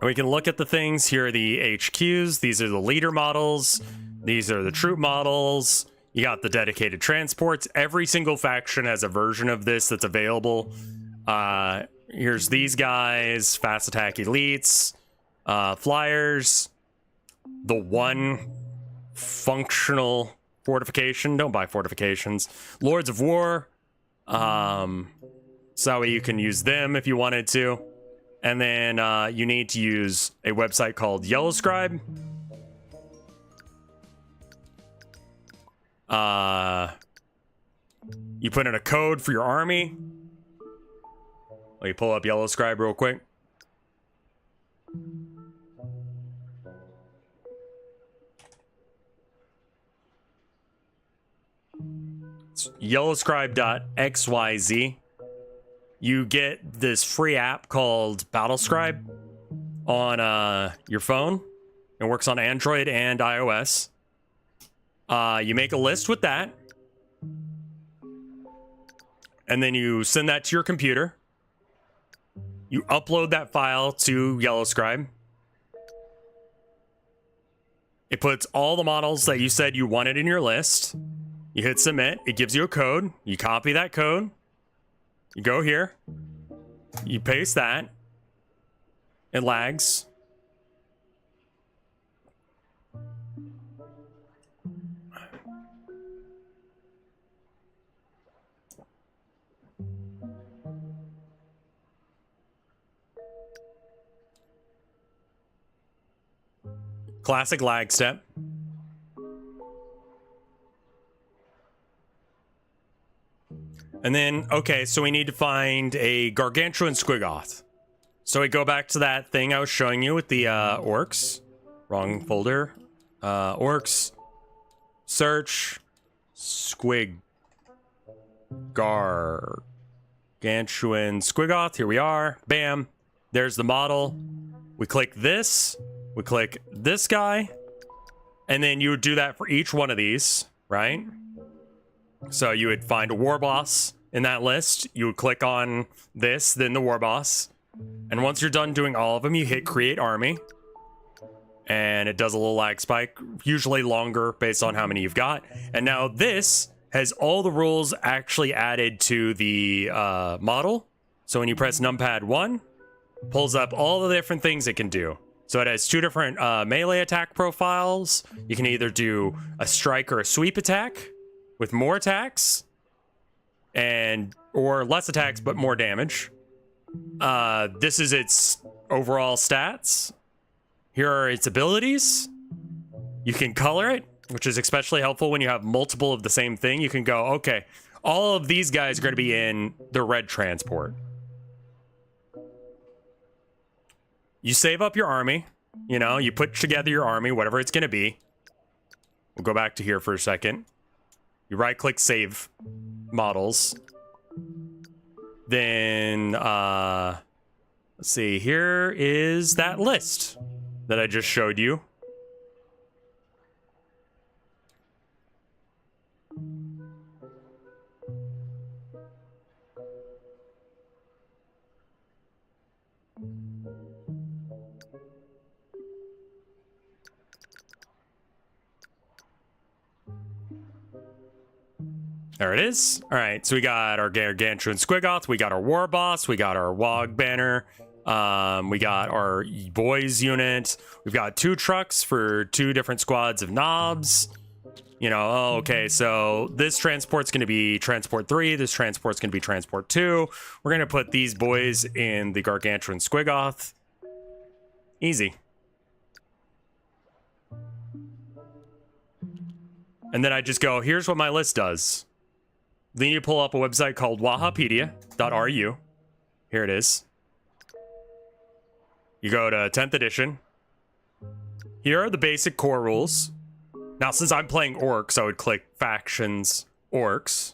We can look at the things. Here are the HQs. These are the leader models. These are the troop models. You got the dedicated transports. Every single faction has a version of this that's available. Here's these guys. Fast attack elites. Flyers. The one functional fortification. Don't buy fortifications. Lords of War. So you can use them if you wanted to. And then you need to use a website called Yellowscribe. You put in a code for your army. Let me pull up Yellowscribe real quick. It's yellowscribe.xyz. You get this free app called Battlescribe on your phone. It works on Android and iOS. You make a list with that. And then you send that to your computer. You upload that file to Yellowscribe. It puts all the models that you said you wanted in your list. You hit submit. It gives you a code. You copy that code. You go here. You paste that. It lags. Classic lag step. And then, okay, so we need to find a gargantuan squigoth. So we go back to that thing I was showing you with the orcs. Wrong folder. Orcs. Search. Squig. Gargantuan squigoth. Here we are. Bam. There's the model. We click this. We click this guy. And then you would do that for each one of these, right? So you would find a war boss in that list. You would click on this, then the war boss. And once you're done doing all of them, you hit create army. And it does a little lag spike, usually longer based on how many you've got. And now this has all the rules actually added to the model. So when you press numpad 1, pulls up all the different things it can do. So it has 2 different melee attack profiles. You can either do a strike or a sweep attack with more attacks or less attacks but more damage. This is its overall stats. Here are its abilities. You can color it, which is especially helpful when you have multiple of the same thing. You can go, okay, all of these guys are going to be in the red transport. You save up your army. You know, you put together your army, whatever it's going to be. We'll go back to here for a second. You right-click save models. Then, let's see, here is that list that I just showed you. There it is. All right, so we got our Gargantuan Squigoth, we got our War Boss, we got our Wog Banner, we got our Boys unit, we've got 2 trucks for 2 different squads of knobs. You know, oh, okay, so this transport's going to be Transport 3, this transport's going to be Transport 2. We're going to put these boys in the Gargantuan Squigoth. Easy. And then I just go, here's what my list does. Then you pull up a website called wahapedia.ru. Here it is. You go to 10th edition. Here are the basic core rules. Now, since I'm playing orcs, I would click factions orcs.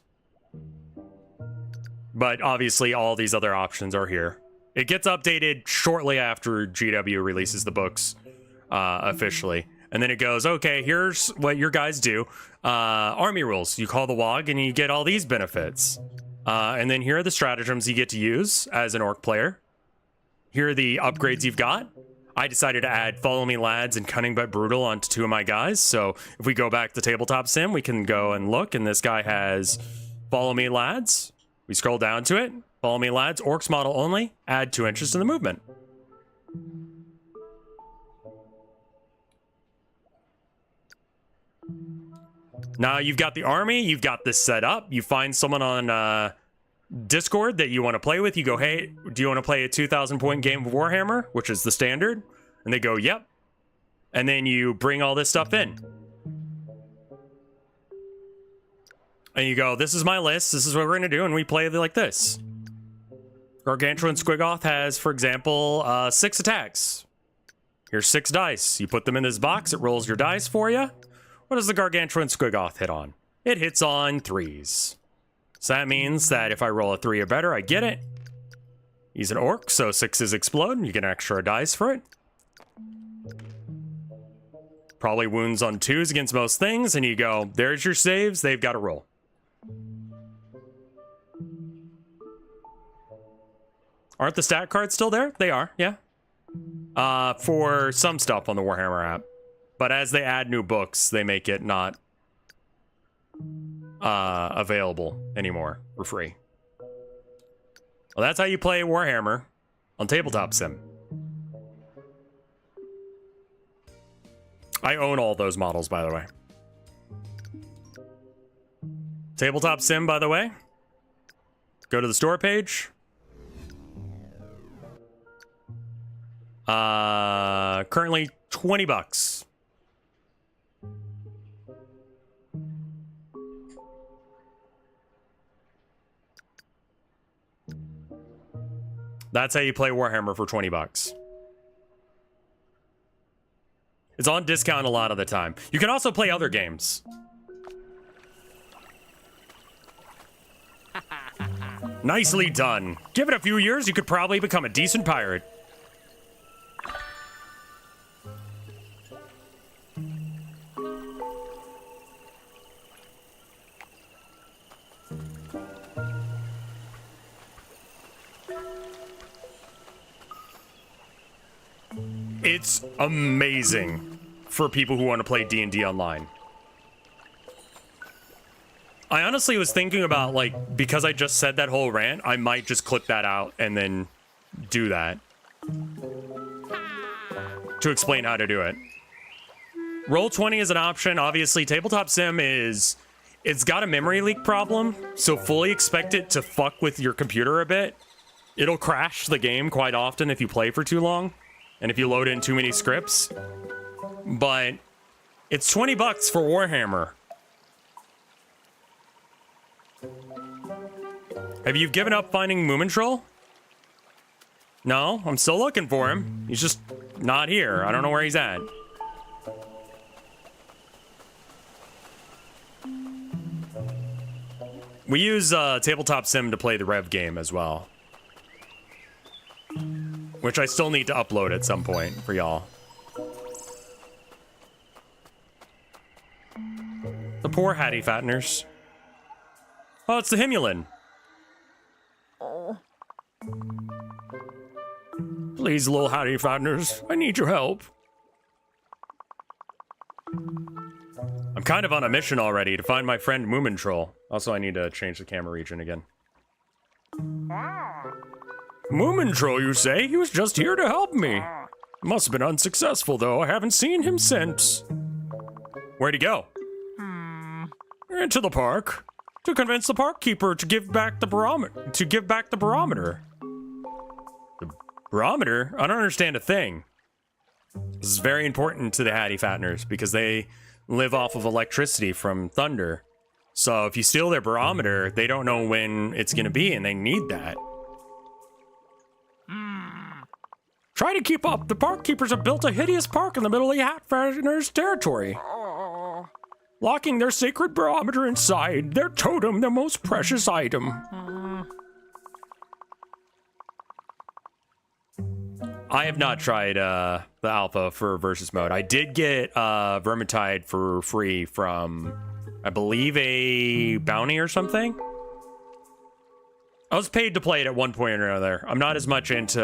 But obviously, all these other options are here. It gets updated shortly after GW releases the books officially. And then it goes, okay, here's what your guys do. Army rules. You call the WOG and you get all these benefits. And then here are the stratagems you get to use as an orc player. Here are the upgrades you've got. I decided to add Follow Me Lads and Cunning But Brutal onto 2 of my guys. So if we go back to Tabletop Sim, we can go and look. And this guy has Follow Me Lads. We scroll down to it. Follow Me Lads, Orcs model only. Add 2 inches to the movement. Now you've got the army, you've got this set up. You find someone on Discord that you want to play with. You go, hey, do you want to play a 2,000 point game of Warhammer, which is the standard? And they go, yep. And then you bring all this stuff in. And you go, this is my list. This is what we're going to do. And we play like this. Gargantuan Squigoth has, for example, 6 attacks. Here's 6 dice. You put them in this box. It rolls your dice for you. What does the Gargantuan Squigoth hit on? It hits on 3s. So that means that if I roll a 3 or better, I get it. He's an orc, so 6s explode, and you get an extra dice for it. Probably wounds on 2s against most things, and you go, there's your saves, they've got to roll. Aren't the stat cards still there? They are, yeah. For some stuff on the Warhammer app. But as they add new books, they make it not available anymore for free. Well, that's how you play Warhammer on Tabletop Sim. I own all those models, by the way. Tabletop Sim, by the way. Go to the store page. Currently $20. That's how you play Warhammer for $20. It's on discount a lot of the time. You can also play other games. Nicely done. Give it a few years, you could probably become a decent pirate. It's amazing for people who want to play D&D online. I honestly was thinking about, like, because I just said that whole rant, I might just clip that out and then do that. To explain how to do it. Roll20 is an option. Obviously, Tabletop Sim is... It's got a memory leak problem, so fully expect it to fuck with your computer a bit. It'll crash the game quite often if you play for too long, and if you load in too many scripts. But it's $20 for Warhammer. Have you given up finding Moomintroll? No, I'm still looking for him. He's just not here. I don't know where he's at. We use Tabletop Sim to play the Rev game as well. Which I still need to upload at some point for y'all. The poor Hatifnattens. Oh, it's the Himulin. Please, little Hatifnattens, I need your help. I'm kind of on a mission already to find my friend Moomintroll. Also, I need to change the camera region again. Moomintroll, you say? He was just here to help me. Must have been unsuccessful, though. I haven't seen him since. Where'd he go? Into the park. To convince the park keeper to give back the barometer. The barometer? I don't understand a thing. This is very important to the Hatifnattens because they live off of electricity from thunder. So if you steal their barometer, they don't know when it's going to be, and they need that. Try to keep up. The park keepers have built a hideous park in the middle of the Hatifnattens' territory. Locking their sacred barometer inside, their totem, their most precious item. I have not tried the alpha for versus mode. I did get Vermintide for free from, I believe, a bounty or something. I was paid to play it at one point or another. I'm not as much into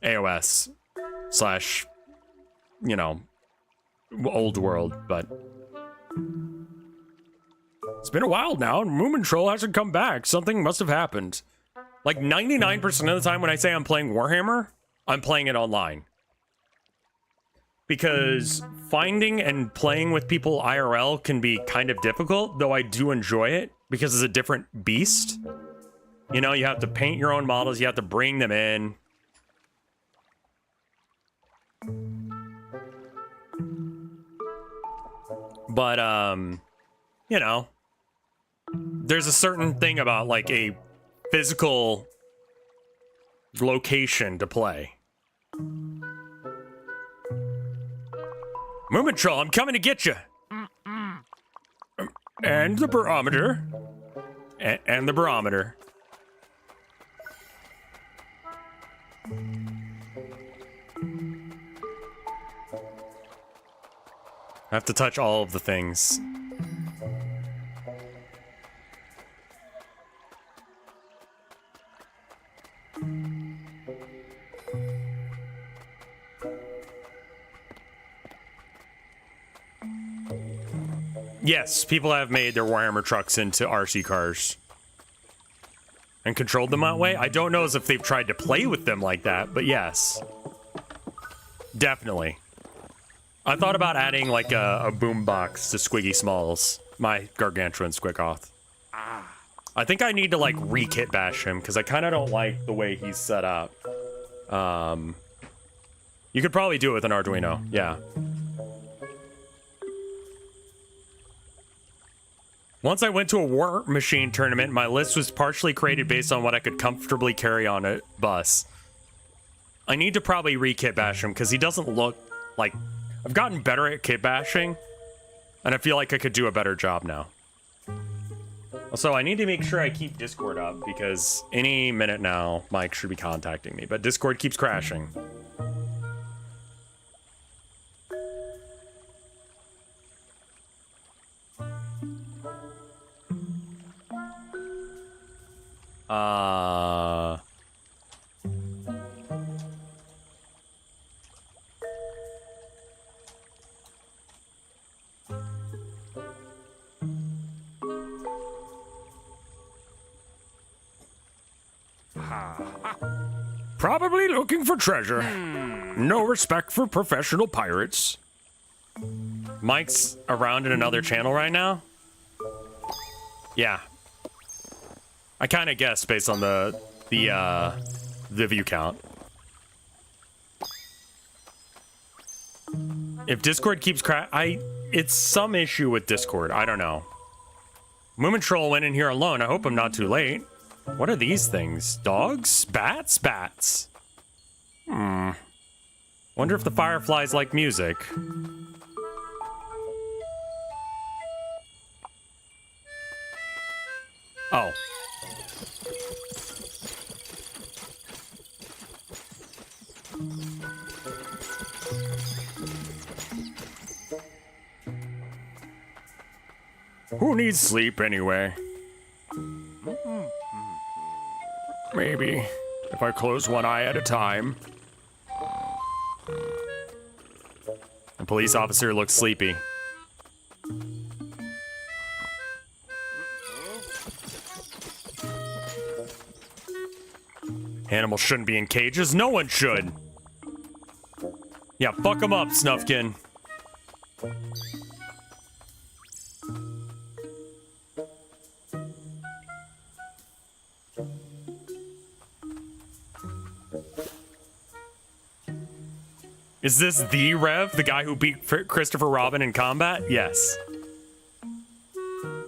AOS slash, you know, old world, but it's been a while now, and Moomintroll hasn't come back. Something must have happened. Like 99% of the time when I say I'm playing Warhammer, I'm playing it online. Because finding and playing with people IRL can be kind of difficult, though I do enjoy it because it's a different beast. You know, you have to paint your own models, you have to bring them in. But, you know, there's a certain thing about, like, a physical location to play. Moomintroll, I'm coming to get you. And the barometer. And the barometer. I have to touch all of the things. Yes, people have made their Warhammer trucks into RC cars. And controlled them that way. I don't know as if they've tried to play with them like that, but yes. Definitely. I thought about adding like a boombox to Squiggy Smalls, my gargantuan Squiggoth. I think I need to like re-kit bash him because I kind of don't like the way he's set up. You could probably do it with an Arduino, yeah. Once I went to a War Machine tournament, my list was partially created based on what I could comfortably carry on a bus. I need to probably re-kit bash him because he doesn't look like... I've gotten better at kit bashing, and I feel like I could do a better job now. Also, I need to make sure I keep Discord up because any minute now, Mike should be contacting me, but Discord keeps crashing. Probably looking for treasure. No respect for professional pirates. Mike's around in another channel right now? Yeah. I kind of guessed based on the view count. If Discord keeps it's some issue with Discord. I don't know. Moomintroll went in here alone. I hope I'm not too late. What are these things? Dogs? Bats? Bats. Wonder if the fireflies like music. Oh. Who needs sleep anyway? Maybe, if I close one eye at a time. The police officer looks sleepy. Animals shouldn't be in cages. No one should. Yeah, fuck them up, Snufkin. Is this the Rev, the guy who beat Christopher Robin in combat? Yes. 41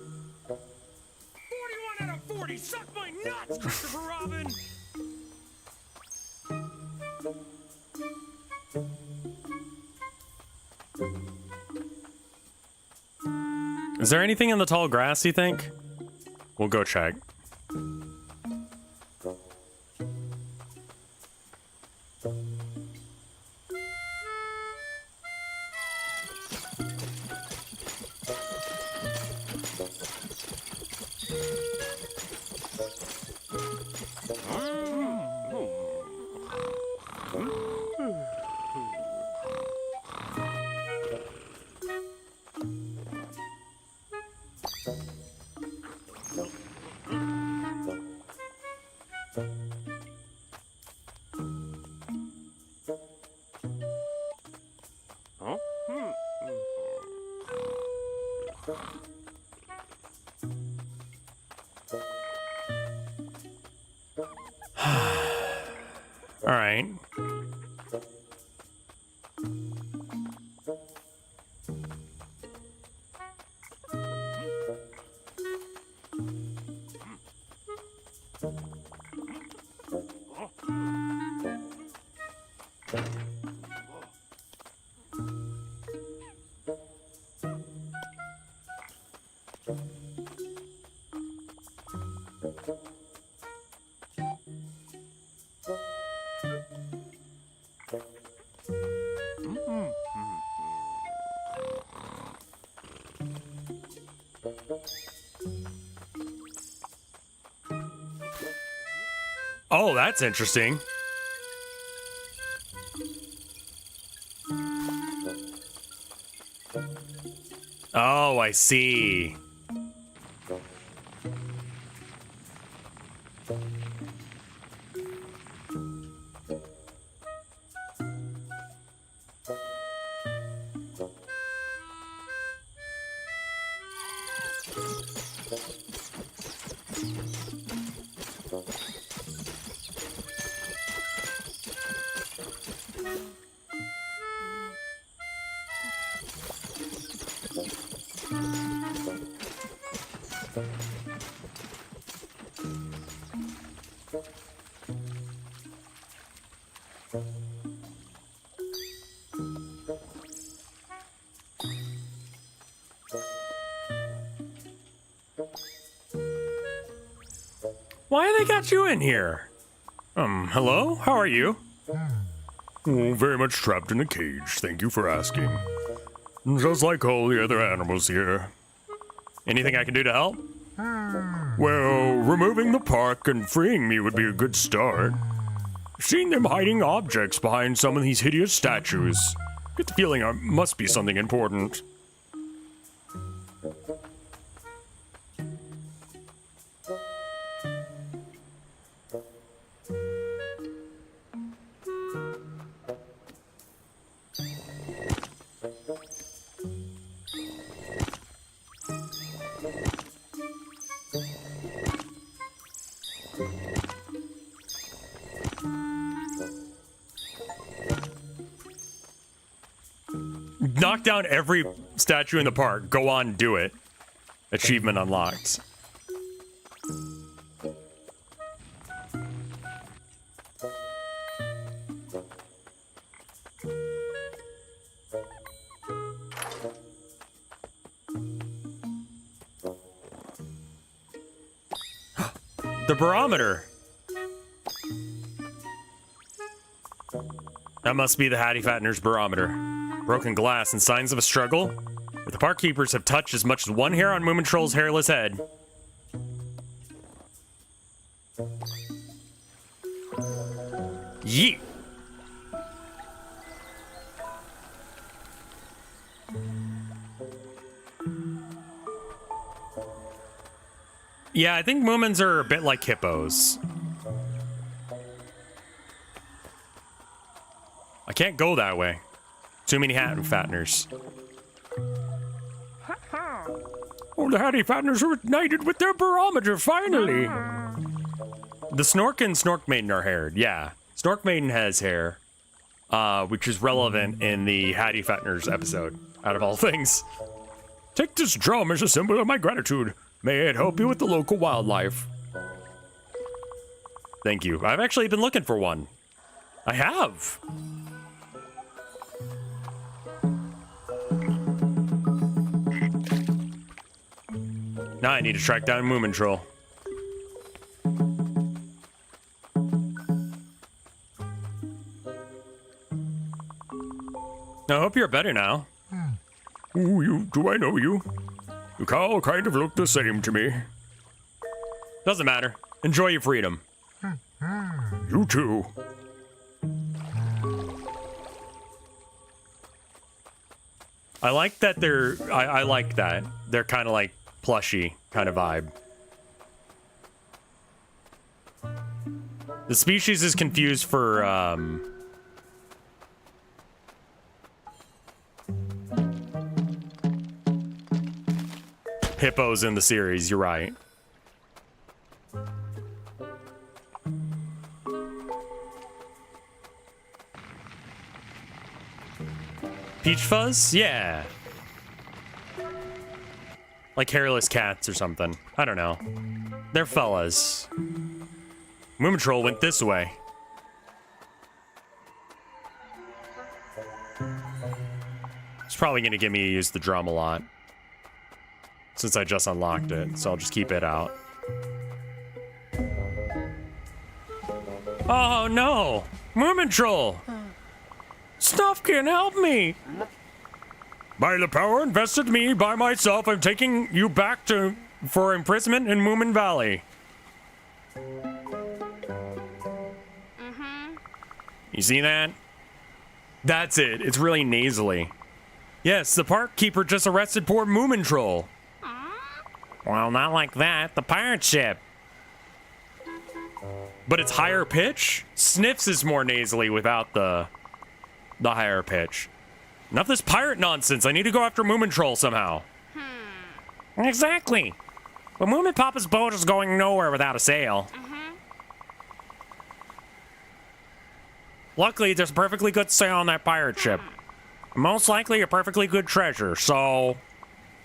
out of 40, suck my nuts, Christopher Robin! Is there anything in the tall grass, you think? We'll go check. All right. Oh, that's interesting. Oh, I see. Why they got you in here? Hello? How are you? Oh, very much trapped in a cage. Thank you for asking. Just like all the other animals here. Anything I can do to help? Well, removing the park and freeing me would be a good start. I've seen them hiding objects behind some of these hideous statues. Get the feeling it must be something important. Knock down every statue in the park. Go on, do it. Achievement unlocked. The barometer. That must be the Hatifnattens barometer. Broken glass and signs of a struggle, where the park keepers have touched as much as one hair on Moomintroll's hairless head. Yeet! Yeah, I think Moomins are a bit like hippos. I can't go that way. Too many Hatifnattens. Oh, the Hatifnattens are ignited with their barometer, finally! The Snork and Snork Maiden are haired, yeah. Snork Maiden has hair, which is relevant in the Hatifnattens episode, out of all things. Take this drum as a symbol of my gratitude. May it help you with the local wildlife. Thank you. I've actually been looking for one. I have. Now I need to track down Moomintroll. I hope you're better now. Ooh, do I know you? You all kind of look the same to me. Doesn't matter. Enjoy your freedom. You too. I like that they're... I like that. They're kind of like plushy kind of vibe. The species is confused for, hippos in the series, you're right. Peach fuzz? Yeah. Like hairless cats or something. I don't know. They're fellas. Moomintroll went this way. It's probably gonna get me to use the drum a lot, since I just unlocked it, so I'll just keep it out. Oh no! Moomintroll! Snufkin, help me! By the power invested in me by myself, I'm taking you back for imprisonment in Moominvalley. You see that? That's it. It's really nasally. Yes, the park keeper just arrested poor Moomintroll. Well, not like that. The pirate ship. But it's higher pitch? Sniffs is more nasally without the higher pitch. Enough of this pirate nonsense. I need to go after Moomintroll somehow. Exactly. But Moomin Papa's boat is going nowhere without a sail. Luckily, there's a perfectly good sail on that pirate ship. Most likely a perfectly good treasure, so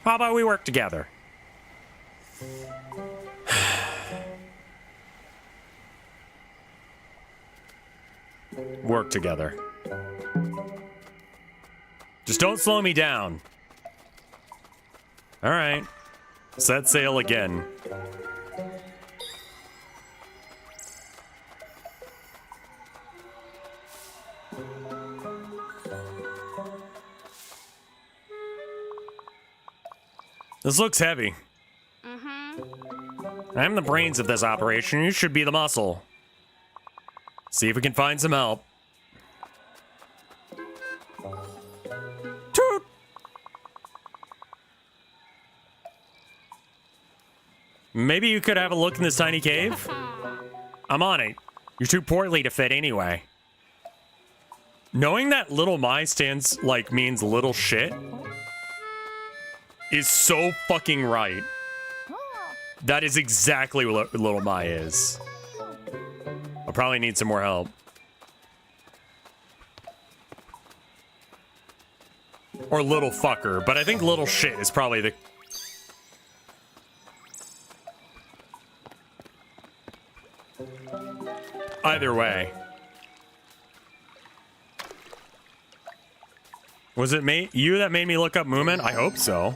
how about we work together? Work together. Just don't slow me down. All right. Set sail again. This looks heavy. I'm the brains of this operation. You should be the muscle. See if we can find some help. Toot! Maybe you could have a look in this tiny cave? I'm on it. You're too portly to fit anyway. Knowing that little my stands, like, means little shit is so fucking right. That is exactly what little my is. I'll probably need some more help. Or little fucker, but I think little shit is probably the... Either way. Was it you that made me look up Moomin? I hope so.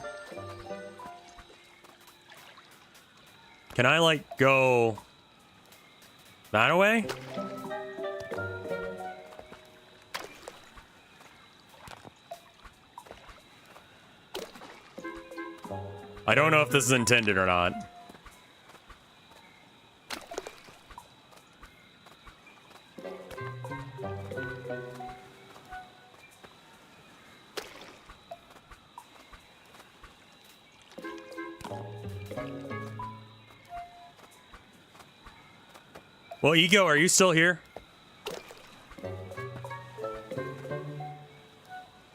Can I, like, go that way? I don't know if this is intended or not. Well, Ego, are you still here?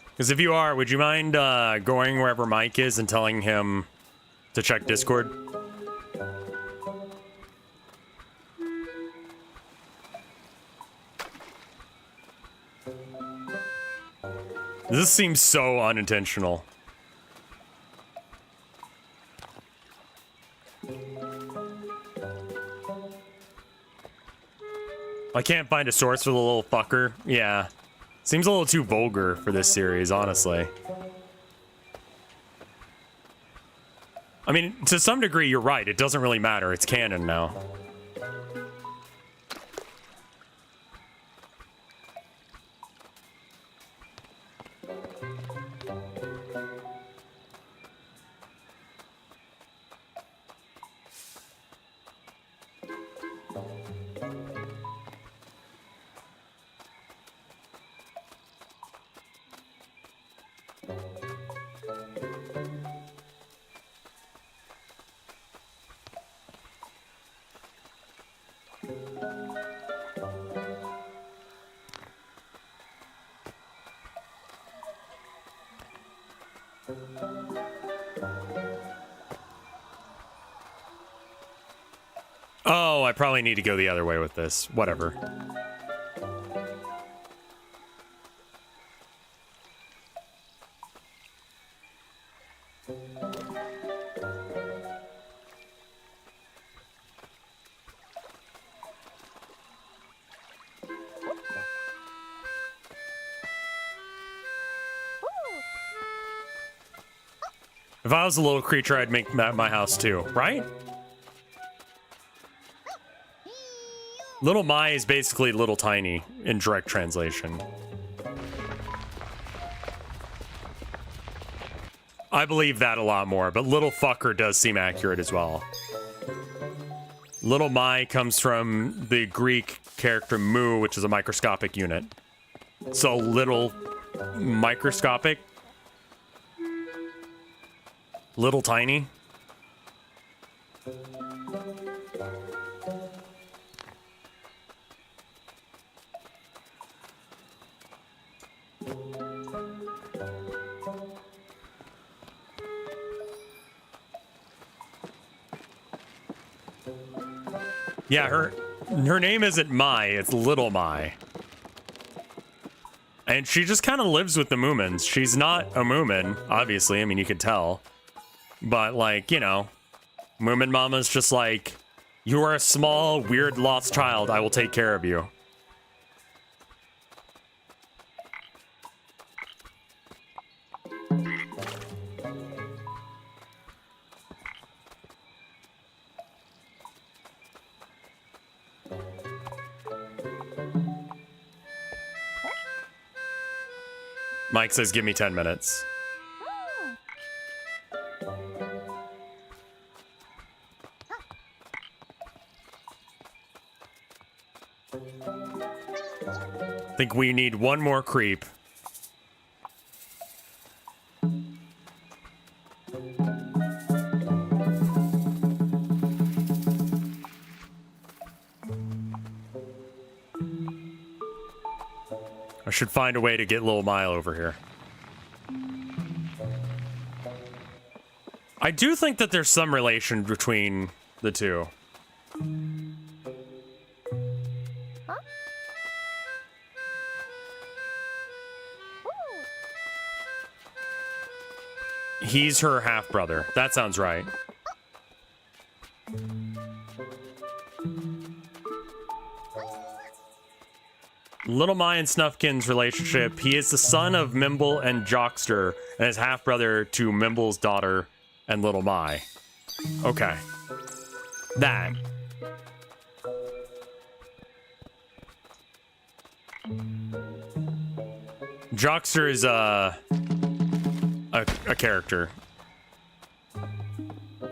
Because if you are, would you mind going wherever Mike is and telling him to check Discord? This seems so unintentional. I can't find a source for the little fucker. Yeah. Seems a little too vulgar for this series, honestly. I mean, to some degree, you're right. It doesn't really matter. It's canon now. Oh, I probably need to go the other way with this. Whatever. If I was a little creature, I'd make that my house too, right? Little Mai is basically little tiny in direct translation. I believe that a lot more, but little fucker does seem accurate as well. Little Mai comes from the Greek character mu, which is a microscopic unit. So little microscopic. Little tiny. Yeah, her name isn't Mai, it's Little Mai. And she just kind of lives with the Moomins. She's not a Moomin, obviously. I mean, you could tell. But, like, you know, Moomin Mama's just like, you are a small, weird, lost child. I will take care of you. Mike says, give me 10 minutes. I think we need one more creep. I should find a way to get Lil Mile over here. I do think that there's some relation between the two. He's her half-brother. That sounds right. Little Mai and Snufkin's relationship. He is the son of Mimble and Jockster, and is half-brother to Mimble's daughter and Little Mai. Okay. That. Jockster is a character.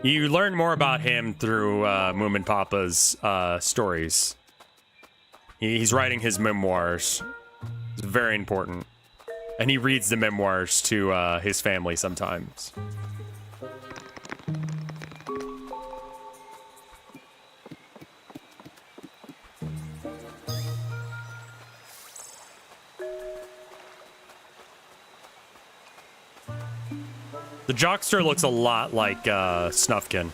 You learn more about him through Moomin Papa's stories. He's writing his memoirs. It's very important. And he reads the memoirs to his family sometimes. The Jockster looks a lot like Snufkin.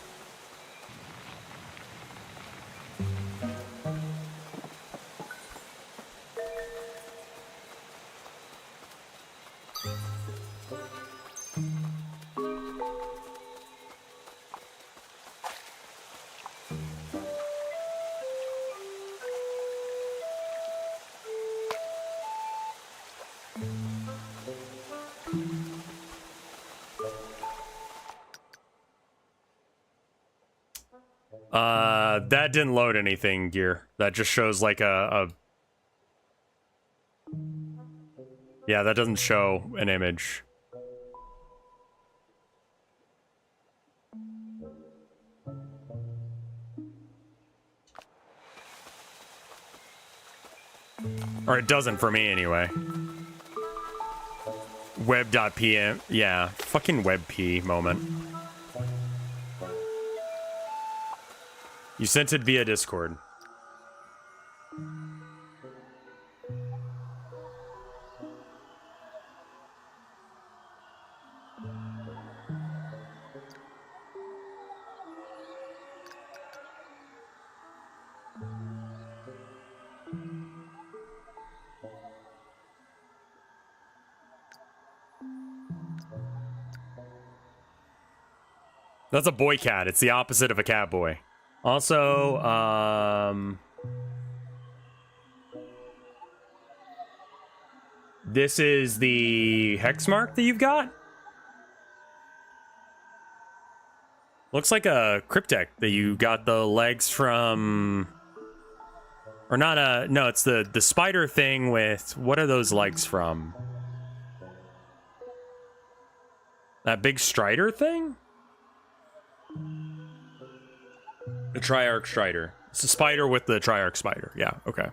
That didn't load anything, Gear. That just shows like a... Yeah, that doesn't show an image. Or it doesn't for me anyway. Web.pm. Yeah, fucking WebP moment. You sent it via Discord. That's a boy cat. It's the opposite of a cat boy. Also, this is the hex mark that you've got? Looks like a cryptek that you got the legs from... Or not a... No, it's the spider thing with... What are those legs from? That big strider thing? The Triarch Strider. It's a spider with the Triarch Spider. Yeah, okay.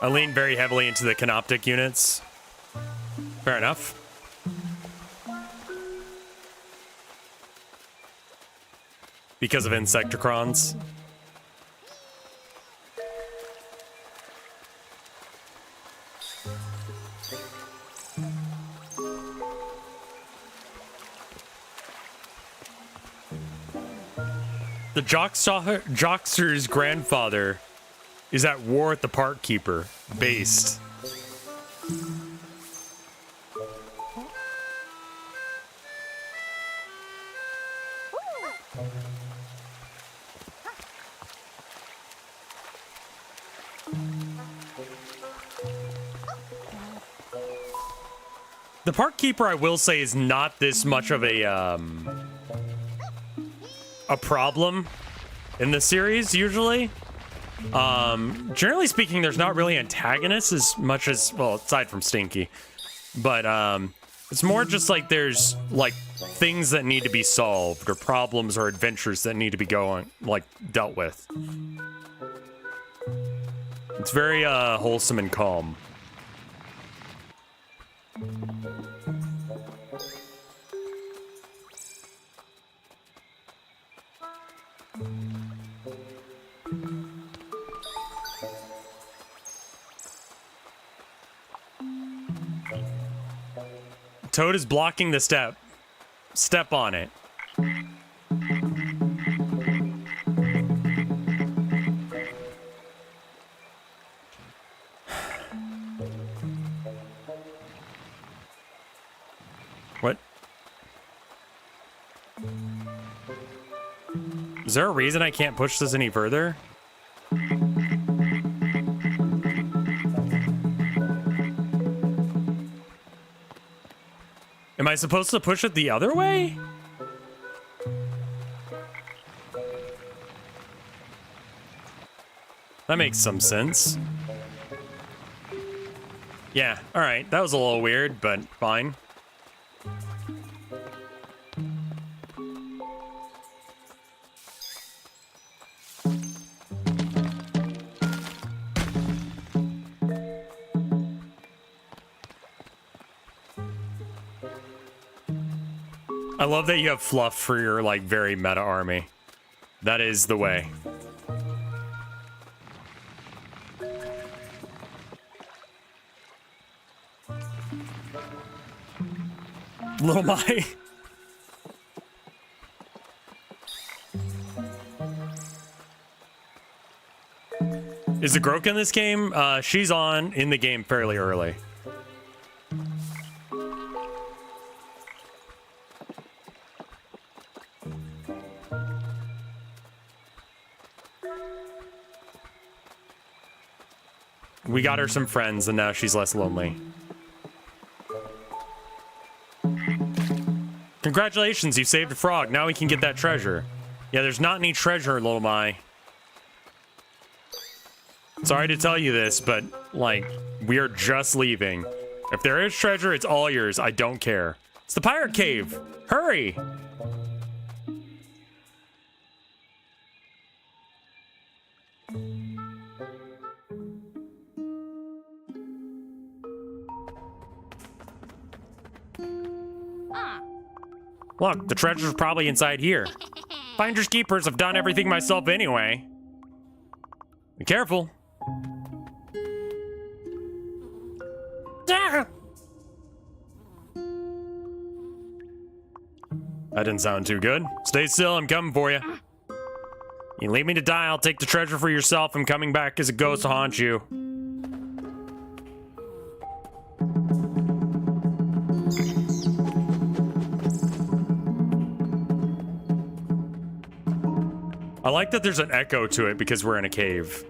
I lean very heavily into the canoptic units. Fair enough. Because of Insecticrons. The Jockster's grandfather is at war with the Park Keeper. Based. The Park Keeper, I will say, is not this much of a problem in the series, usually. Generally speaking, there's not really antagonists as much as, well, aside from Stinky. But, it's more just like there's, like, things that need to be solved, or problems or adventures that need to be dealt with. It's very, wholesome and calm. Toad is blocking the step. Step on it. What? Is there a reason I can't push this any further? Am I supposed to push it the other way? That makes some sense. Yeah, alright. That was a little weird, but fine. I love that you have fluff for your, like, very meta army. That is the way. Little my. Is the Groke in this game? She's on in the game fairly early. We got her some friends, and now she's less lonely. Congratulations, you saved a frog. Now we can get that treasure. Yeah, there's not any treasure, little my. Sorry to tell you this, but, like, we are just leaving. If there is treasure, it's all yours. I don't care. It's the pirate cave. Hurry! Look, the treasure's probably inside here. Finders keepers have done everything myself anyway. Be careful. That didn't sound too good. Stay still, I'm coming for you. You leave me to die, I'll take the treasure for yourself. I'm coming back as a ghost to haunt you. I like that there's an echo to it because we're in a cave.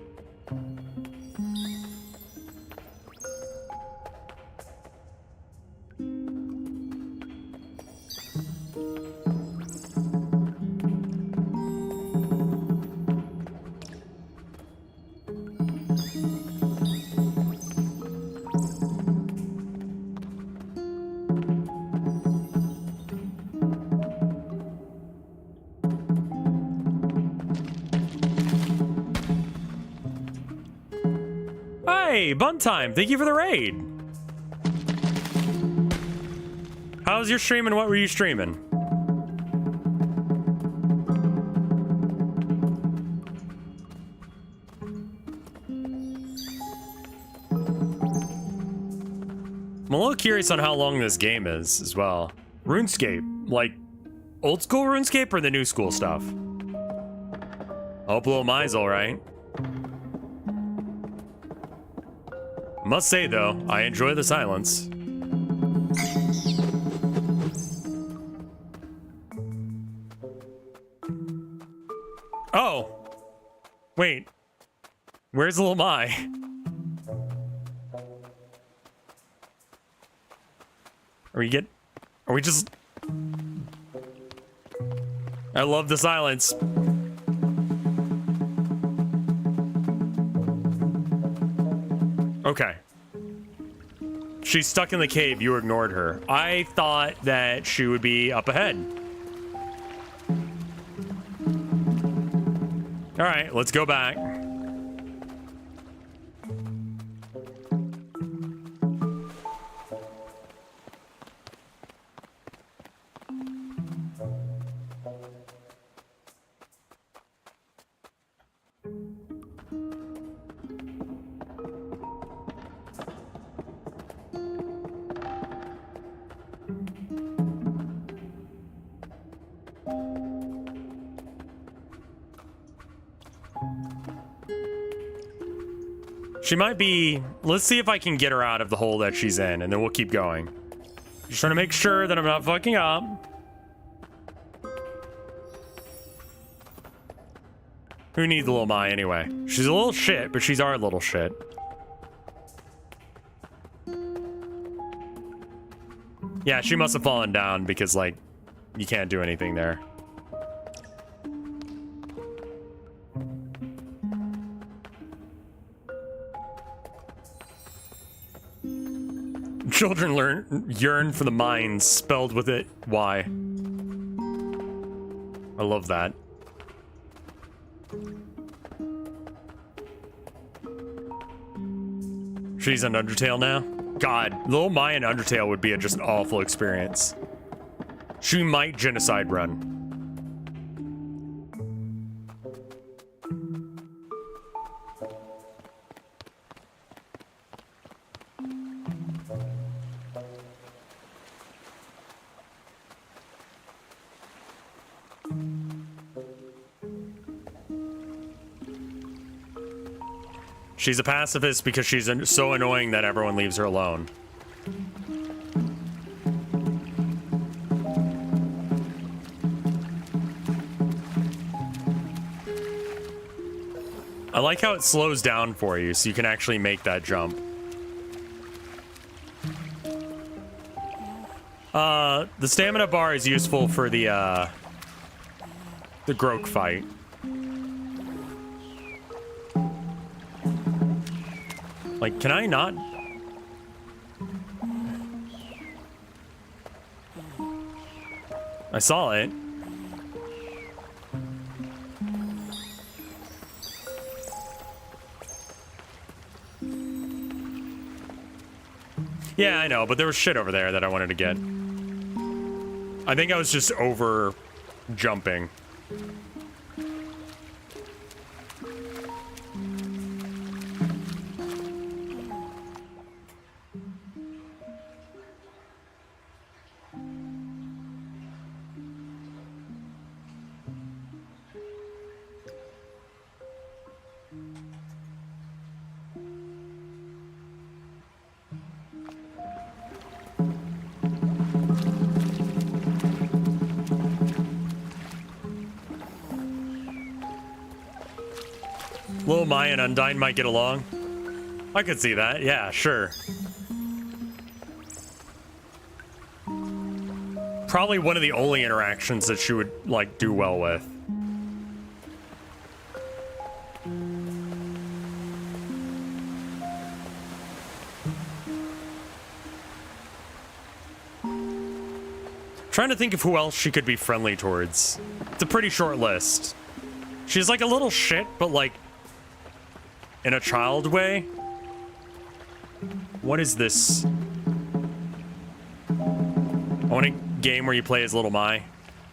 Hey, Bun Time, thank you for the raid. How was your stream and what were you streaming? I'm a little curious on how long this game is as well. RuneScape, like old school RuneScape or the new school stuff? I hope little Mai's alright. Must say though, I enjoy the silence. Oh! Wait. Where's little Mai? Are we just... I love the silence. Okay. She's stuck in the cave. You ignored her. I thought that she would be up ahead. All right, let's go back. She might be... Let's see if I can get her out of the hole that she's in, and then we'll keep going. Just trying to make sure that I'm not fucking up. Who needs little Mai anyway? She's a little shit, but she's our little shit. Yeah, she must have fallen down because, like, you can't do anything there. Children yearn for the mines, spelled with it Y. I love that. She's an Undertale now? God, Little Mai and Undertale would be just an awful experience. She might genocide run. She's a pacifist because she's so annoying that everyone leaves her alone. I like how it slows down for you so you can actually make that jump. The stamina bar is useful for the Groke fight. Like, can I not? I saw it. Yeah, I know, but there was shit over there that I wanted to get. I think I was just over jumping. Little Mai and Undyne might get along. I could see that. Yeah, sure. Probably one of the only interactions that she would, like, do well with. Trying to think of who else she could be friendly towards. It's a pretty short list. She's like a little shit, but like in a child way. What is this? I want a game where you play as Little Mai.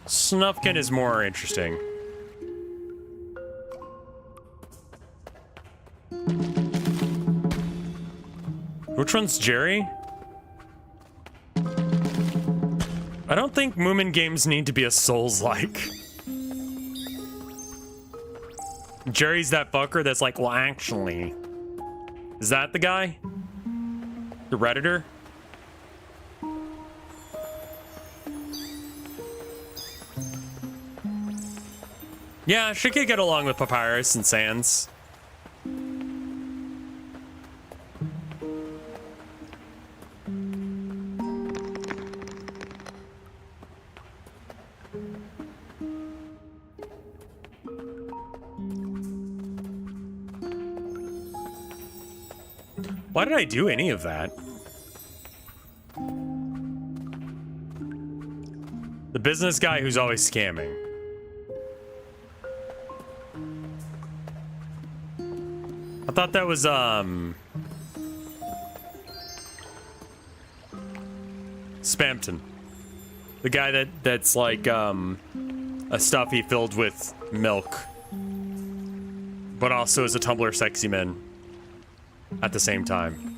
Snufkin is more interesting. Which one's Jerry? I don't think Moomin games need to be a Souls-like. Jerry's that fucker that's like, well, actually. Is that the guy? The Redditor? Yeah, she could get along with Papyrus and Sans. Why did I do any of that? The business guy who's always scamming. I thought that was, Spampton. The guy that's like, a stuffy filled with milk. But also is a Tumblr sexy man. At the same time.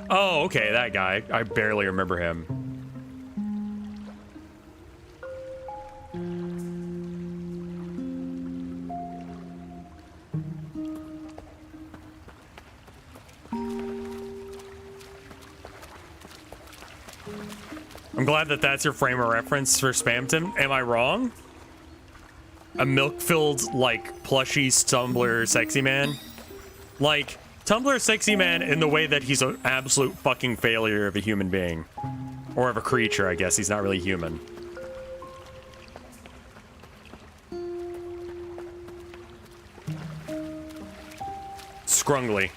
Oh, okay, that guy. I barely remember him. I'm glad that that's your frame of reference for Spamton. Am I wrong? A milk-filled, like, plushy Tumblr sexy man? Like, Tumblr sexy man in the way that he's an absolute fucking failure of a human being. Or of a creature, I guess. He's not really human. Scrungly.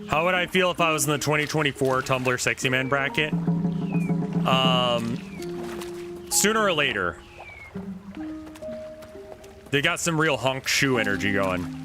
How would I feel if I was in the 2024 Tumblr sexy man bracket? Sooner or later. They got some real honk shoe energy going.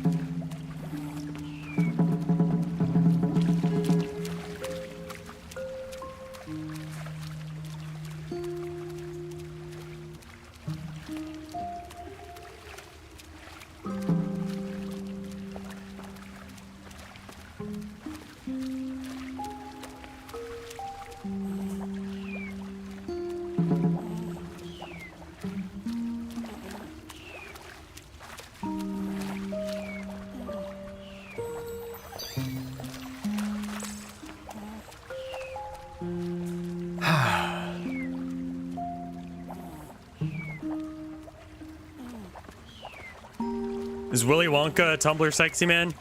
Is Willy Wonka a Tumblr sexy man?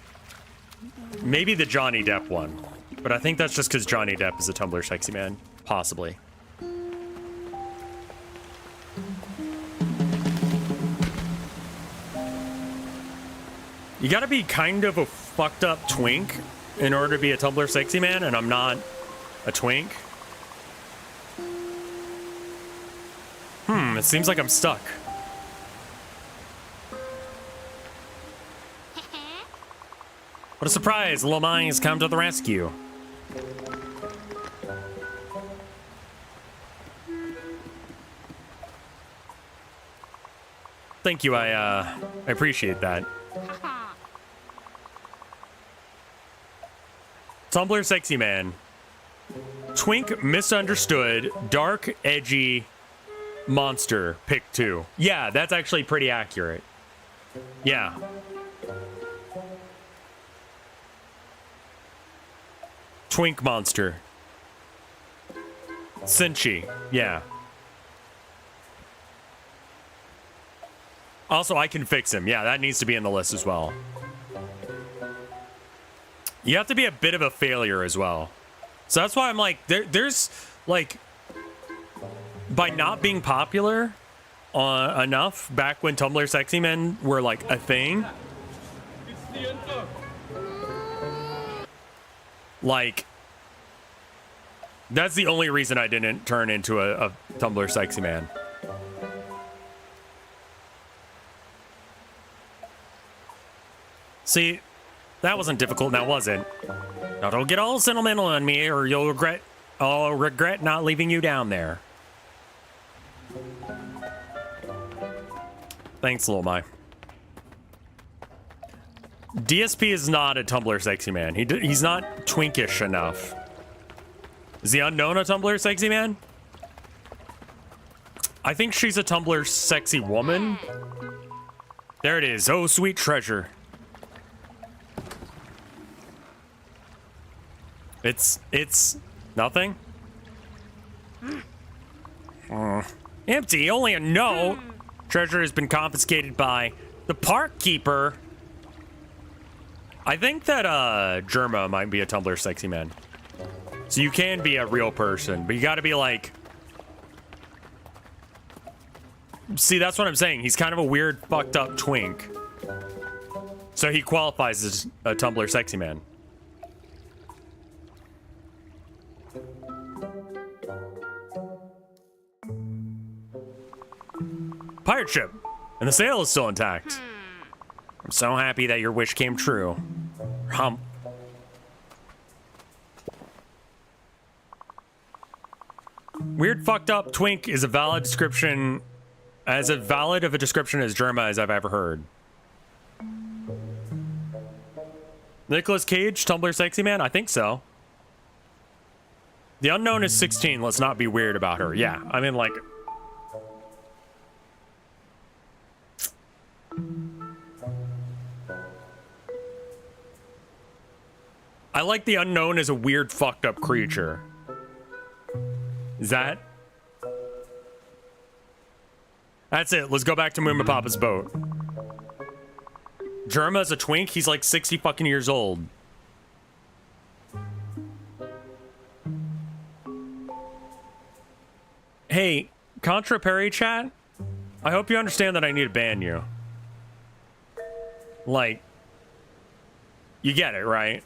Maybe the Johnny Depp one. But I think that's just because Johnny Depp is a Tumblr sexy man. Possibly. You gotta be kind of a fucked up twink in order to be a Tumblr sexy man, and I'm not a twink. It seems like I'm stuck. What a surprise! Lomai has come to the rescue. Thank you, I appreciate that. Tumblr sexy man. Twink misunderstood. Dark, edgy monster. Pick 2. Yeah, that's actually pretty accurate. Yeah. Twink monster. Senshi. Yeah. Also, I can fix him. Yeah, that needs to be in the list as well. You have to be a bit of a failure as well. So that's why I'm like, there's like, by not being popular enough back when Tumblr sexy men were like a thing. Like, that's the only reason I didn't turn into a Tumblr sexy man. See, that wasn't difficult, now was it? Now don't get all sentimental on me, or I'll regret not leaving you down there. Thanks, Lil Mai. DSP is not a Tumblr sexy man. He's not twinkish enough. Is the unknown a Tumblr sexy man? I think she's a Tumblr sexy woman. There it is. Oh, sweet treasure. It's nothing. Empty. Only a note. Treasure has been confiscated by the park keeper. I think that Germa might be a Tumblr sexy man. So you can be a real person, but you gotta be like... See, that's what I'm saying. He's kind of a weird, fucked up twink. So he qualifies as a Tumblr sexy man. Pirate ship, and the sail is still intact. I'm so happy that your wish came true. Hump. Weird fucked up twink is a valid description, as valid of a description as Germa as I've ever heard. Nicolas Cage, Tumblr sexy man? I think so. The unknown is 16. Let's not be weird about her. Yeah, I mean, like... I like the unknown as a weird fucked up creature. Is that? That's it. Let's go back to Moomin Papa's boat. Germa's a twink. He's like 60 fucking years old. Hey, Contra Perry chat? I hope you understand that I need to ban you. Like, you get it, right?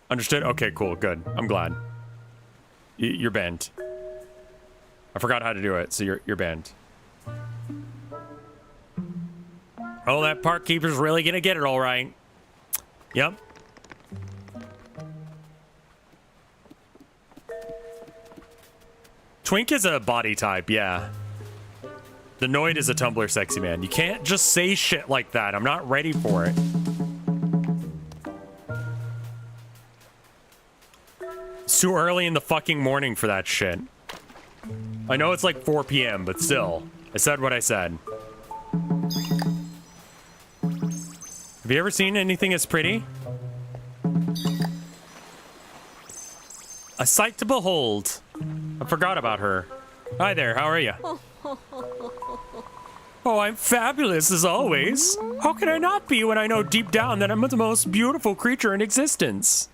Understood? Okay, cool, good. I'm glad. You're banned. I forgot how to do it, so you're banned. Oh, that park keeper's really gonna get it all right. Yep. Twink is a body type, yeah. The Noid is a Tumblr sexy man. You can't just say shit like that. I'm not ready for it. It's too early in the fucking morning for that shit. I know it's like 4 p.m., but still. I said what I said. Have you ever seen anything as pretty? A sight to behold. I forgot about her. Hi there, how are you? Oh, I'm fabulous as always. How can I not be when I know deep down that I'm the most beautiful creature in existence?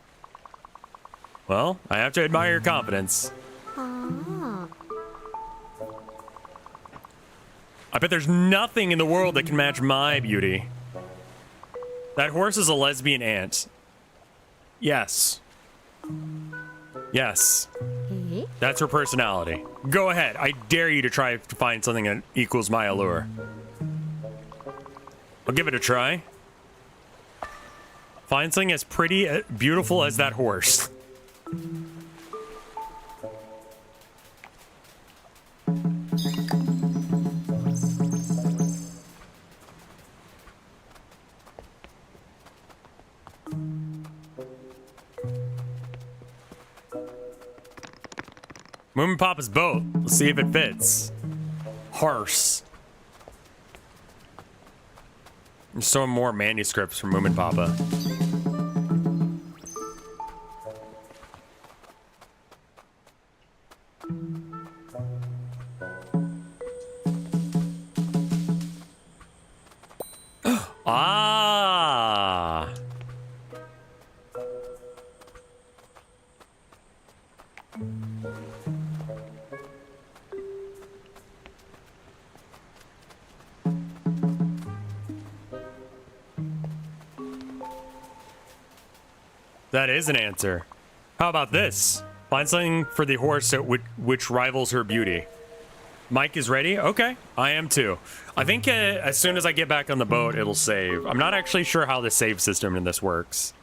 Well, I have to admire your confidence. I bet there's nothing in the world that can match my beauty. That horse is a lesbian ant. Yes. Yes. That's her personality. Go ahead. I dare you to try to find something that equals my allure. I'll give it a try. Find something as pretty, beautiful as that horse. Moomin Papa's boat. Let's see if it fits. Horse. There's some more manuscripts from Moomin Papa. Ah. That is an answer. How about this? Find something for the horse that which rivals her beauty. Mike is ready? Okay, I am too. I think as soon as I get back on the boat, it'll save. I'm not actually sure how the save system in this works.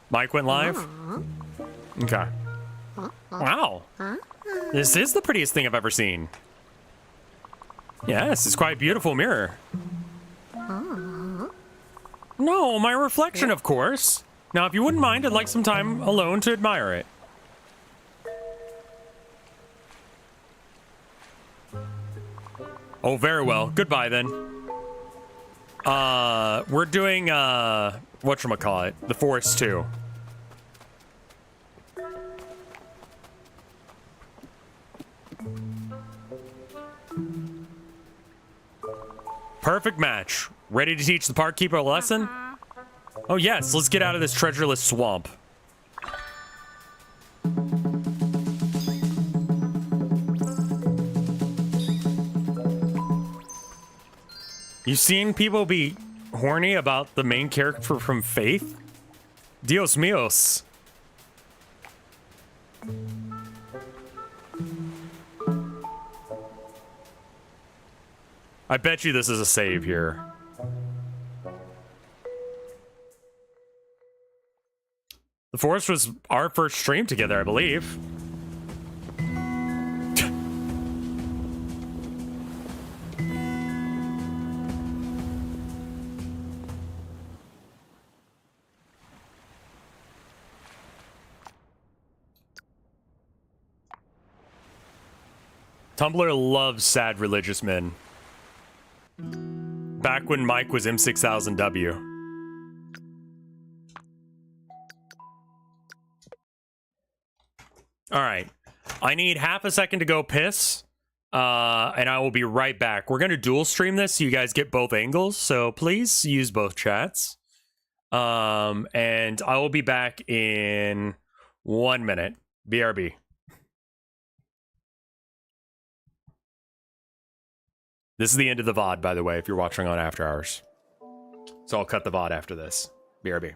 Mike went live? Okay. Wow. This is the prettiest thing I've ever seen. Yes, it's quite a beautiful mirror. No, my reflection, of course. Now, if you wouldn't mind, I'd like some time alone to admire it. Oh, very well. Goodbye, then. We're doing, whatchamacallit? The Forest 2. Perfect match. Ready to teach the park keeper a lesson? Oh, yes. Let's get out of this treasureless swamp. You seen people be horny about the main character from Faith? Dios míos. I bet you this is a save here. The forest was our first stream together, I believe. Tumblr loves sad religious men. Back when Mike was M6000W. Alright. I need half a second to go piss. And I will be right back. We're gonna dual stream this so you guys get both angles, so please use both chats. And I will be back in 1 minute. BRB. This is the end of the VOD, by the way, if you're watching on After Hours. So I'll cut the VOD after this. BRB.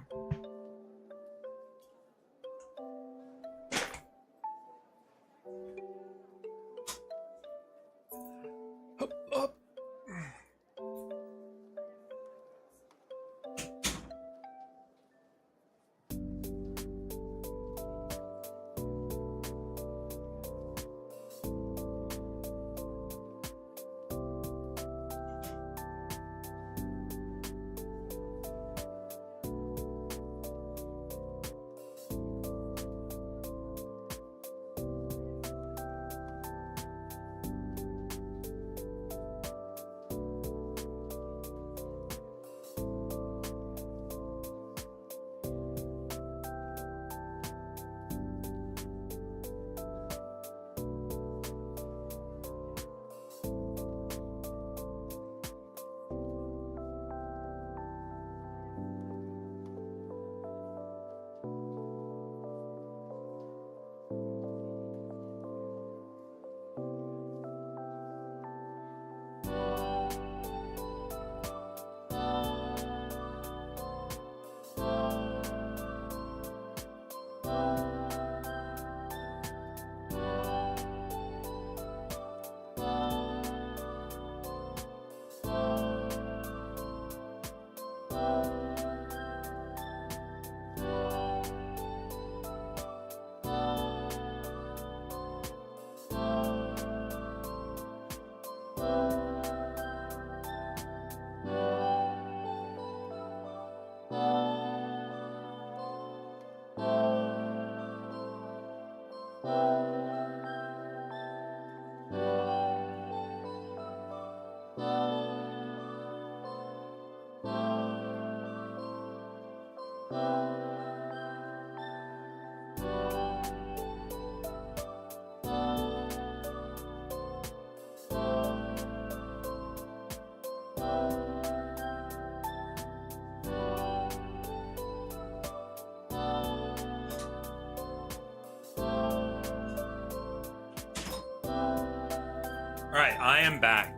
Alright, I am back.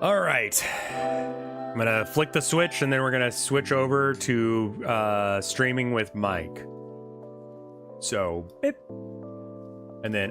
Alright. I'm gonna flick the switch and then we're gonna switch over to streaming with Mike. So, beep. And then